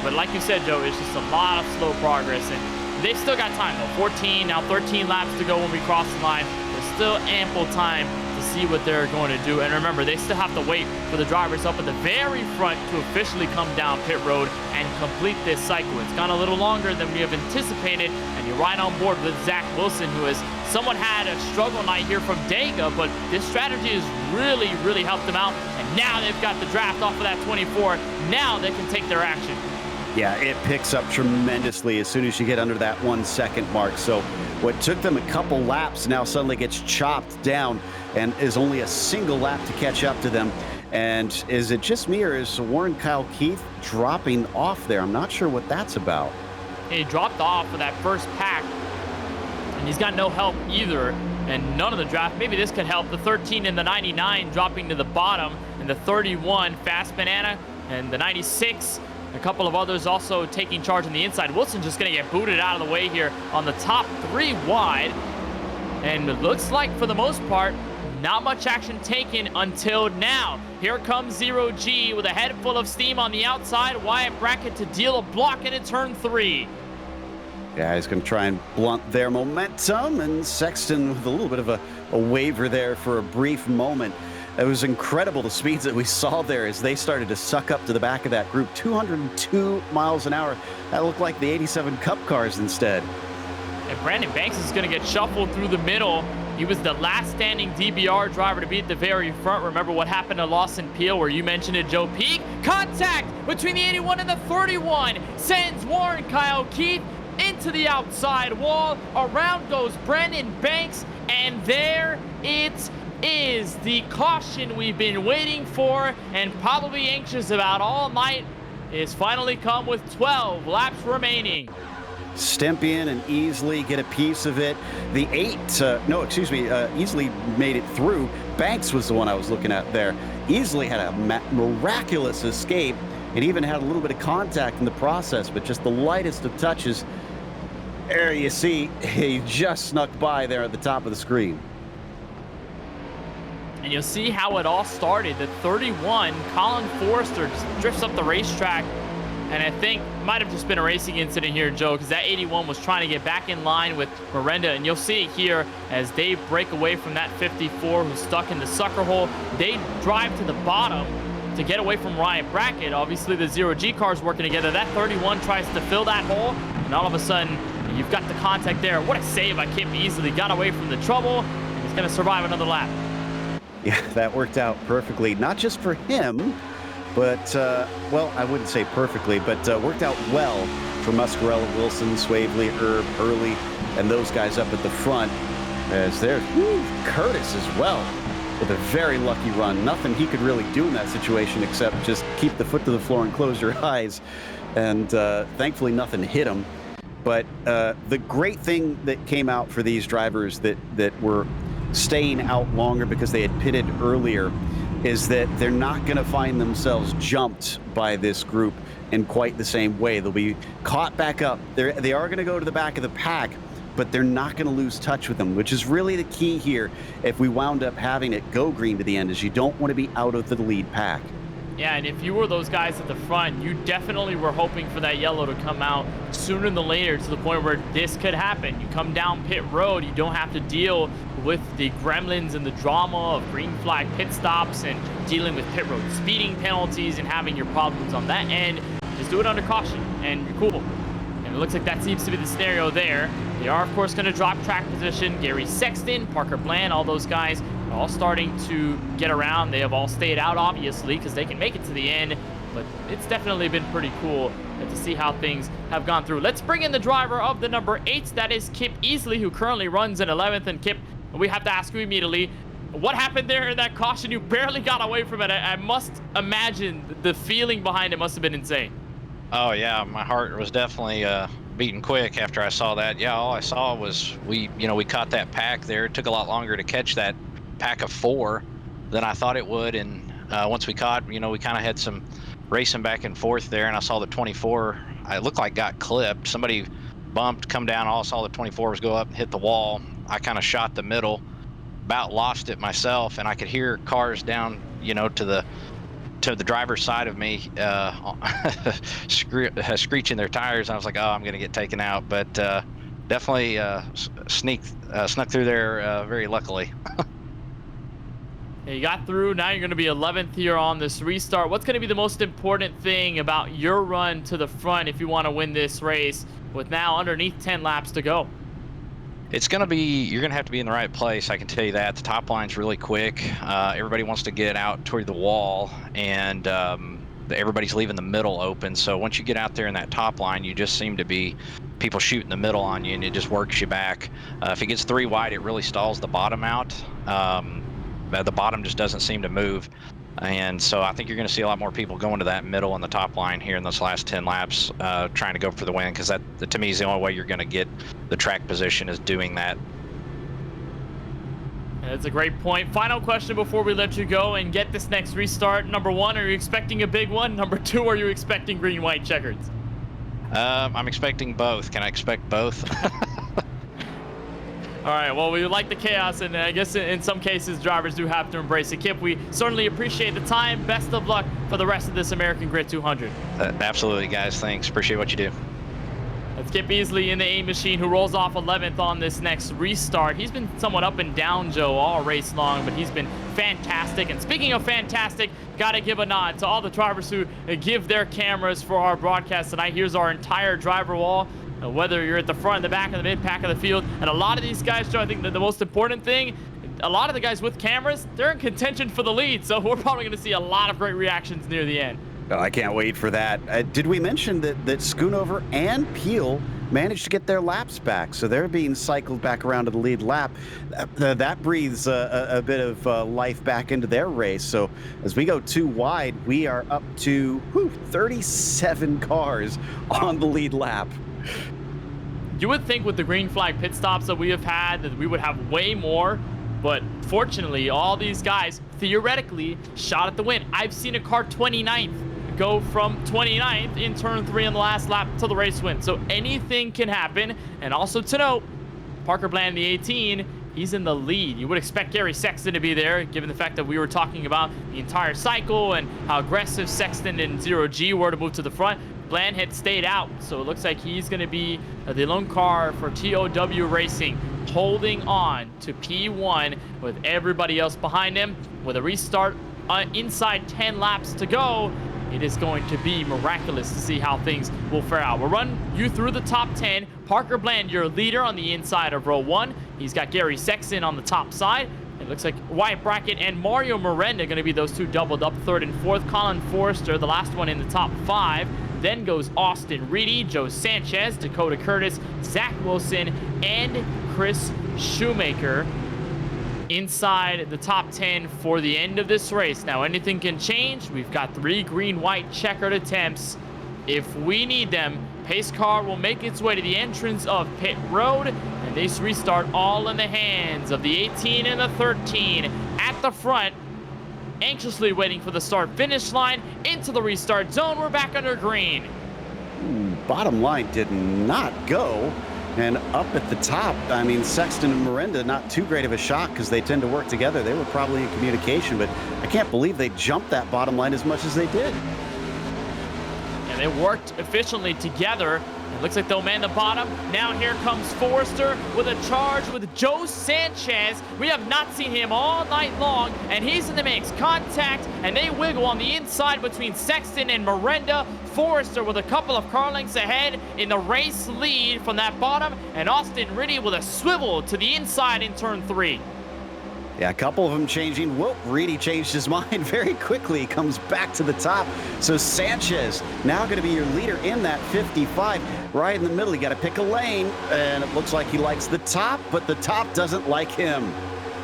But like you said, Joe, it's just a lot of slow progress, and they've still got time, though. 14, now 13 laps to go when we cross the line. There's still ample time to see what they're going to do. And remember, they still have to wait for the drivers up at the very front to officially come down pit road and complete this cycle. It's gone a little longer than we have anticipated, and you're right on board with Zach Wilson, who has somewhat had a struggle night here from Dega, but this strategy has really helped them out. And now they've got the draft off of that 24. Now they can take their action. Yeah, it picks up tremendously as soon as you get under that 1 second mark. So what took them a couple laps now suddenly gets chopped down and is only a single lap to catch up to them. And is it just me, or is Warren Kyle Keith dropping off there? I'm not sure what that's about. He dropped off for that first pack, and he's got no help either, and none of the draft. Maybe this could help. The 13 and the 99 dropping to the bottom, and the 31 Fast Banana, and the 96. A couple of others also taking charge on the inside. Wilson just going to get booted out of the way here on the top 3 wide. And it looks like, for the most part, not much action taken until now. Here comes Zero G with a head full of steam on the outside. Wyatt Brackett to deal a block into turn 3. Yeah, he's going to try and blunt their momentum. And Sexton with a little bit of a waver there for a brief moment. It was incredible, the speeds that we saw there as they started to suck up to the back of that group. 202 miles an hour. That looked like the 87 Cup cars instead. And Brandon Banks is going to get shuffled through the middle. He was the last standing DBR driver to be at the very front. Remember what happened to Lawson Peel, where you mentioned it, Joe Peak? Contact between the 81 and the 31 sends Warren Kyle Keith into the outside wall. Around goes Brandon Banks, and there it is, the caution we've been waiting for and probably anxious about all night is finally come with 12 laps remaining. Stempien and Easley get a piece of it. The 8, Easley made it through. Banks was the one I was looking at there. Easley had a miraculous escape and even had a little bit of contact in the process, but just the lightest of touches. There you see, he just snuck by there at the top of the screen. And you'll see how it all started. The 31, Colin Forrester, just drifts up the racetrack. And I think it might have just been a racing incident here, Joe, because that 81 was trying to get back in line with Miranda. And you'll see it here as they break away from that 54 who's stuck in the sucker hole. They drive to the bottom to get away from Ryan Brackett. Obviously, the Zero G cars working together. That 31 tries to fill that hole, and all of a sudden, you've got the contact there. What a save by Kip Easley. Got away from the trouble, and he's going to survive another lap. Yeah, that worked out perfectly, not just for him, but, well, I wouldn't say perfectly, but worked out well for Muscarella, Wilson, Swavely, Herb, Hurley, and those guys up at the front. As there's Curtis as well with a very lucky run. Nothing he could really do in that situation except just keep the foot to the floor and close your eyes. And thankfully nothing hit him. But the great thing that came out for these drivers that were staying out longer because they had pitted earlier is that they're not going to find themselves jumped by this group in quite the same way. They'll be caught back up. They are going to go to the back of the pack, but they're not going to lose touch with them, which is really the key here if we wound up having it go green to the end, is you don't want to be out of the lead pack. Yeah, and if you were those guys at the front, you definitely were hoping for that yellow to come out sooner than later, to the point where this could happen. You come down pit road, you don't have to deal with the gremlins and the drama of green flag pit stops and dealing with pit road speeding penalties and having your problems on that end. Just do it under caution and you're cool. And it looks like that seems to be the scenario there. They are, of course, going to drop track position. Gary Sexton, Parker Bland, all those guys are all starting to get around. They have all stayed out, obviously, because they can make it to the end. But it's definitely been pretty cool to see how things have gone through. Let's bring in the driver of the number 8. That is Kip Easley, who currently runs in 11th. And Kip, we have to ask you immediately, what happened there in that caution? You barely got away from it. I must imagine the feeling behind it must have been insane. Oh, yeah, my heart was definitely beating quick after I saw that. Yeah, all I saw was we caught that pack there. It took a lot longer to catch that pack of 4 than I thought it would. And once we caught, we kind of had some racing back and forth there, and I saw the 24. It looked like got clipped. Somebody bumped, come down. All I saw the 24 was go up and hit the wall. I kind of shot the middle, about lost it myself, and I could hear cars down, to the driver's side of me screeching their tires. I was like, oh, I'm gonna get taken out, but definitely snuck through there very luckily. You got through. Now you're going to be 11th here on this restart. What's going to be the most important thing about your run to the front if you want to win this race with now underneath 10 laps to go? It's going to be, you're going to have to be in the right place, I can tell you that. The top line's really quick. Everybody wants to get out toward the wall, and everybody's leaving the middle open. So once you get out there in that top line, you just seem to be people shooting the middle on you, and it just works you back. If it gets 3 wide, it really stalls the bottom out. The bottom just doesn't seem to move. And so I think you're going to see a lot more people going to that middle and the top line here in this last 10 laps, trying to go for the win, because that, to me, is the only way you're going to get the track position, is doing that. That's a great point. Final question before we let you go and get this next restart. Number 1, are you expecting a big one? Number 2, are you expecting green-white checkers? I'm expecting both. Can I expect both? All right, well, we like the chaos, and I guess in some cases, drivers do have to embrace it. Kip, we certainly appreciate the time. Best of luck for the rest of this American Grid 200. Absolutely, guys. Thanks. Appreciate what you do. That's Kip Easley in the A machine, who rolls off 11th on this next restart. He's been somewhat up and down, Joe, all race long, but he's been fantastic. And speaking of fantastic, got to give a nod to all the drivers who give their cameras for our broadcast tonight. Here's our entire driver wall. Whether you're at the front, the back, or the mid pack of the field. And a lot of these guys, Joe, I think that the most important thing, a lot of the guys with cameras, they're in contention for the lead. So we're probably going to see a lot of great reactions near the end. Oh, I can't wait for that. Did we mention that Schoonover and Peel managed to get their laps back? So they're being cycled back around to the lead lap. That breathes a bit of life back into their race. So as we go 2 wide, we are up to 37 cars on the lead lap. You would think with the green flag pit stops that we have had that we would have way more, but fortunately, all these guys theoretically shot at the win. I've seen a car 29th go from 29th in turn 3 on the last lap to the race win. So anything can happen. And also to note, Parker Bland, the 18, he's in the lead. You would expect Gary Sexton to be there, given the fact that we were talking about the entire cycle and how aggressive Sexton and 0G were to move to the front. Bland had stayed out, so it looks like he's going to be the lone car for TOW Racing, holding on to P1 with everybody else behind him. With a restart inside 10 laps to go, it is going to be miraculous to see how things will fare out. We'll run you through the top 10. Parker Bland, your leader on the inside of row 1. He's got Gary Sexton on the top side. It looks like Wyatt Brackett and Mario Miranda going to be those 2 doubled up, 3rd and 4th. Colin Forrester, the last one in the top 5. Then goes Austin Reedy, Joe Sanchez, Dakota Curtis, Zach Wilson, and Chris Shoemaker inside the top 10 for the end of this race. Now, anything can change. We've got 3 green-white checkered attempts. If we need them, pace car will make its way to the entrance of pit road, and this restart all in the hands of the 18 and the 13 at the front, anxiously waiting for the start-finish line. Into the restart zone, we're back under green. Bottom line did not go And up at the top, I mean, Sexton and Miranda, not too great of a shot because they tend to work together. They were probably in communication, but I can't believe they jumped that bottom line as much as they did. And they worked efficiently together. It looks like they'll man the bottom. Now here comes Forrester with a charge with Joe Sanchez. We have not seen him all night long, and he's in the mix. Contact, and they wiggle on the inside between Sexton and Miranda. Forrester with a couple of car lengths ahead in the race lead from that bottom, and Austin Riddy with a swivel to the inside in turn 3. Yeah, a couple of them changing. Whoop, Reedy changed his mind very quickly. He comes back to the top. So Sanchez now going to be your leader in that 55. Right in the middle, you got to pick a lane. And it looks like he likes the top, but the top doesn't like him.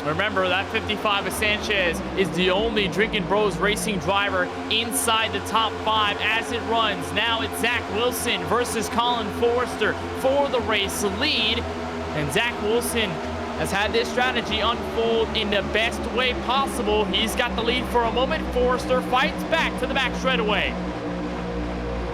Remember, that 55 of Sanchez is the only Drinking Bros Racing driver inside the top 5 as it runs. Now it's Zach Wilson versus Colin Forrester for the race lead. And Zach Wilson has had this strategy unfold in the best way possible. He's got the lead for a moment. Forrester fights back to the back straightaway.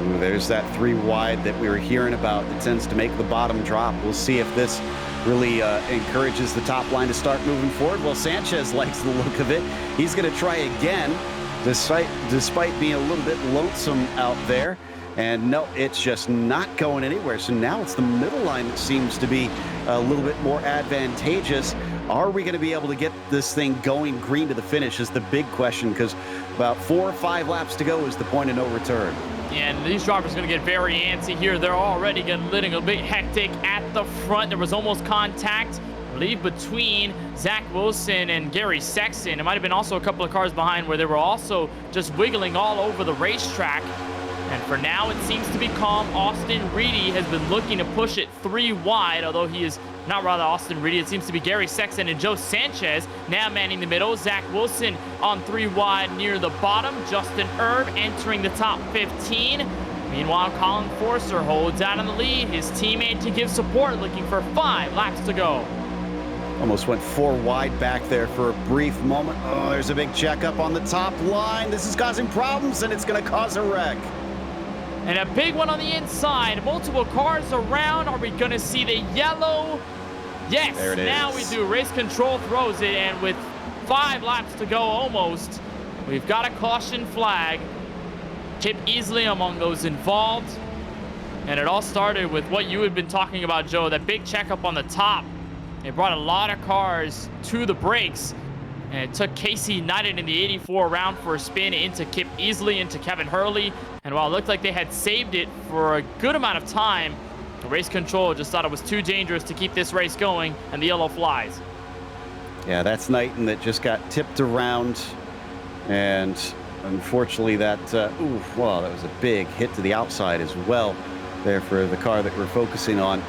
Ooh, there's that 3 wide that we were hearing about that tends to make the bottom drop. We'll see if this really encourages the top line to start moving forward. Well, Sanchez likes the look of it. He's going to try again, despite being a little bit lonesome out there. And no, it's just not going anywhere. So now it's the middle line that seems to be a little bit more advantageous. Are we going to be able to get this thing going green to the finish is the big question, because about 4 or 5 laps to go is the point of no return. Yeah, and these drivers are going to get very antsy here. They're already getting a bit hectic at the front. There was almost contact, I believe, between Zach Wilson and Gary Sexton. It might have been also a couple of cars behind where they were also just wiggling all over the racetrack. And for now, it seems to be calm. Austin Reedy has been looking to push it 3 wide, although he is not rather Austin Reedy. It seems to be Gary Sexton and Joe Sanchez now manning the middle. Zach Wilson on 3 wide near the bottom. Justin Erb entering the top 15. Meanwhile, Colin Forrester holds out on the lead. His teammate to give support, looking for 5 laps to go. Almost went 4 wide back there for a brief moment. Oh, there's a big checkup on the top line. This is causing problems, and it's going to cause a wreck. And a big one on the inside. Multiple cars around. Are we going to see the yellow? Yes, there it is. Now we do. Race control throws it, and with 5 laps to go almost, we've got a caution flag. Kip Easley among those involved. And it all started with what you had been talking about, Joe, that big checkup on the top. It brought a lot of cars to the brakes. And it took Casey Knighton in the 84 round for a spin into Kip Easley, into Kevin Hurley. And while it looked like they had saved it for a good amount of time, the race control just thought it was too dangerous to keep this race going, and the yellow flies. Yeah, that's Knighton that just got tipped around. And unfortunately that, well, that was a big hit to the outside as well there for the car that we're focusing on.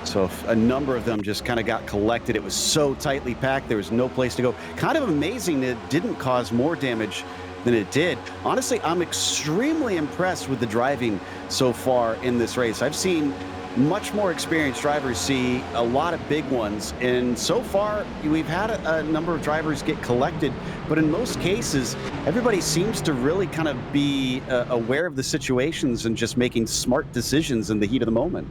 So a number of them just kind of got collected. It was so tightly packed, there was no place to go. Kind of amazing that it didn't cause more damage than it did. Honestly, I'm extremely impressed with the driving so far in this race. I've seen much more experienced drivers see a lot of big ones, and so far we've had a number of drivers get collected, but in most cases everybody seems to really kind of be aware of the situations and just making smart decisions in the heat of the moment.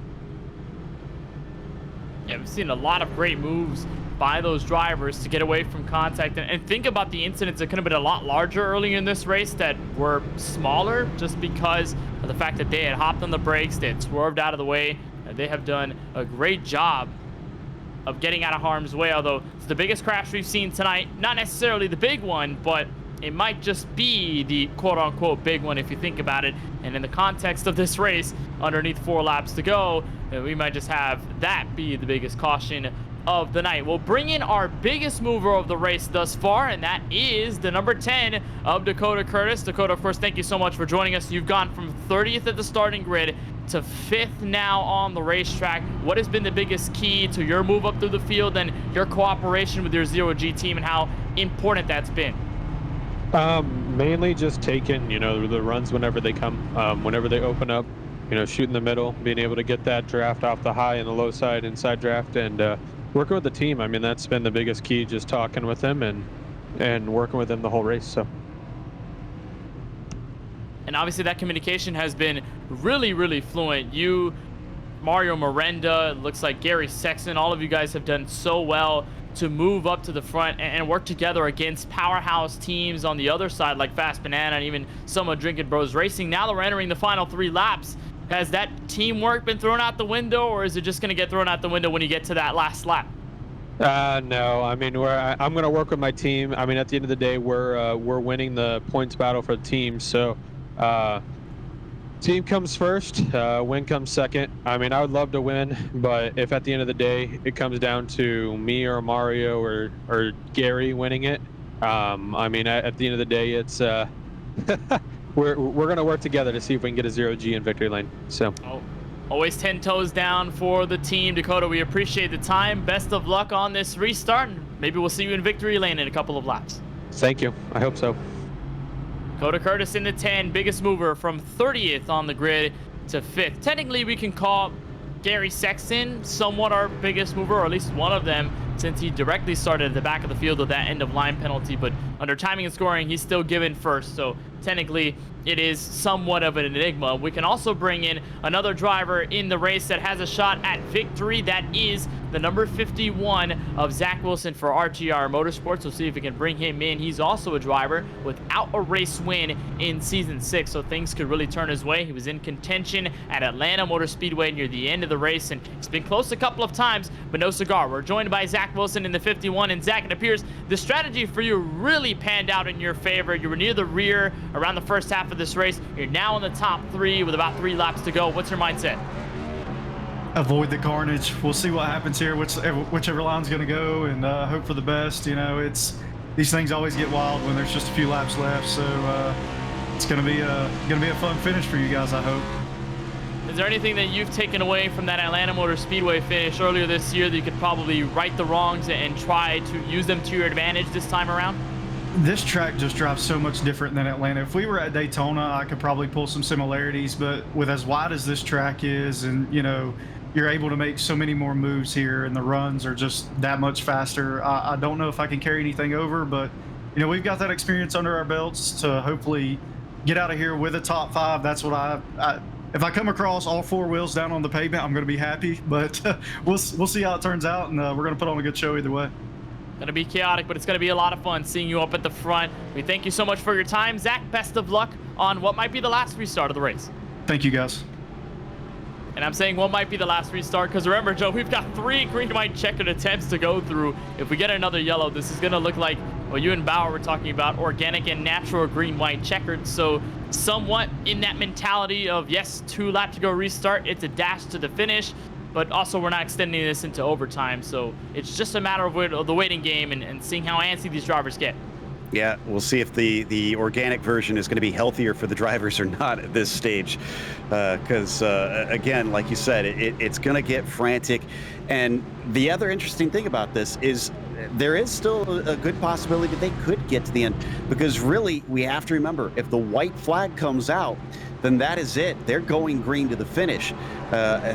Yeah, we've seen a lot of great moves by those drivers to get away from contact. And think about the incidents that could have been a lot larger early in this race that were smaller just because of the fact that they had hopped on the brakes, they had swerved out of the way. They have done a great job of getting out of harm's way, although it's the biggest crash we've seen tonight. Not necessarily the big one, but it might just be the quote-unquote big one if you think about it. And in the context of this race, underneath 4 laps to go, we might just have that be the biggest caution of the night. We'll bring in our biggest mover of the race thus far, and that is the number 10 of Dakota Curtis. Dakota, of course, thank you so much for joining us. You've gone from 30th at the starting grid to 5th now on the racetrack. What has been the biggest key to your move up through the field and your cooperation with your Zero G team, and how important that's been? Mainly just taking, the runs whenever they come, whenever they open up, shooting the middle, being able to get that draft off the high and the low side inside draft, and working with the team. I mean, that's been the biggest key, just talking with them and working with them the whole race. So. And obviously that communication has been really, really fluent. You Mario Miranda, it looks like Gary Sexton, all of you guys have done so well to move up to the front and work together against powerhouse teams on the other side like Fast Banana and even some of Drinking Bros Racing. Now that we're entering the final 3 laps, has that teamwork been thrown out the window, or is it just going to get thrown out the window when you get to that last lap? No, I mean, I'm going to work with my team. I mean, at the end of the day, we're winning the points battle for the team. So, team comes first, win comes second. I mean, I would love to win, but if at the end of the day it comes down to me or Mario or Gary winning it, I mean, at the end of the day, it's we're going to work together to see if we can get a 0G in victory lane. So. Always 10 toes down for the team. Dakota, we appreciate the time. Best of luck on this restart, and maybe we'll see you in victory lane in a couple of laps. Thank you. I hope so. Dakota Curtis in the 10, biggest mover from 30th on the grid to 5th. Technically, we can call Gary Sexton somewhat our biggest mover, or at least one of them, since he directly started at the back of the field with that end of line penalty. But under timing and scoring, he's still given first. So technically, it is somewhat of an enigma. We can also bring in another driver in the race that has a shot at victory. That is the number 51 of Zach Wilson for RTR Motorsports. We'll see if we can bring him in. He's also a driver without a race win in Season 6, so things could really turn his way. He was in contention at Atlanta Motor Speedway near the end of the race, and he's been close a couple of times, but no cigar. We're joined by Zach Wilson in the 51, and Zach, it appears the strategy for you really panned out in your favor. You were near the rear around the first half of this race. You're now in the top 3 with about 3 laps to go. What's your mindset? Avoid the carnage. We'll see what happens here, whichever line's going to go, and hope for the best. You know, these things always get wild when there's just a few laps left. So it's going to be a fun finish for you guys, I hope. Is there anything that you've taken away from that Atlanta Motor Speedway finish earlier this year that you could probably right the wrongs and try to use them to your advantage this time around? This track just drives so much different than Atlanta. If we were at Daytona, I could probably pull some similarities, but with as wide as this track is, and you know, you're able to make so many more moves here, and the runs are just that much faster. I don't know if I can carry anything over, but you know, we've got that experience under our belts to hopefully get out of here with a top 5. That's what if I come across all 4 wheels down on the pavement, I'm going to be happy, but we'll see how it turns out, and we're going to put on a good show either way. Going to be chaotic, but it's going to be a lot of fun seeing you up at the front. We thank you so much for your time. Zach, best of luck on what might be the last restart of the race. Thank you, guys. And I'm saying what might be the last restart because remember, Joe, we've got 3 green, white, checkered attempts to go through. If we get another yellow, this is going to look like what you and Bauer were talking about, organic and natural green, white, checkered. So somewhat in that mentality of, yes, 2 laps to go restart. It's a dash to the finish. But also, we're not extending this into overtime, so it's just a matter of the waiting game and seeing how antsy these drivers get. Yeah, we'll see if the organic version is going to be healthier for the drivers or not at this stage. Because, again, like you said, it's going to get frantic. And the other interesting thing about this is there is still a good possibility that they could get to the end. Because, really, we have to remember, if the white flag comes out, then that is it. They're going green to the finish.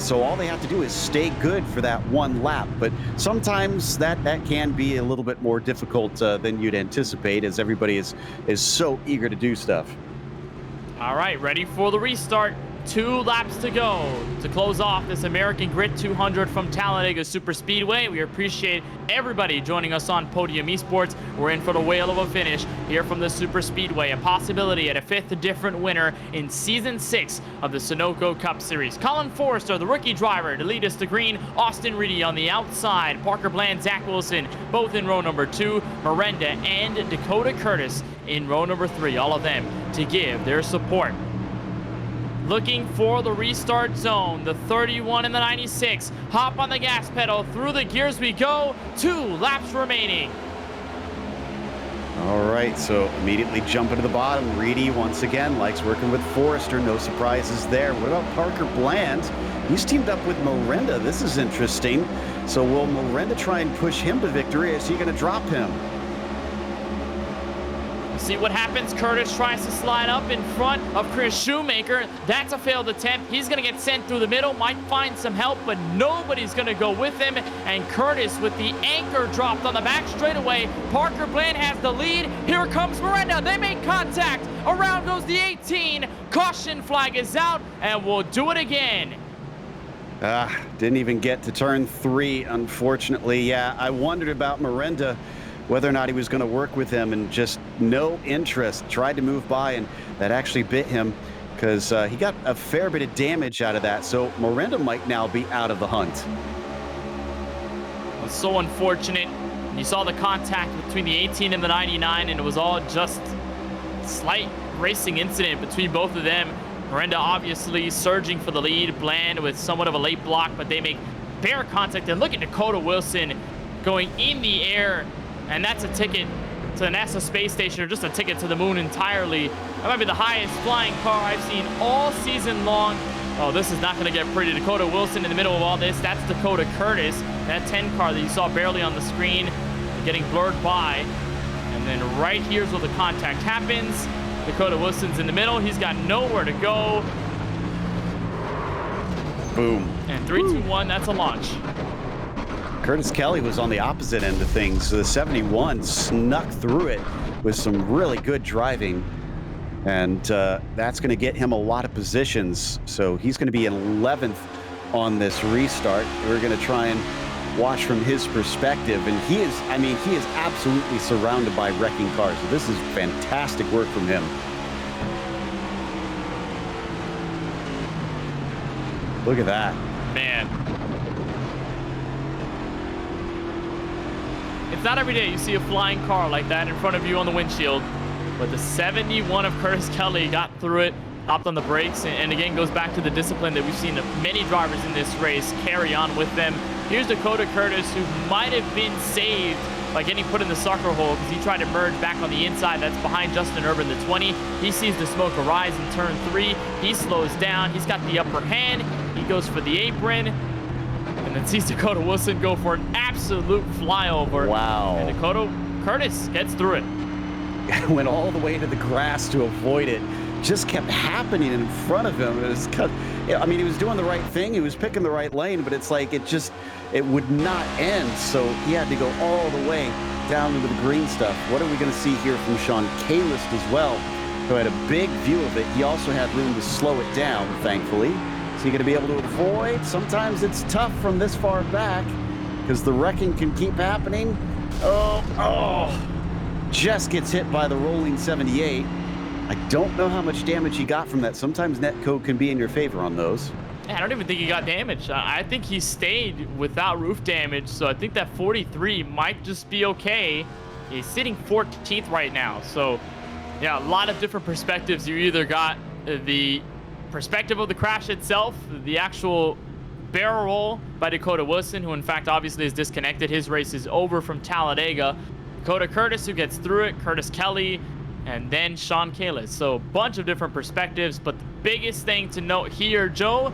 So all they have to do is stay good for that 1 lap. But sometimes that can be a little bit more difficult than you'd anticipate, as everybody is so eager to do stuff. All right, ready for the restart. 2 laps to go to close off this American Grid 200 from Talladega Super Speedway. We appreciate everybody joining us on Podium Esports. We're in for the whale of a finish here from the Super Speedway. A possibility at a 5th different winner in Season 6 of the Sunoco Cup Series. Colin Forrester, the rookie driver, to lead us to green. Austin Reedy on the outside. Parker Bland, Zach Wilson, both in row number 2. Miranda and Dakota Curtis in row number 3. All of them to give their support. Looking for the restart zone, the 31 and the 96. Hop on the gas pedal, through the gears we go. 2 laps remaining. All right, so immediately jumping to the bottom. Reedy, once again, likes working with Forrester. No surprises there. What about Parker Bland? He's teamed up with Miranda. This is interesting. So will Miranda try and push him to victory? Is he going to drop him? See what happens. Curtis tries to slide up in front of Chris Shoemaker. That's a failed attempt. He's going to get sent through the middle. Might find some help, but nobody's going to go with him. And Curtis with the anchor dropped on the back straightaway. Parker Bland has the lead. Here comes Miranda. They make contact. Around goes the 18. Caution flag is out, and we'll do it again. Didn't even get to turn 3, unfortunately. Yeah, I wondered about Miranda, whether or not he was going to work with him, and just no interest. Tried to move by, and that actually bit him because he got a fair bit of damage out of that. So Miranda might now be out of the hunt. It's so unfortunate. You saw the contact between the 18 and the 99, and it was all just a slight racing incident between both of them. Miranda obviously surging for the lead. Bland with somewhat of a late block, but they make bare contact. And look at Dakota Wilson going in the air, and that's a ticket to the NASA space station, or just a ticket to the moon entirely. That might be the highest flying car I've seen all season long. Oh, this is not going to get pretty. Dakota Wilson in the middle of all this. That's Dakota Curtis, that 10 car that you saw barely on the screen, getting blurred by. And then right here's where the contact happens. Dakota Wilson's in the middle. He's got nowhere to go. Boom. And 3, 2, 1, that's a launch. Curtis Kelly was on the opposite end of things. So the 71 snuck through it with some really good driving. And that's going to get him a lot of positions. So he's going to be in 11th on this restart. We're going to try and watch from his perspective. And he is, I mean, he is absolutely surrounded by wrecking cars. So this is fantastic work from him. Look at that. Man. It's not every day you see a flying car like that in front of you on the windshield. But the 71 of Curtis Kelly got through it, hopped on the brakes, and again goes back to the discipline that we've seen many drivers in this race carry on with them. Here's Dakota Curtis, who might have been saved by getting put in the sucker hole because he tried to merge back on the inside. That's behind Justin Urban, the 20. He sees the smoke arise in turn 3. He slows down. He's got the upper hand. He goes for the apron, and then sees Dakota Wilson go for an absolute flyover. Wow. And Dakota Curtis gets through it. Went all the way to the grass to avoid it. Just kept happening in front of him. It was I mean, he was doing the right thing. He was picking the right lane, but it's like it would not end. So he had to go all the way down into the green stuff. What are we going to see here from Sean Kalist as well, who had a big view of it? He also had room to slow it down, thankfully. Is he going to be able to avoid? Sometimes it's tough from this far back because the wrecking can keep happening. Oh. Just gets hit by the rolling 78. I don't know how much damage he got from that. Sometimes netcode can be in your favor on those. I don't even think he got damaged. I think he stayed without roof damage, so I think that 43 might just be okay. He's sitting 14th right now, so yeah, a lot of different perspectives. You either got the perspective of the crash itself, the actual barrel roll by Dakota Wilson, who in fact obviously is disconnected. His race is over from Talladega. Dakota Curtis, who gets through it, Curtis Kelly, and then Sean Kalist. So a bunch of different perspectives, but the biggest thing to note here, Joe,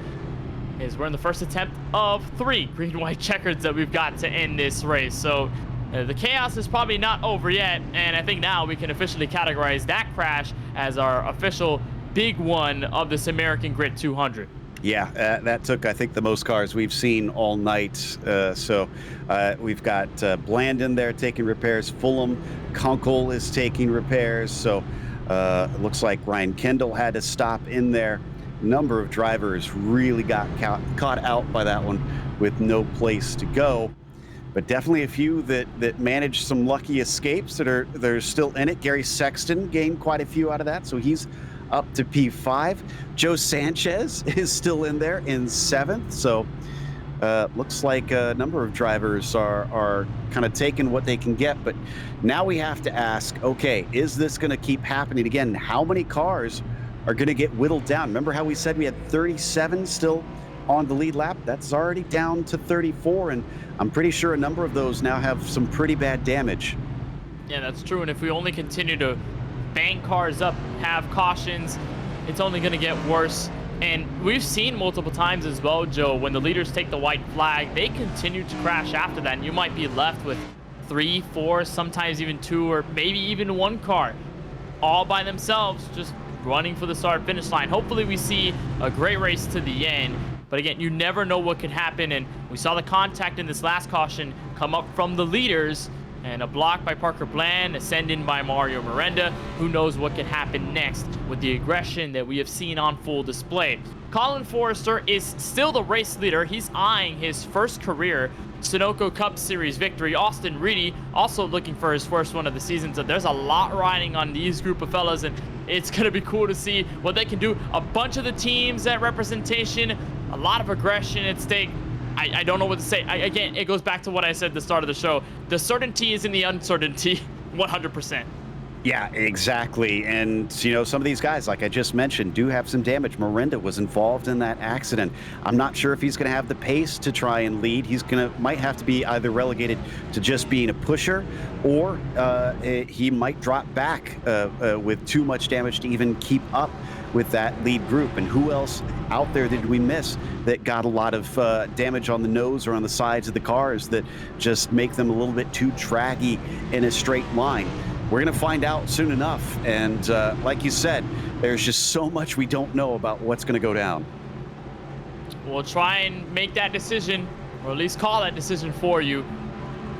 is we're in the first attempt of 3 green-white checkers that we've got to end this race. So the chaos is probably not over yet, and I think now we can officially categorize that crash as our official big one of this American Grid 200. Yeah, that took, I think, the most cars we've seen all night. So we've got Bland in there taking repairs. Fulham, Kunkel is taking repairs. So it looks like Ryan Kendall had to stop in there. Number of drivers really got caught out by that one with no place to go. But definitely a few that managed some lucky escapes that are still in it. Gary Sexton gained quite a few out of that, so he's up to P5. Joe Sanchez is still in there in 7th. So looks like a number of drivers are kind of taking what they can get. But now we have to ask, okay, is this going to keep happening again? How many cars are going to get whittled down? Remember how we said we had 37 still on the lead lap? That's already down to 34. And I'm pretty sure a number of those now have some pretty bad damage. Yeah, that's true. And if we only continue to bang cars up, have cautions, it's only going to get worse. And we've seen multiple times as well, Joe, when the leaders take the white flag, they continue to crash after that, and you might be left with 3, 4, sometimes even 2, or maybe even 1 car all by themselves just running for the start finish line. Hopefully we see a great race to the end, but again, you never know what could happen. And we saw the contact in this last caution come up from the leaders, And a block by Parker Bland, a send in by Mario Miranda. Who knows what can happen next with the aggression that we have seen on full display. Colin Forrester is still the race leader. He's eyeing his first career Sunoco Cup Series victory. Austin Reedy also looking for his first one of the season. So there's a lot riding on these group of fellas, and it's going to be cool to see what they can do. A bunch of the teams at representation, a lot of aggression at stake. I don't know what to say. Again, it goes back to what I said at the start of the show. The certainty is in the uncertainty, 100%. Yeah, exactly. And, you know, some of these guys, like I just mentioned, do have some damage. Miranda was involved in that accident. I'm not sure if he's going to have the pace to try and lead. He's might have to be either relegated to just being a pusher, or he might drop back with too much damage to even keep up with that lead group. And who else out there did we miss that got a lot of damage on the nose or on the sides of the cars that just make them a little bit too draggy in a straight line? We're going to find out soon enough. And like you said, there's just so much we don't know about what's going to go down. We'll try and make that decision, or at least call that decision for you,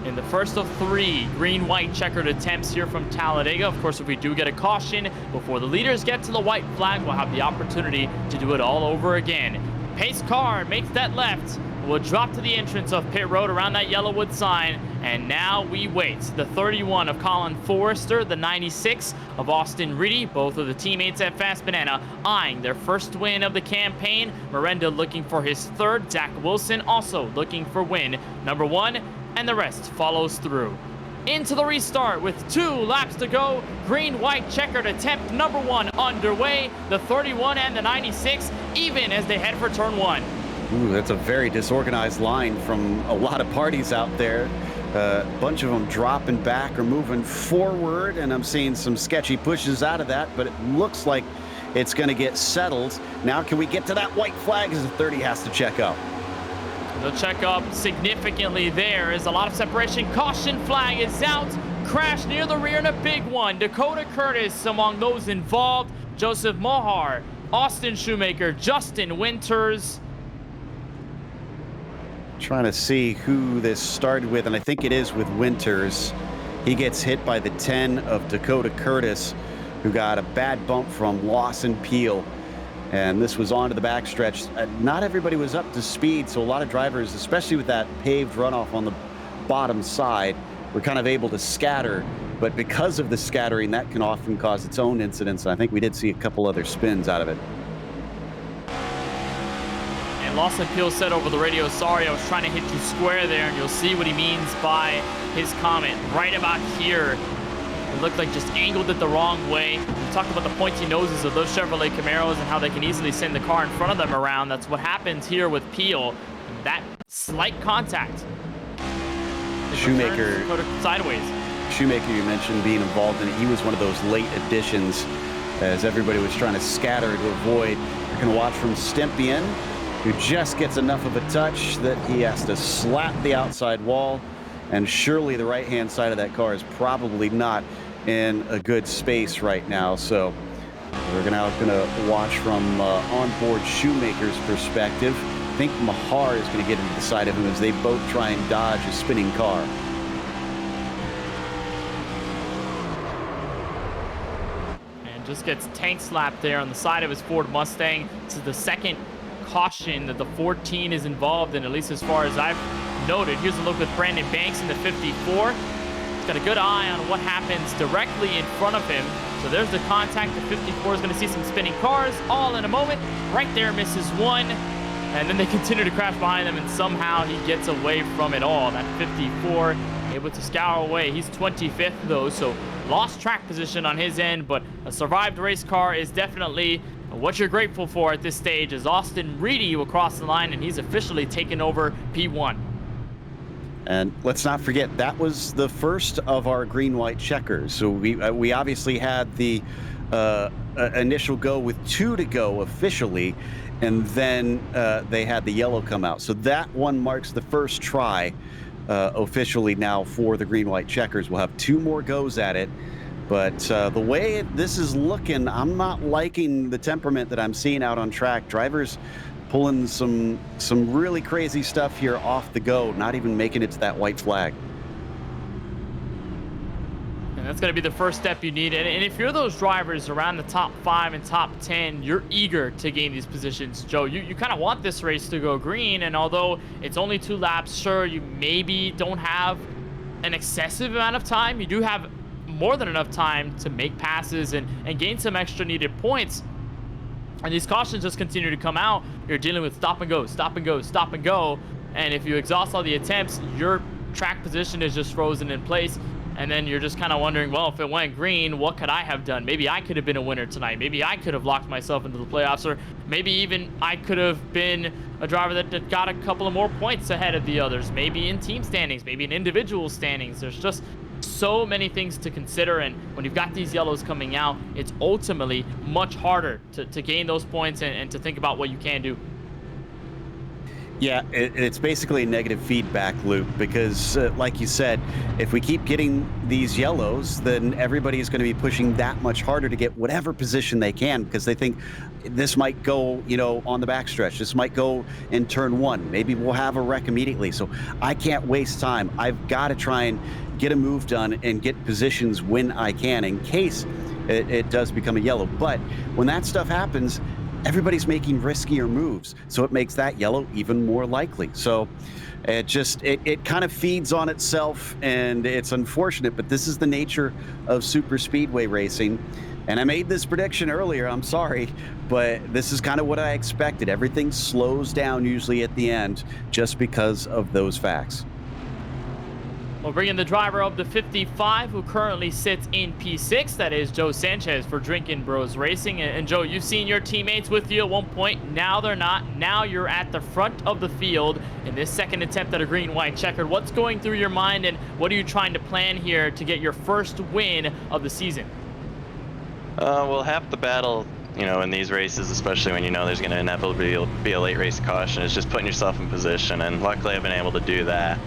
in the first of 3 green-white checkered attempts here from Talladega. Of course, if we do get a caution before the leaders get to the white flag, we'll have the opportunity to do it all over again. Pace car makes that left. We'll drop to the entrance of pit road around that Yellowwood sign, and now we wait. The 31 of Colin Forrester, the 96 of Austin Reedy, both of the teammates at Fast Banana, eyeing their first win of the campaign. Miranda looking for his 3rd. Zach Wilson also looking for win number 1, and the rest follows through. Into the restart with 2 laps to go. Green-white checkered attempt number 1 underway. The 31 and the 96 even as they head for turn 1. Ooh, that's a very disorganized line from a lot of parties out there. A bunch of them dropping back or moving forward, and I'm seeing some sketchy pushes out of that, but it looks like it's going to get settled. Now can we get to that white flag as the 30 has to check up? They'll check up significantly there as a lot of separation. Caution flag is out. Crash near the rear and a big one. Dakota Curtis among those involved. Joseph Mohar, Austin Shoemaker, Justin Winters. Trying to see who this started with, and I think it is with Winters. He gets hit by the 10 of Dakota Curtis, who got a bad bump from Lawson Peel. And this was onto the backstretch. Not everybody was up to speed, so a lot of drivers, especially with that paved runoff on the bottom side, were kind of able to scatter. But because of the scattering, that can often cause its own incidents. And I think we did see a couple other spins out of it. And Lawson Peel said over the radio, sorry, I was trying to hit you square there, and you'll see what he means by his comment right about here. It looked like just angled it the wrong way. We talked about the pointy noses of those Chevrolet Camaros and how they can easily send the car in front of them around. That's what happens here with Peel. That slight contact. Shoemaker sideways. Shoemaker, you mentioned being involved in it. He was one of those late additions as everybody was trying to scatter to avoid. You're going to watch from Stempien, who just gets enough of a touch that he has to slap the outside wall. And surely the right-hand side of that car is probably not in a good space right now. So we're now going to watch from onboard Shoemaker's perspective. I think Mahar is going to get into the side of him as they both try and dodge a spinning car. And just gets tank slapped there on the side of his Ford Mustang. This is the second caution that the 14 is involved in, at least as far as I've noted. Here's a look with Brandon Banks in the 54. He's got a good eye on what happens directly in front of him. So there's the contact. The 54 is going to see some spinning cars all in a moment. Right there, misses one. And then they continue to crash behind them, and somehow he gets away from it all. That 54 able to scour away. He's 25th though, so lost track position on his end, but a survived race car is definitely what you're grateful for at this stage. As Austin Reedy will cross the line, and he's officially taken over P1. And let's not forget, that was the first of our green-white checkers. So we obviously had the initial go with 2 to go officially, and then they had the yellow come out. So that one marks the first try officially now for the green-white checkers. We'll have 2 more goes at it. But the way this is looking, I'm not liking the temperament that I'm seeing out on track. Drivers pulling some really crazy stuff here off the go, not even making it to that white flag. And that's going to be the first step you need. And if you're those drivers around the top 5 and top 10, you're eager to gain these positions, Joe. You kind of want this race to go green. And although it's only 2 laps, sure, you maybe don't have an excessive amount of time. You do have more than enough time to make passes and gain some extra needed points. And these cautions just continue to come out. You're dealing with stop and go, stop and go, stop and go. And if you exhaust all the attempts, your track position is just frozen in place. And then you're just kind of wondering, well, if it went green, what could I have done? Maybe I could have been a winner tonight. Maybe I could have locked myself into the playoffs, or maybe even I could have been a driver that got a couple of more points ahead of the others. Maybe in team standings, maybe in individual standings. There's just so many things to consider, and when you've got these yellows coming out, it's ultimately much harder to gain those points and to think about what you can do. Yeah, it's basically a negative feedback loop because, like you said, if we keep getting these yellows, then everybody is going to be pushing that much harder to get whatever position they can because they think this might go, on the backstretch. This might go in turn 1. Maybe we'll have a wreck immediately. So I can't waste time. I've got to try and get a move done and get positions when I can in case it does become a yellow. But when that stuff happens, everybody's making riskier moves, so it makes that yellow even more likely. So it kind of feeds on itself, and it's unfortunate, but this is the nature of super speedway racing. And I made this prediction earlier, I'm sorry, but this is kind of what I expected. Everything slows down usually at the end just because of those facts. We'll bring in the driver of the 55 who currently sits in P6. That is Joe Sanchez for Drinkin' Bros Racing. And Joe, you've seen your teammates with you at one point. Now they're not. Now you're at the front of the field in this second attempt at a green-white checkered. What's going through your mind, and what are you trying to plan here to get your first win of the season? Well, half the battle, in these races, especially when there's going to inevitably be a late race caution, is just putting yourself in position. And luckily I've been able to do that.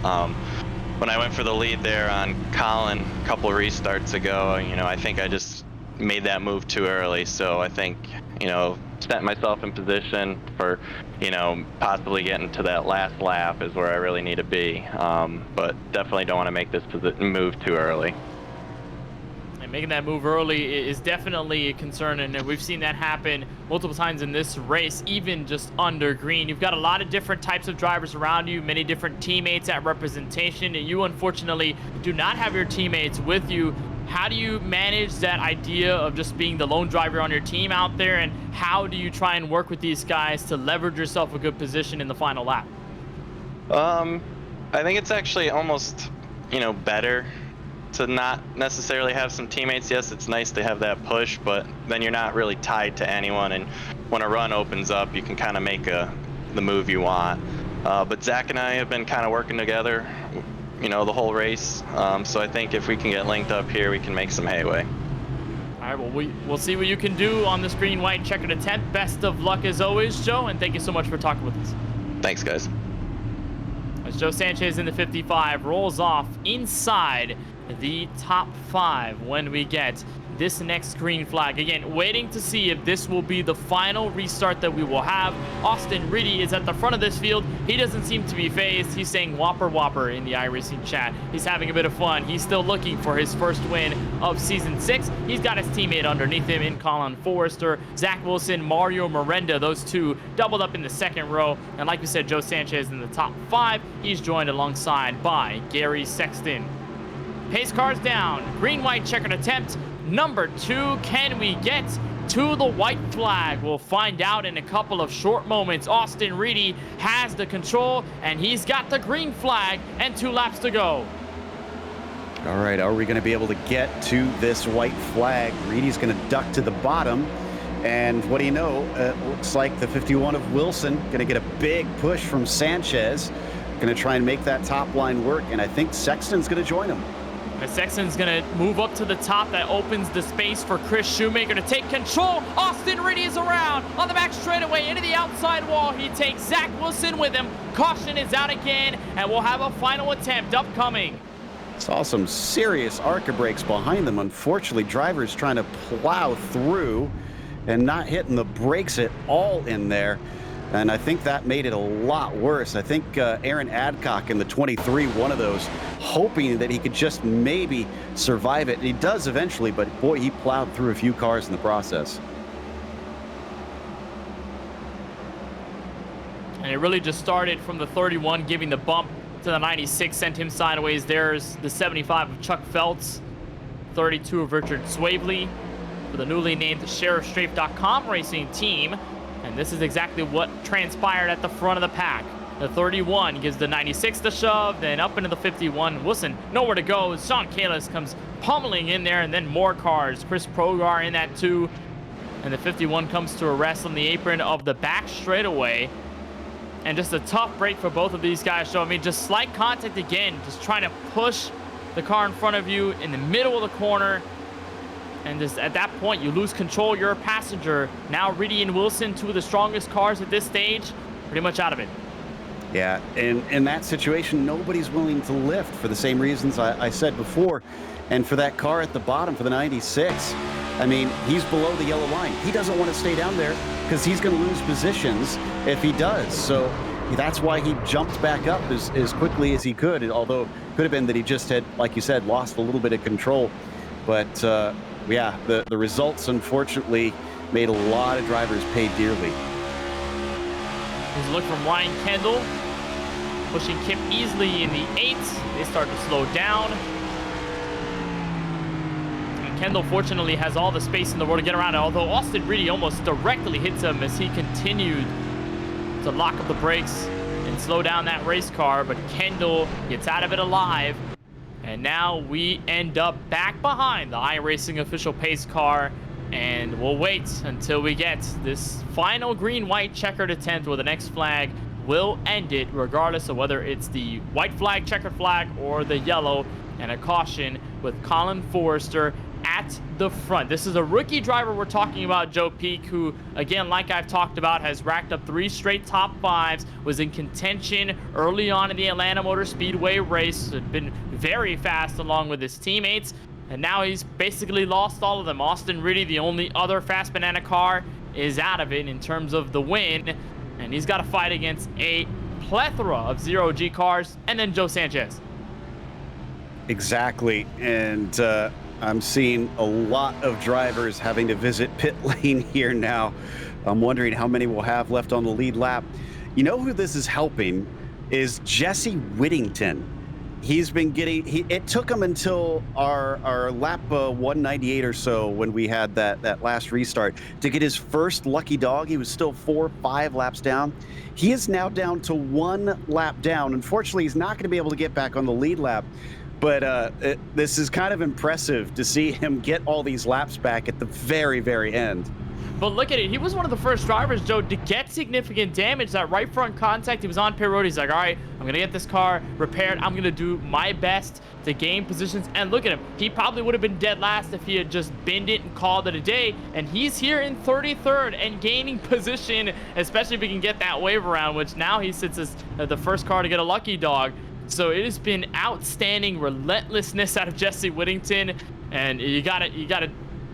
When I went for the lead there on Colin a couple of restarts ago, I think I just made that move too early. So I think, set myself in position for, possibly getting to that last lap is where I really need to be. But definitely don't want to make this move too early. And making that move early is definitely a concern, and we've seen that happen multiple times in this race, even just under green. You've got a lot of different types of drivers around you, many different teammates at representation, and you unfortunately do not have your teammates with you. How do you manage that idea of just being the lone driver on your team out there, and how do you try and work with these guys to leverage yourself a good position in the final lap? I think it's actually almost, better to not necessarily have some teammates. Yes, it's nice to have that push, but then you're not really tied to anyone, and when a run opens up, you can kind of make the move you want. But Zach and I have been kind of working together, the whole race, so I think if we can get linked up here, we can make some headway. All right, well, we'll see what you can do on this green-white checkered attempt. Best of luck as always, Joe, and thank you so much for talking with us. Thanks, guys. As Joe Sanchez in the 55 rolls off inside the top 5 when we get this next green flag. Again, waiting to see if this will be the final restart that we will have. Austin Reedy is at the front of this field. He doesn't seem to be phased. He's saying whopper whopper in the iRacing chat. He's having a bit of fun. He's still looking for his first win of season 6. He's got his teammate underneath him in Colin Forrester, Zach Wilson, Mario Miranda. Those two doubled up in the second row. And like we said, Joe Sanchez in the top 5. He's joined alongside by Gary Sexton. Pace cars down. Green-white checkered attempt. Number 2. Can we get to the white flag? We'll find out in a couple of short moments. Austin Reedy has the control, and he's got the green flag and 2 laps to go. All right, are we going to be able to get to this white flag? Reedy's going to duck to the bottom. And what do you know? Looks like the 51 of Wilson going to get a big push from Sanchez. Going to try and make that top line work, and I think Sexton's going to join him. Sexton's going to move up to the top. That opens the space for Chris Shoemaker to take control. Austin Reedy is around on the back straightaway into the outside wall. He takes Zach Wilson with him. Caution is out again, and we'll have a final attempt upcoming. Saw some serious ARCA brakes behind them. Unfortunately, drivers trying to plow through and not hitting the brakes at all in there. And I think that made it a lot worse. I think Aaron Adcock in the 23, one of those, hoping that he could just maybe survive it. And he does eventually, but boy, he plowed through a few cars in the process. And it really just started from the 31, giving the bump to the 96, sent him sideways. There's the 75 of Chuck Feltz, 32 of Richard Swavely for the newly named SheriffStrafe.com racing team. And this is exactly what transpired at the front of the pack. The 31 gives the 96 the shove, then up into the 51. Wilson, nowhere to go. Sean Kalis comes pummeling in there, and then more cars. Chris Progar in that too. And the 51 comes to a rest on the apron of the back straightaway. And just a tough break for both of these guys. So, I mean, just slight contact again. Just trying to push the car in front of you in the middle of the corner. And just at that point, you lose control. You're a passenger. Now, Reedy and Wilson, two of the strongest cars at this stage, pretty much out of it. Yeah, and in that situation, nobody's willing to lift for the same reasons I said before. And for that car at the bottom, for the 96, I mean, he's below the yellow line. He doesn't want to stay down there because he's going to lose positions if he does. So that's why he jumped back up as quickly as he could, although it could have been that he just had, like you said, lost a little bit of control. But yeah, the results, unfortunately, made a lot of drivers pay dearly. Here's a look from Ryan Kendall, pushing Kip easily in the 8th. They start to slow down. And Kendall, fortunately, has all the space in the world to get around it, although Austin Reedy almost directly hits him as he continued to lock up the brakes and slow down that race car. But Kendall gets out of it alive. And now we end up back behind the iRacing official pace car, and we'll wait until we get this final green-white checkered attempt where the next flag will end it, regardless of whether it's the white flag, checkered flag, or the yellow, and a caution with Colin Forrester at the front. This is a rookie driver we're talking about, Joe Peak, who, again, like I've talked about, has racked up 3 straight top 5s, was in contention early on in the Atlanta Motor Speedway race, had been very fast along with his teammates, and now he's basically lost all of them. Austin Reedy, the only other fast banana car, is out of it in terms of the win, and he's got to fight against a plethora of zero-G cars, and then Joe Sanchez. Exactly, and I'm seeing a lot of drivers having to visit pit lane here now. I'm wondering how many we'll have left on the lead lap. You know who this is helping is Jesse Whittington. He's been getting, it took him until our lap 198 or so when we had that last restart to get his first lucky dog. He was still 4 or 5 laps down. He is now down to 1 lap down. Unfortunately, he's not going to be able to get back on the lead lap. But this is kind of impressive to see him get all these laps back at the very, very end. But look at it. He was one of the first drivers, Joe, to get significant damage. That right front contact, he was on pit road. He's like, all right, I'm going to get this car repaired. I'm going to do my best to gain positions. And look at him. He probably would have been dead last if he had just binned it and called it a day. And he's here in 33rd and gaining position, especially if he can get that wave around, which now he sits as the first car to get a lucky dog. So it has been outstanding relentlessness out of Jesse Whittington, and you gotta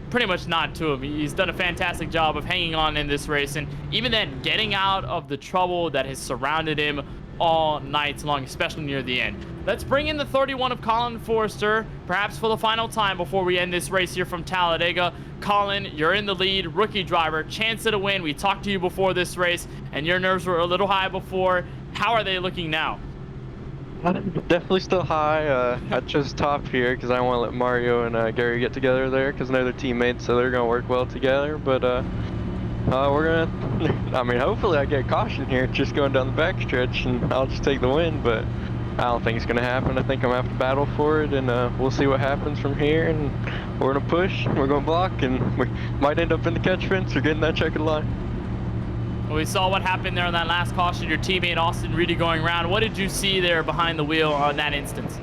pretty much nod to him. He's done a fantastic job of hanging on in this race, and even then getting out of the trouble that has surrounded him all night long, especially near the end. Let's bring in the 31 of Colin Forrester, perhaps for the final time before we end this race here from Talladega. Colin, you're in the lead, rookie driver, chance at a win. We talked to you before this race, and your nerves were a little high before. How are they looking now? Definitely still high. I chose top here because I want to let Mario and Gary get together there because they're their teammates, so they're going to work well together. But we're going to, I mean, hopefully I get caution here just going down the backstretch and I'll just take the win, but I don't think it's going to happen. I think I'm going to have to battle for it, and we'll see what happens from here. And we're going to push, we're going to block, and we might end up in the catch fence or getting that checkered line. Well, we saw what happened there on that last caution, your teammate Austin Reedy going around. What did you see there behind the wheel on that instance?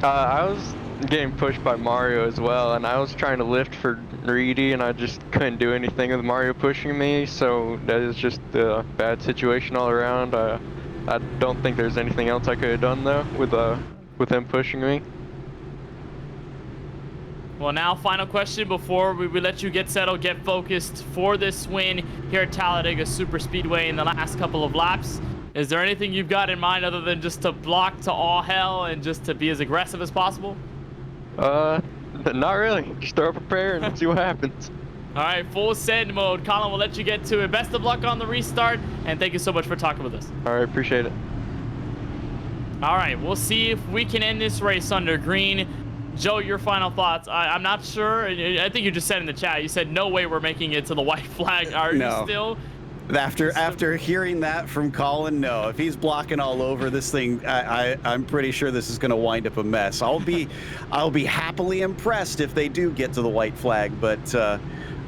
I was getting pushed by Mario as well, and I was trying to lift for Reedy, and I just couldn't do anything with Mario pushing me, so that is just a bad situation all around. I don't think there's anything else I could have done, though, with him pushing me. Well, now final question before we let you get settled, get focused for this win here at Talladega Super Speedway in the last couple of laps. Is there anything you've got in mind other than just to block to all hell and just to be as aggressive as possible? Not really. Just throw up a prayer and see what happens. All right, full send mode. Colin, we'll let you get to it. Best of luck on the restart, and thank you so much for talking with us. All right, appreciate it. All right, we'll see if we can end this race under green. Joe, your final thoughts. I'm not sure. I think you just said in the chat, you said no way we're making it to the white flag. Are you still? After hearing that from Colin, no. If he's blocking all over this thing, I'm pretty sure this is going to wind up a mess. I'll be happily impressed if they do get to the white flag, but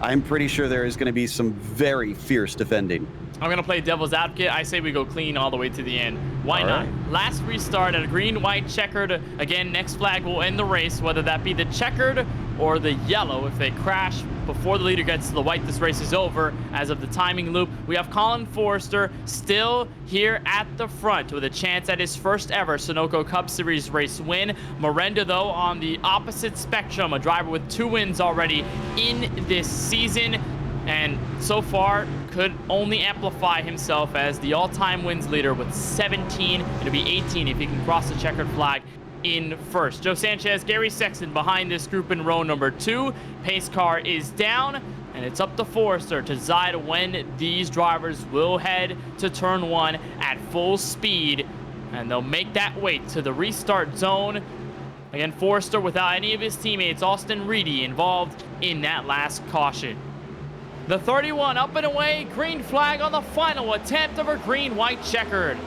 I'm pretty sure there is going to be some very fierce defending. I'm going to play devil's advocate. I say we go clean all the way to the end. Why not? Right. Last restart at a green, white, checkered. Again, next flag will end the race, whether that be the checkered or the yellow. If they crash before the leader gets to the white, this race is over. As of the timing loop, we have Colin Forrester still here at the front with a chance at his first ever Sunoco Cup Series race win. Miranda, though, on the opposite spectrum, a driver with 2 wins already in this season. And so far, could only amplify himself as the all-time wins leader with 17. It'll be 18 if he can cross the checkered flag in first. Joe Sanchez, Gary Sexton behind this group in row number 2. Pace car is down, and it's up to Forrester to decide when these drivers will head to turn 1 at full speed. And they'll make that wait to the restart zone. Again, Forrester without any of his teammates, Austin Reedy, involved in that last caution. The 31 up and away, green flag on the final attempt of a green-white checkered.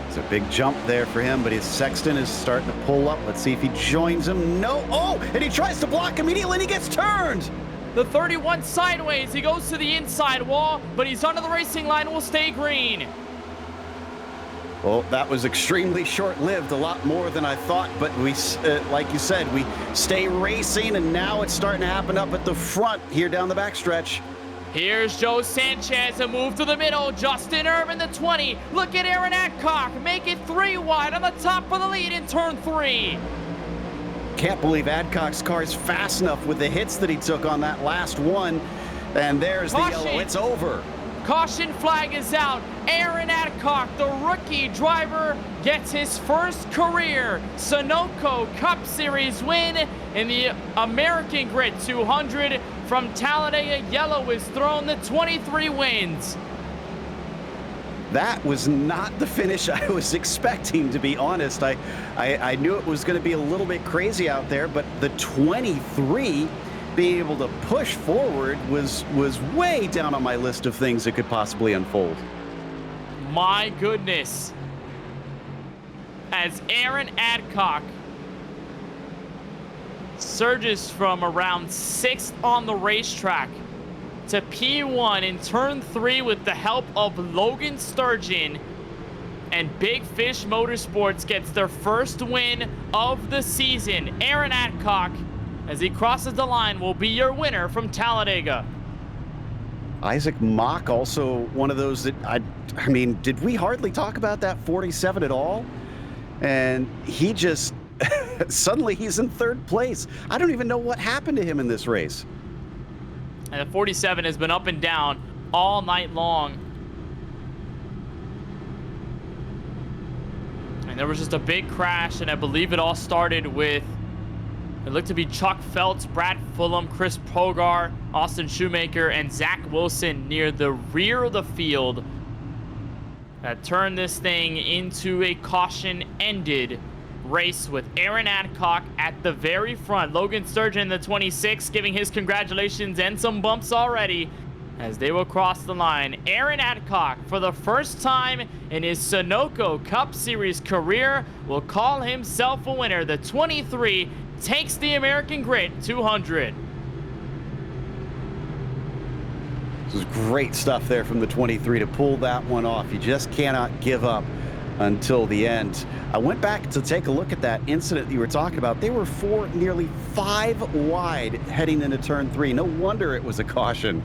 It's a big jump there for him, but his Sexton is starting to pull up. Let's see if he joins him. No, oh, and he tries to block immediately and he gets turned. The 31 sideways, he goes to the inside wall, but he's under the racing line, will stay green. Well, that was extremely short-lived, a lot more than I thought, but we, like you said, we stay racing, and now it's starting to happen up at the front here down the backstretch. Here's Joe Sanchez, a move to the middle. Justin Irvin, the 20. Look at Aaron Adcock, make it 3 wide on the top of the lead in turn 3. Can't believe Adcock's car is fast enough with the hits that he took on that last one, and there's the yellow. It's over. Caution flag is out. Aaron Adcock, the rookie driver, gets his first career Sunoco Cup Series win in the American Grid 200 from Talladega. Yellow is thrown, the 23 wins. That was not the finish I was expecting, to be honest. I knew it was going to be a little bit crazy out there, but the 23 being able to push forward was way down on my list of things that could possibly unfold. My goodness. As Aaron Adcock surges from around 6th on the racetrack to P1 in turn 3 with the help of Logan Sturgeon, and Big Fish Motorsports gets their first win of the season. Aaron Adcock, as he crosses the line, will be your winner from Talladega. Isaac Mock, also one of those that, I mean, did we hardly talk about that 47 at all? And he just, suddenly he's in 3rd place. I don't even know what happened to him in this race. And the 47 has been up and down all night long. And there was just a big crash, and I believe it all started with, it looked to be Chuck Feltz, Brad Fulham, Chris Pogar, Austin Shoemaker, and Zach Wilson near the rear of the field that turned this thing into a caution-ended race with Aaron Adcock at the very front. Logan Sturgeon, the 26, giving his congratulations and some bumps already as they will cross the line. Aaron Adcock, for the first time in his Sunoco Cup Series career, will call himself a winner. The 23 takes the American Grid 200. This is great stuff there from the 23 to pull that one off. You just cannot give up until the end. I went back to take a look at that incident you were talking about. They were nearly 5 wide heading into turn 3. No wonder it was a caution.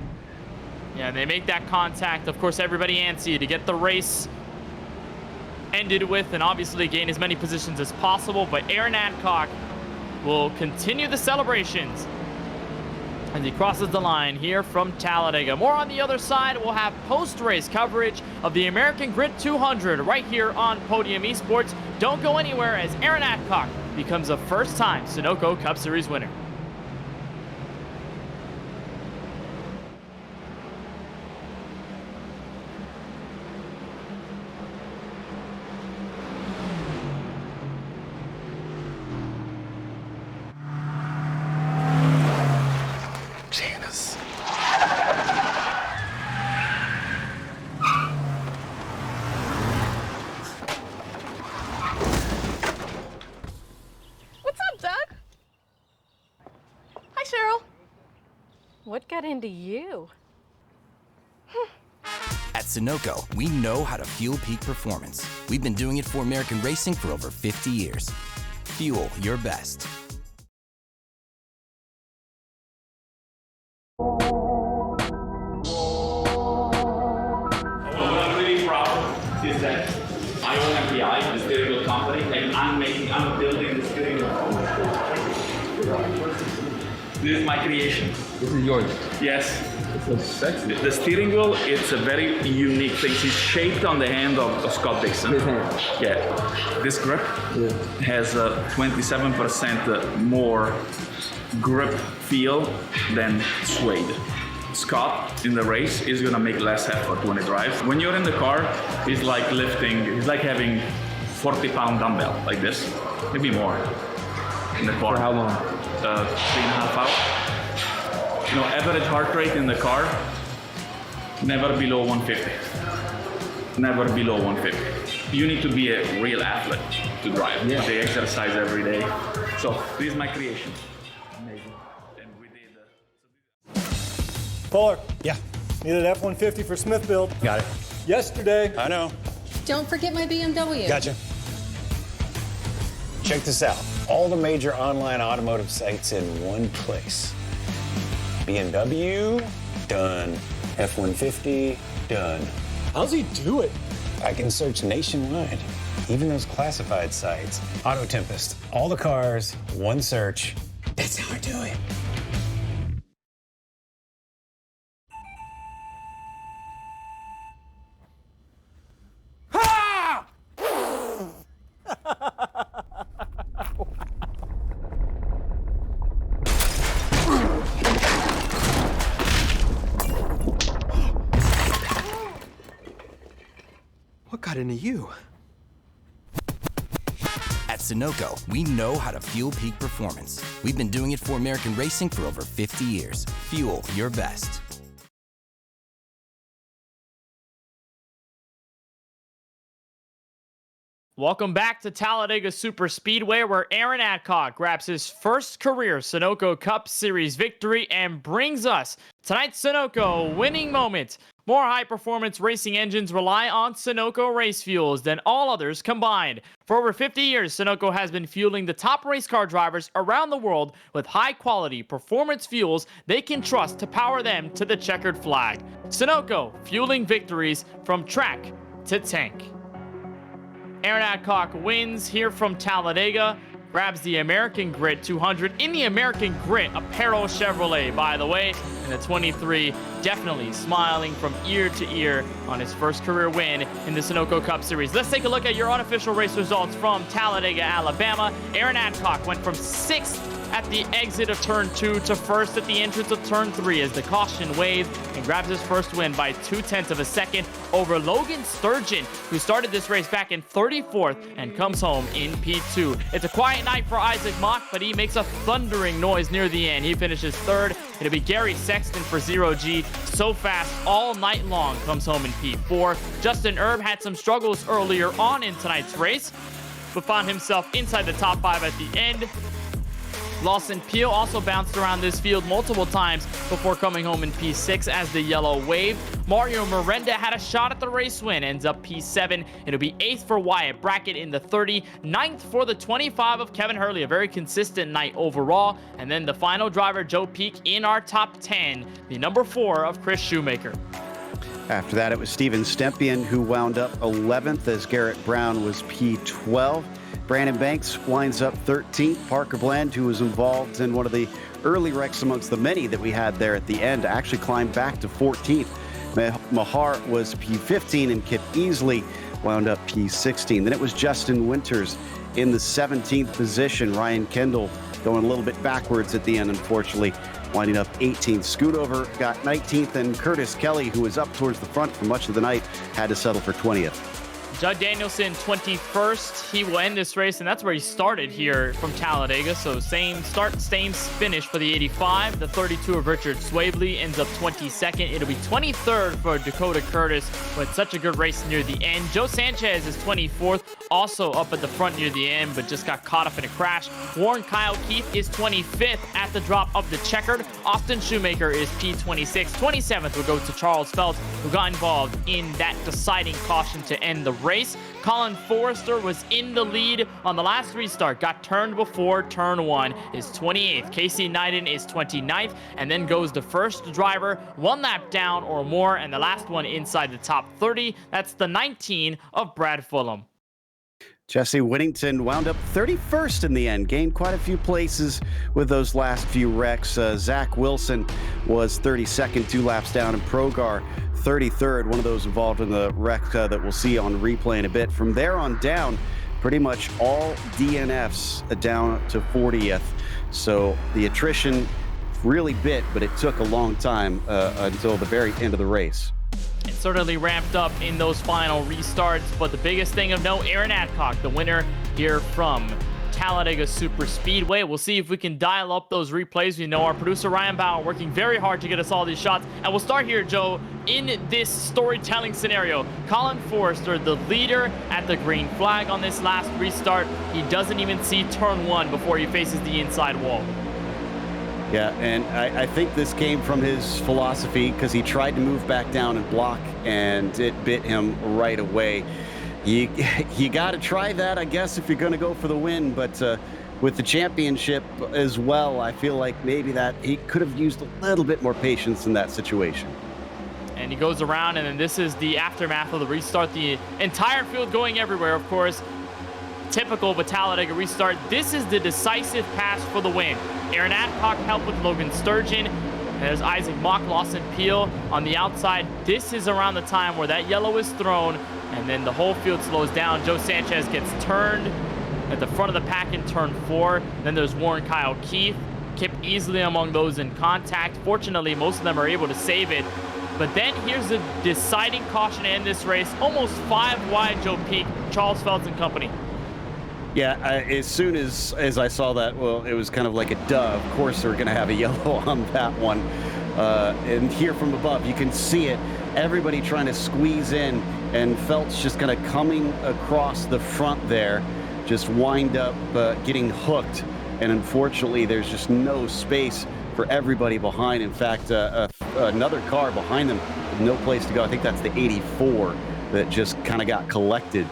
Yeah, they make that contact. Of course, everybody antsy to get the race ended with and obviously gain as many positions as possible. But Aaron Adcock will continue the celebrations as he crosses the line here from Talladega. More on the other side. We'll have post-race coverage of the American Grid 200 right here on Podium Esports. Don't go anywhere as Aaron Adcock becomes a first-time Sunoco Cup Series winner. Janice. What's up, Doug? Hi, Cheryl. What got into you? At Sunoco, we know how to fuel peak performance. We've been doing it for American racing for over 50 years. Fuel your best. What I'm really proud is that I own MPI, the steering wheel company, and I'm building the steering wheel. This is my creation. This is yours. Yes. It looks sexy. The steering wheel, it's a very unique thing. It's shaped on the hand of Scott Dixon. His hand. Yeah. This grip has 27% more grip feel than suede. Scott in the race is gonna make less effort when he drives. When you're in the car, it's like lifting, it's like having 40-pound dumbbell like this, maybe more in the car. For how long? 3.5 hours. You know, average heart rate in the car, never below 150. Never below 150. You need to be a real athlete to drive. Yeah. They exercise every day. So this is my creation. Amazing. And we did. Fuller. Yeah. Need an F-150 for Smith build. Got it. Yesterday. I know. Don't forget my BMW. Gotcha. Check this out. All the major online automotive sites in one place. BMW, done. F-150, done. How's he do it? I can search nationwide, even those classified sites. Auto Tempest, all the cars, one search. That's how I do it. What got into you? At Sunoco, we know how to fuel peak performance. We've been doing it for American racing for over 50 years. Fuel your best. Welcome back to Talladega Super Speedway, where Aaron Adcock grabs his first career Sunoco Cup Series victory and brings us tonight's Sunoco winning moment. More high-performance racing engines rely on Sunoco race fuels than all others combined. For over 50 years, Sunoco has been fueling the top race car drivers around the world with high-quality performance fuels they can trust to power them to the checkered flag. Sunoco, fueling victories from track to tank. Aaron Adcock wins here from Talladega, grabs the American Grid 200 in the American Grid apparel Chevrolet, by the way, and the 23 definitely smiling from ear to ear on his first career win in the Sunoco Cup Series. Let's take a look at your unofficial race results from Talladega, Alabama. Aaron Adcock went from 6th at the exit of turn 2 to 1st at the entrance of turn 3 as the caution waved and grabs his first win by 0.2 of a second over Logan Sturgeon, who started this race back in 34th and comes home in P2. It's a quiet night for Isaac Mock, but he makes a thundering noise near the end. He finishes 3rd. It'll be Gary Sexton for 0G. So fast all night long, comes home in P4. Justin Erb had some struggles earlier on in tonight's race, but found himself inside the top 5 at the end. Lawson Peel also bounced around this field multiple times before coming home in P6 as the yellow waved. Mario Miranda had a shot at the race win, ends up P7. It'll be 8th for Wyatt Brackett in the 30, 9th for the 25 of Kevin Hurley, a very consistent night overall. And then the final driver, Joe Peak, in our top 10, the number 4 of Chris Shoemaker. After that, it was Steven Stempian who wound up 11th as Garrett Brown was P12. Brandon Banks winds up 13th. Parker Bland, who was involved in one of the early wrecks amongst the many that we had there at the end, actually climbed back to 14th. Mahar was P15 and Kip Easley wound up P16. Then it was Justin Winters in the 17th position. Ryan Kendall going a little bit backwards at the end, unfortunately, winding up 18th. Scootover got 19th, and Curtis Kelly, who was up towards the front for much of the night, had to settle for 20th. Judd Danielson, 21st. He will end this race, and that's where he started here from Talladega. So same start, same finish for the 85. The 32 of Richard Swabley ends up 22nd. It'll be 23rd for Dakota Curtis, but such a good race near the end. Joe Sanchez is 24th, also up at the front near the end, but just got caught up in a crash. Warren Kyle Keith is 25th at the drop of the checkered. Austin Shoemaker is P26. 27th will go to Charles Phelps, who got involved in that deciding caution to end the race. Colin Forrester was in the lead on the last restart, got turned before turn 1, is 28th. Casey Knighton is 29th, and then goes the first driver, one lap down or more, and the last one inside the top 30. That's the 19 of Brad Fulham. Jesse Whittington wound up 31st in the end, gained quite a few places with those last few wrecks. Zach Wilson was 32nd, 2 laps down, and Progar 33rd, one of those involved in the wreck that we'll see on replay in a bit. From there on down, pretty much all DNFs down to 40th. So the attrition really bit, but it took a long time until the very end of the race. It certainly ramped up in those final restarts, but the biggest thing of note, Aaron Adcock, the winner here from Talladega Super Speedway. We'll see if we can dial up those replays. We know our producer Ryan Bauer working very hard to get us all these shots. And we'll start here, Joe, in this storytelling scenario. Colin Forrester, the leader at the green flag on this last restart. He doesn't even see turn 1 before he faces the inside wall. Yeah, and I think this came from his philosophy, because he tried to move back down and block, and it bit him right away. You got to try that, I guess, if you're going to go for the win. But with the championship as well, I feel like maybe that he could have used a little bit more patience in that situation. And he goes around, and then this is the aftermath of the restart. The entire field going everywhere, of course. Typical of a Talladega restart. This is the decisive pass for the win. Aaron Adcock helped with Logan Sturgeon. There's Isaac Mock, Lawson Peel on the outside. This is around the time where that yellow is thrown, and then the whole field slows down. Joe Sanchez gets turned at the front of the pack in turn 4. Then there's Warren Kyle Keith. Kip Easley among those in contact. Fortunately, most of them are able to save it. But then here's the deciding caution to end this race. Almost 5 wide, Joe Peak, Charles Phelps and company. Yeah, as soon as I saw that, well, it was kind of like a duh. Of course, they're going to have a yellow on that one. And here from above, you can see it. Everybody trying to squeeze in, and Phelps just kind of coming across the front there, just wind up getting hooked. And unfortunately, there's just no space for everybody behind. In fact, another car behind them, no place to go. I think that's the 84 that just kind of got collected.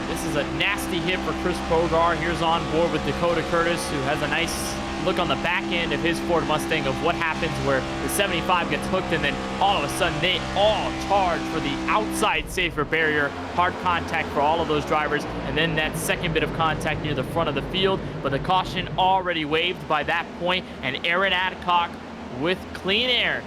This is a nasty hit for Chris Progar. Here's on board with Dakota Curtis, who has a nice look on the back end of his Ford Mustang of what happens where the 75 gets hooked, and then all of a sudden they all charge for the outside safer barrier. Hard contact for all of those drivers, and then that second bit of contact near the front of the field. But the caution already waived by that point, and Aaron Adcock with clean air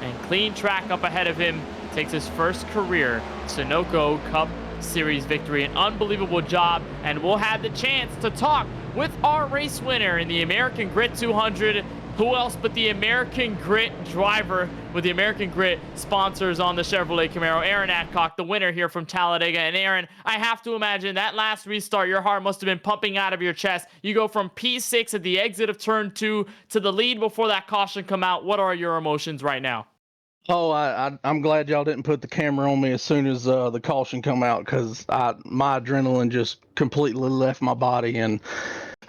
and clean track up ahead of him takes his first career Sunoco Cup Series victory. An unbelievable job, and we'll have the chance to talk with our race winner in the American Grit 200. Who else but the American Grit driver with the American Grit sponsors on the Chevrolet Camaro, Aaron Adcock, the winner here from Talladega. And Aaron, I have to imagine that last restart, your heart must have been pumping out of your chest. You go from P6 at the exit of turn 2 to the lead before that caution come out. What are your emotions right now? Oh, I'm glad y'all didn't put the camera on me as soon as the caution come out, because my adrenaline just completely left my body, and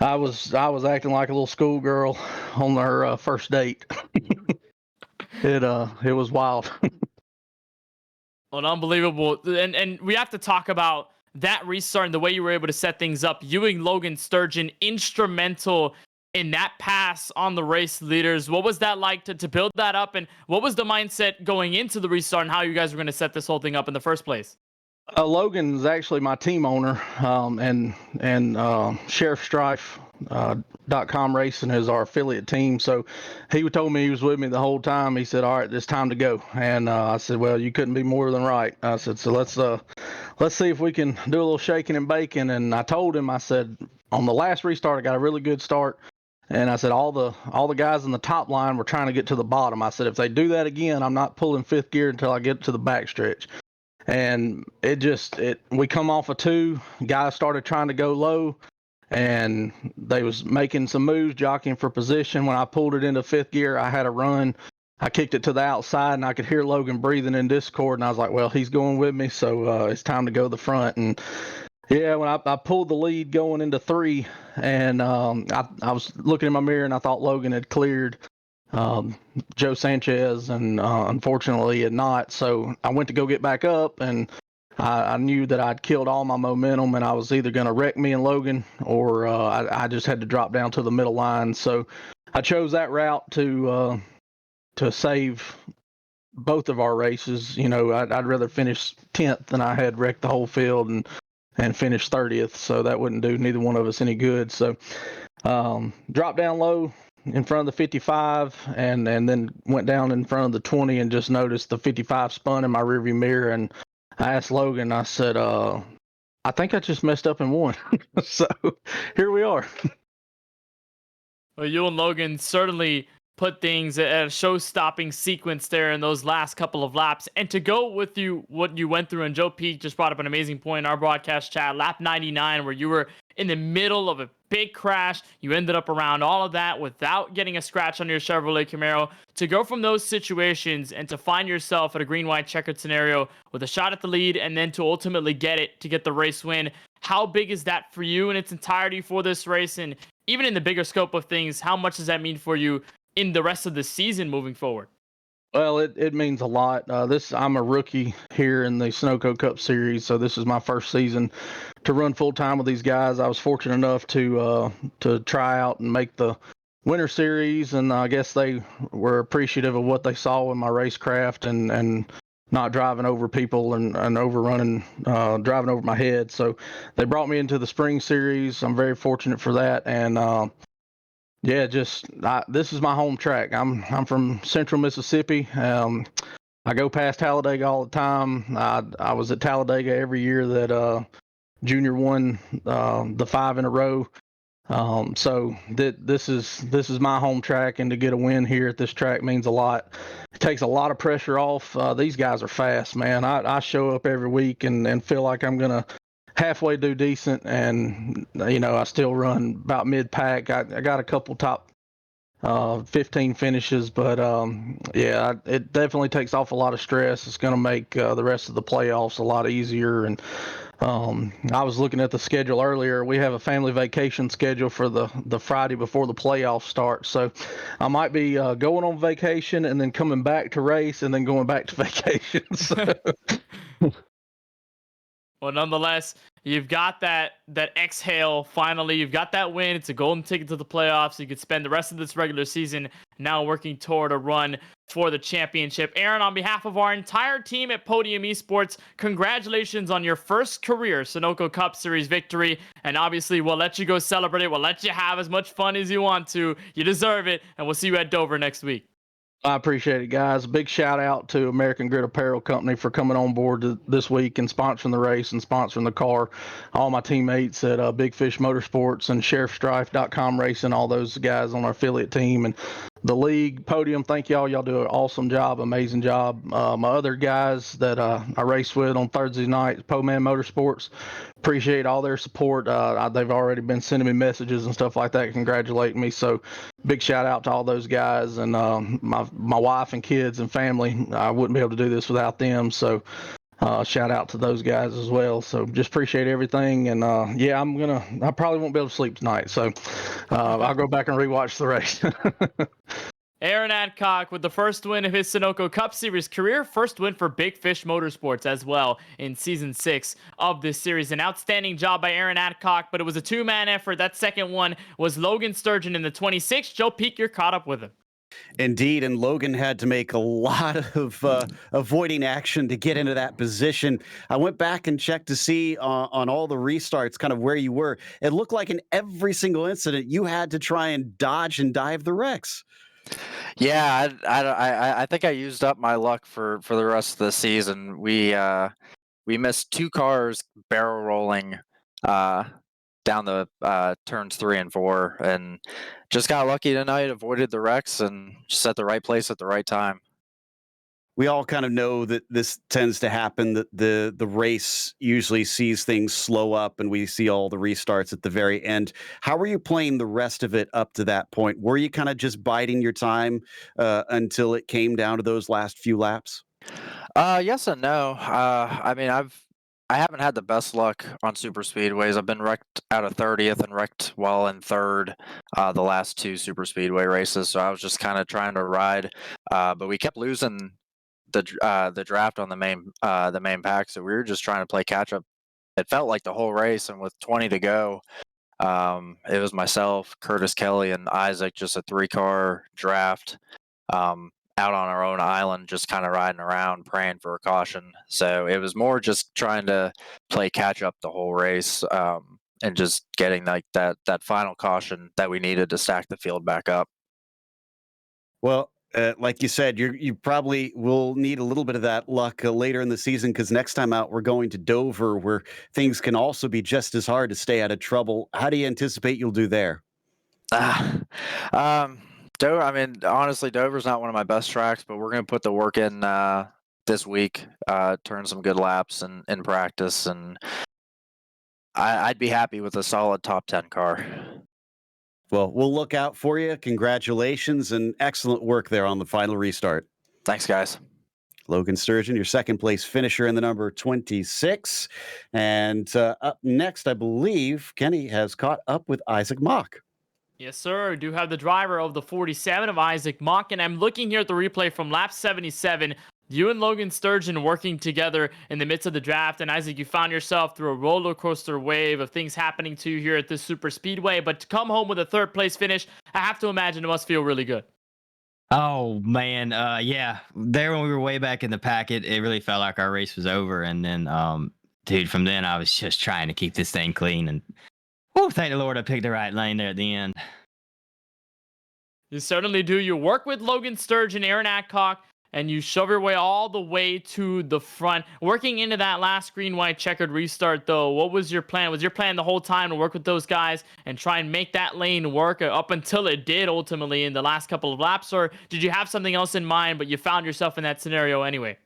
I was acting like a little schoolgirl on her first date. It was wild. Well, unbelievable, and we have to talk about that restart and the way you were able to set things up. You and Logan Sturgeon instrumental in that pass on the race leaders. What was that like to build that up, and what was the mindset going into the restart and how you guys were going to set this whole thing up in the first place? Logan's actually my team owner, and Sheriff Strife. .com Racing is our affiliate team. So he told me he was with me the whole time. He said, "All right, it's time to go." And I said, "Well, you couldn't be more than right." I said, "So let's see if we can do a little shaking and baking." And I told him, I said, on the last restart, I got a really good start. And I said, all the guys in the top line were trying to get to the bottom. I said, if they do that again, I'm not pulling fifth gear until I get to the backstretch. And we come off of 2, guys started trying to go low, and they was making some moves, jockeying for position. When I pulled it into fifth gear, I had a run. I kicked it to the outside, and I could hear Logan breathing in Discord, and I was like, well, he's going with me, so it's time to go to the front. And yeah, when I pulled the lead going into 3, and I was looking in my mirror, and I thought Logan had cleared Joe Sanchez, and unfortunately had not. So I went to go get back up, and I knew that I'd killed all my momentum, and I was either going to wreck me and Logan, or I just had to drop down to the middle line. So I chose that route to save both of our races. You know, I'd rather finish 10th than I had wrecked the whole field and finish 30th. So that wouldn't do neither one of us any good. So dropped down low in front of the 55, and then went down in front of the 20, and just noticed the 55 spun in my rearview mirror. And I asked Logan, I said, I think I just messed up and won. So here we are. Well, you and Logan certainly put things at a show-stopping sequence there in those last couple of laps. And to go with you, what you went through, and Joe Peak just brought up an amazing point in our broadcast chat, lap 99, where you were in the middle of a big crash. You ended up around all of that without getting a scratch on your Chevrolet Camaro. To go from those situations and to find yourself at a green-white checkered scenario with a shot at the lead, and then to ultimately get the race win, how big is that for you in its entirety for this race? And even in the bigger scope of things, how much does that mean for you in the rest of the season moving forward? Well, it means a lot. I'm a rookie here in the Sunoco Cup Series, so this is my first season to run full time with these guys. I was fortunate enough to try out and make the Winter Series, and I guess they were appreciative of what they saw in my racecraft and not driving over people and overrunning, driving over my head. So they brought me into the Spring Series. I'm very fortunate for that, and yeah, this is my home track. I'm from Central Mississippi. I go past Talladega all the time. I was at Talladega every year that Junior won the 5 in a row. So this is my home track, and to get a win here at this track means a lot. It takes a lot of pressure off. These guys are fast, man. I show up every week and feel like I'm gonna halfway do decent, and I still run about mid-pack. I got a couple top 15 finishes, but yeah, it definitely takes off a lot of stress. It's going to make the rest of the playoffs a lot easier. And I was looking at the schedule earlier. We have a family vacation schedule for the Friday before the playoffs start, so I might be going on vacation and then coming back to race and then going back to vacation. So. Well, nonetheless, you've got that exhale. Finally, you've got that win. It's a golden ticket to the playoffs. You could spend the rest of this regular season now working toward a run for the championship. Aaron, on behalf of our entire team at Podium Esports, congratulations on your first career Sunoco Cup Series victory. And obviously, we'll let you go celebrate it. We'll let you have as much fun as you want to. You deserve it. And we'll see you at Dover next week. I appreciate it, guys. Big shout out to American Grid Apparel Company for coming on board this week and sponsoring the race and sponsoring the car. All my teammates at Big Fish Motorsports and SheriffStrife.com Racing, all those guys on our affiliate team, and the league, Podium. Thank y'all. Y'all do an awesome job, amazing job. My other guys that I race with on Thursday night, Po-Man Motorsports, appreciate all their support. They've already been sending me messages and stuff like that, congratulating me. So big shout out to all those guys, and my wife and kids and family. I wouldn't be able to do this without them. So shout out to those guys as well. So just appreciate everything. And yeah, I probably won't be able to sleep tonight. So I'll go back and rewatch the race. Aaron Adcock with the first win of his Sunoco Cup Series career. First win for Big Fish Motorsports as well in Season 6 of this series. An outstanding job by Aaron Adcock, but it was a two-man effort. That second one was Logan Sturgeon in the 26. Joe Peak, you're caught up with him. Indeed, and Logan had to make a lot of avoiding action to get into that position. I went back and checked to see on all the restarts kind of where you were. It looked like in every single incident you had to try and dodge and dive the wrecks. Yeah, I think I used up my luck for the rest of the season. We missed 2 cars barrel rolling down the turns 3 and 4, and just got lucky tonight. Avoided the wrecks and just at the right place at the right time. We all kind of know that this tends to happen, that the race usually sees things slow up and we see all the restarts at the very end. How were you playing the rest of it up to that point? Were you kind of just biding your time until it came down to those last few laps? Yes and no. I mean, I haven't had the best luck on super speedways. I've been wrecked out of 30th and wrecked while in 3rd the last 2 super speedway races. So I was just kind of trying to ride, but we kept losing the draft on the main pack. So we were just trying to play catch up. It felt like the whole race, and with 20 to go, it was myself, Curtis Kelly, and Isaac, just a 3-car draft. Out on our own island, just kind of riding around, praying for a caution. So it was more just trying to play catch up the whole race, and just getting like that final caution that we needed to stack the field back up. Well, like you said, you probably will need a little bit of that luck later in the season, because next time out we're going to Dover, where things can also be just as hard to stay out of trouble. How do you anticipate you'll do there? Dover, I mean, honestly, Dover's not one of my best tracks, but we're going to put the work in this week, turn some good laps in practice, and I'd be happy with a solid top 10 car. Well, we'll look out for you. Congratulations and excellent work there on the final restart. Thanks, guys. Logan Sturgeon, your second place finisher in the number 26. And up next, I believe Kenny has caught up with Isaac Mock. Yes, sir. I do have the driver of the 47 of Isaac Mock, and I'm looking here at the replay from lap 77. You and Logan Sturgeon working together in the midst of the draft. And Isaac, you found yourself through a roller coaster wave of things happening to you here at this super speedway. But to come home with a 3rd place finish, I have to imagine it must feel really good. Oh man, yeah. There when we were way back in the pack, it really felt like our race was over. And then, dude, from then I was just trying to keep this thing clean. And thank the Lord I picked the right lane there at the end. You certainly do. You work with Logan Sturgeon, Aaron Adcock, and you shove your way all the way to the front. Working into that last green-white checkered restart, though, what was your plan? Was your plan the whole time to work with those guys and try and make that lane work up until it did ultimately in the last couple of laps? Or did you have something else in mind, but you found yourself in that scenario anyway?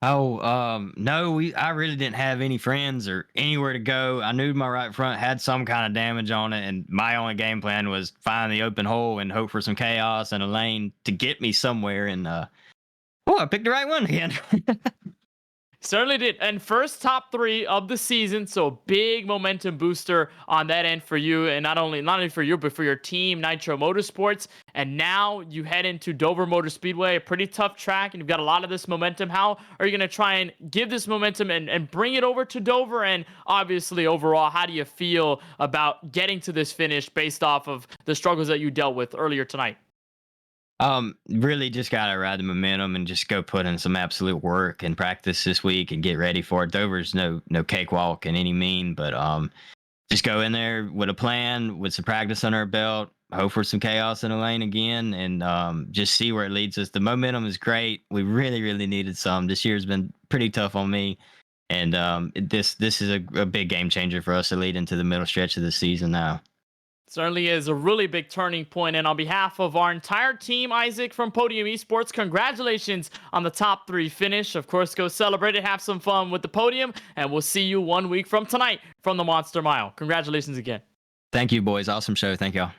No, I really didn't have any friends or anywhere to go. I knew my right front had some kind of damage on it, and my only game plan was find the open hole and hope for some chaos and a lane to get me somewhere. And I picked the right one again. Certainly did. And first top 3 of the season, so big momentum booster on that end for you, and not only for you, but for your team, Nitro Motorsports. And now you head into Dover Motor Speedway, a pretty tough track, and you've got a lot of this momentum. How are you going to try and give this momentum and bring it over to Dover? And obviously, overall, how do you feel about getting to this finish based off of the struggles that you dealt with earlier tonight? Really just gotta ride the momentum and just go put in some absolute work and practice this week and get ready for it. Dover's no cakewalk in any mean, but just go in there with a plan, with some practice on our belt, hope for some chaos in the lane again, and just see where it leads us. The momentum is great. We really, really needed some. This year's been pretty tough on me, and this is a big game changer for us to lead into the middle stretch of the season now. Certainly is a really big turning point. And on behalf of our entire team, Isaac from Podium Esports, congratulations on the top 3 finish. Of course, go celebrate it, have some fun with the podium, and we'll see you 1 week from tonight from the Monster Mile. Congratulations again. Thank you, boys. Awesome show. Thank y'all.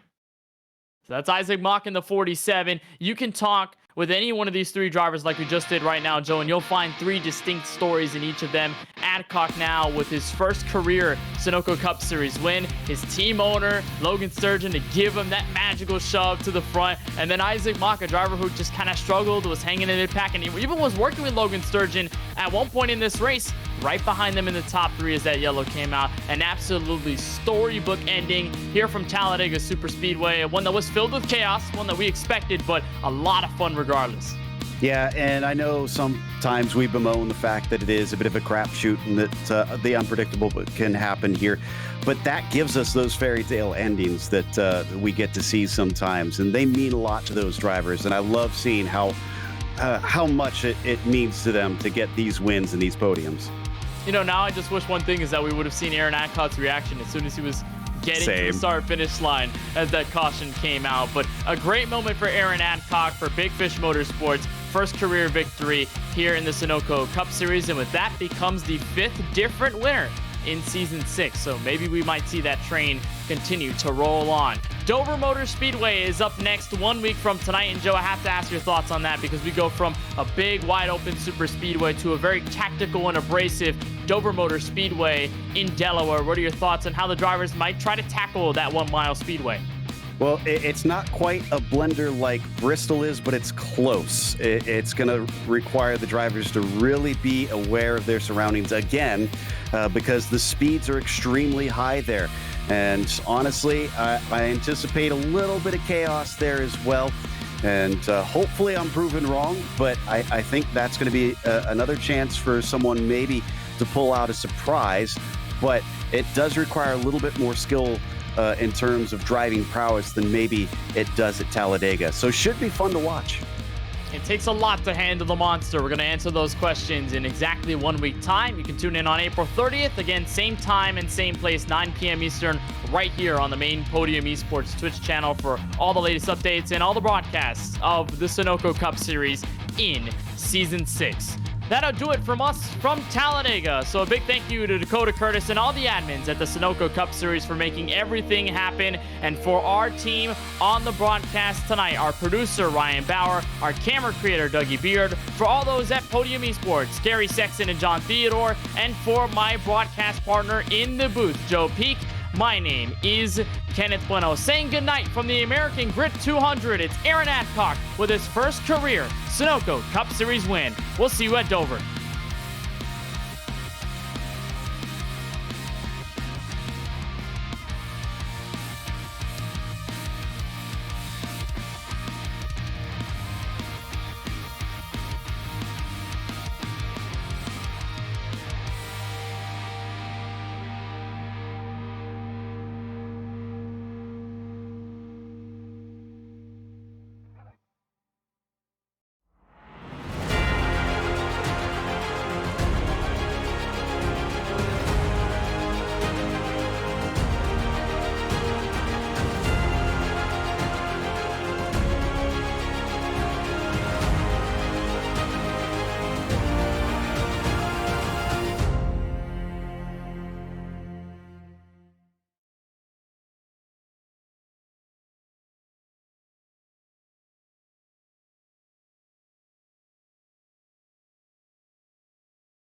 So that's Isaac Mock in the 47. You can talk with any one of these 3 drivers like we just did right now, Joe, and you'll find 3 distinct stories in each of them. Adcock now with his first career Sunoco Cup Series win, his team owner, Logan Sturgeon, to give him that magical shove to the front, and then Isaac Mock, a driver who just kind of struggled, was hanging in the pack, and even was working with Logan Sturgeon at one point in this race. Right behind them in the top 3 as that yellow came out. An absolutely storybook ending here from Talladega Superspeedway. One that was filled with chaos, one that we expected, but a lot of fun regardless. Yeah, and I know sometimes we bemoan the fact that it is a bit of a crapshoot and that the unpredictable can happen here. But that gives us those fairy tale endings that we get to see sometimes, and they mean a lot to those drivers. And I love seeing how much it means to them to get these wins and these podiums. You know, now I just wish one thing is that we would have seen Aaron Adcock's reaction as soon as he was getting to the start-finish line as that caution came out. But a great moment for Aaron Adcock for Big Fish Motorsports. First career victory here in the Sunoco Cup Series, and with that becomes the 5th different winner in Season 6. So maybe we might see that train continue to roll on. Dover Motor Speedway is up next 1 week from tonight. And Joe, I have to ask your thoughts on that because we go from a big, wide-open super speedway to a very tactical and abrasive Dover Motor Speedway in Delaware. What are your thoughts on how the drivers might try to tackle that 1 mile speedway? Well, it's not quite a blender like Bristol is, but it's close. It's going to require the drivers to really be aware of their surroundings again, because the speeds are extremely high there. And honestly, I anticipate a little bit of chaos there as well. And hopefully I'm proven wrong, but I think that's going to be another chance for someone maybe to pull out a surprise. But it does require a little bit more skill in terms of driving prowess than maybe it does at Talladega. So should be fun to watch. It takes a lot to handle the monster. We're going to answer those questions in exactly 1 week time. You can tune in on April 30th. Again, same time and same place, 9 p.m. Eastern, right here on the main Podium Esports Twitch channel for all the latest updates and all the broadcasts of the Sunoco Cup Series in Season 6. That'll do it from us from Talladega. So a big thank you to Dakota Curtis and all the admins at the Sunoco Cup Series for making everything happen. And for our team on the broadcast tonight, our producer, Ryan Bauer, our camera creator, Dougie Beard, for all those at Podium Esports, Gary Sexton and John Theodore, and for my broadcast partner in the booth, Joe Peak, my name is Kenneth Bueno. Saying goodnight from the American Grid 200, it's Aaron Adcock with his first career Sunoco Cup Series win. We'll see you at Dover.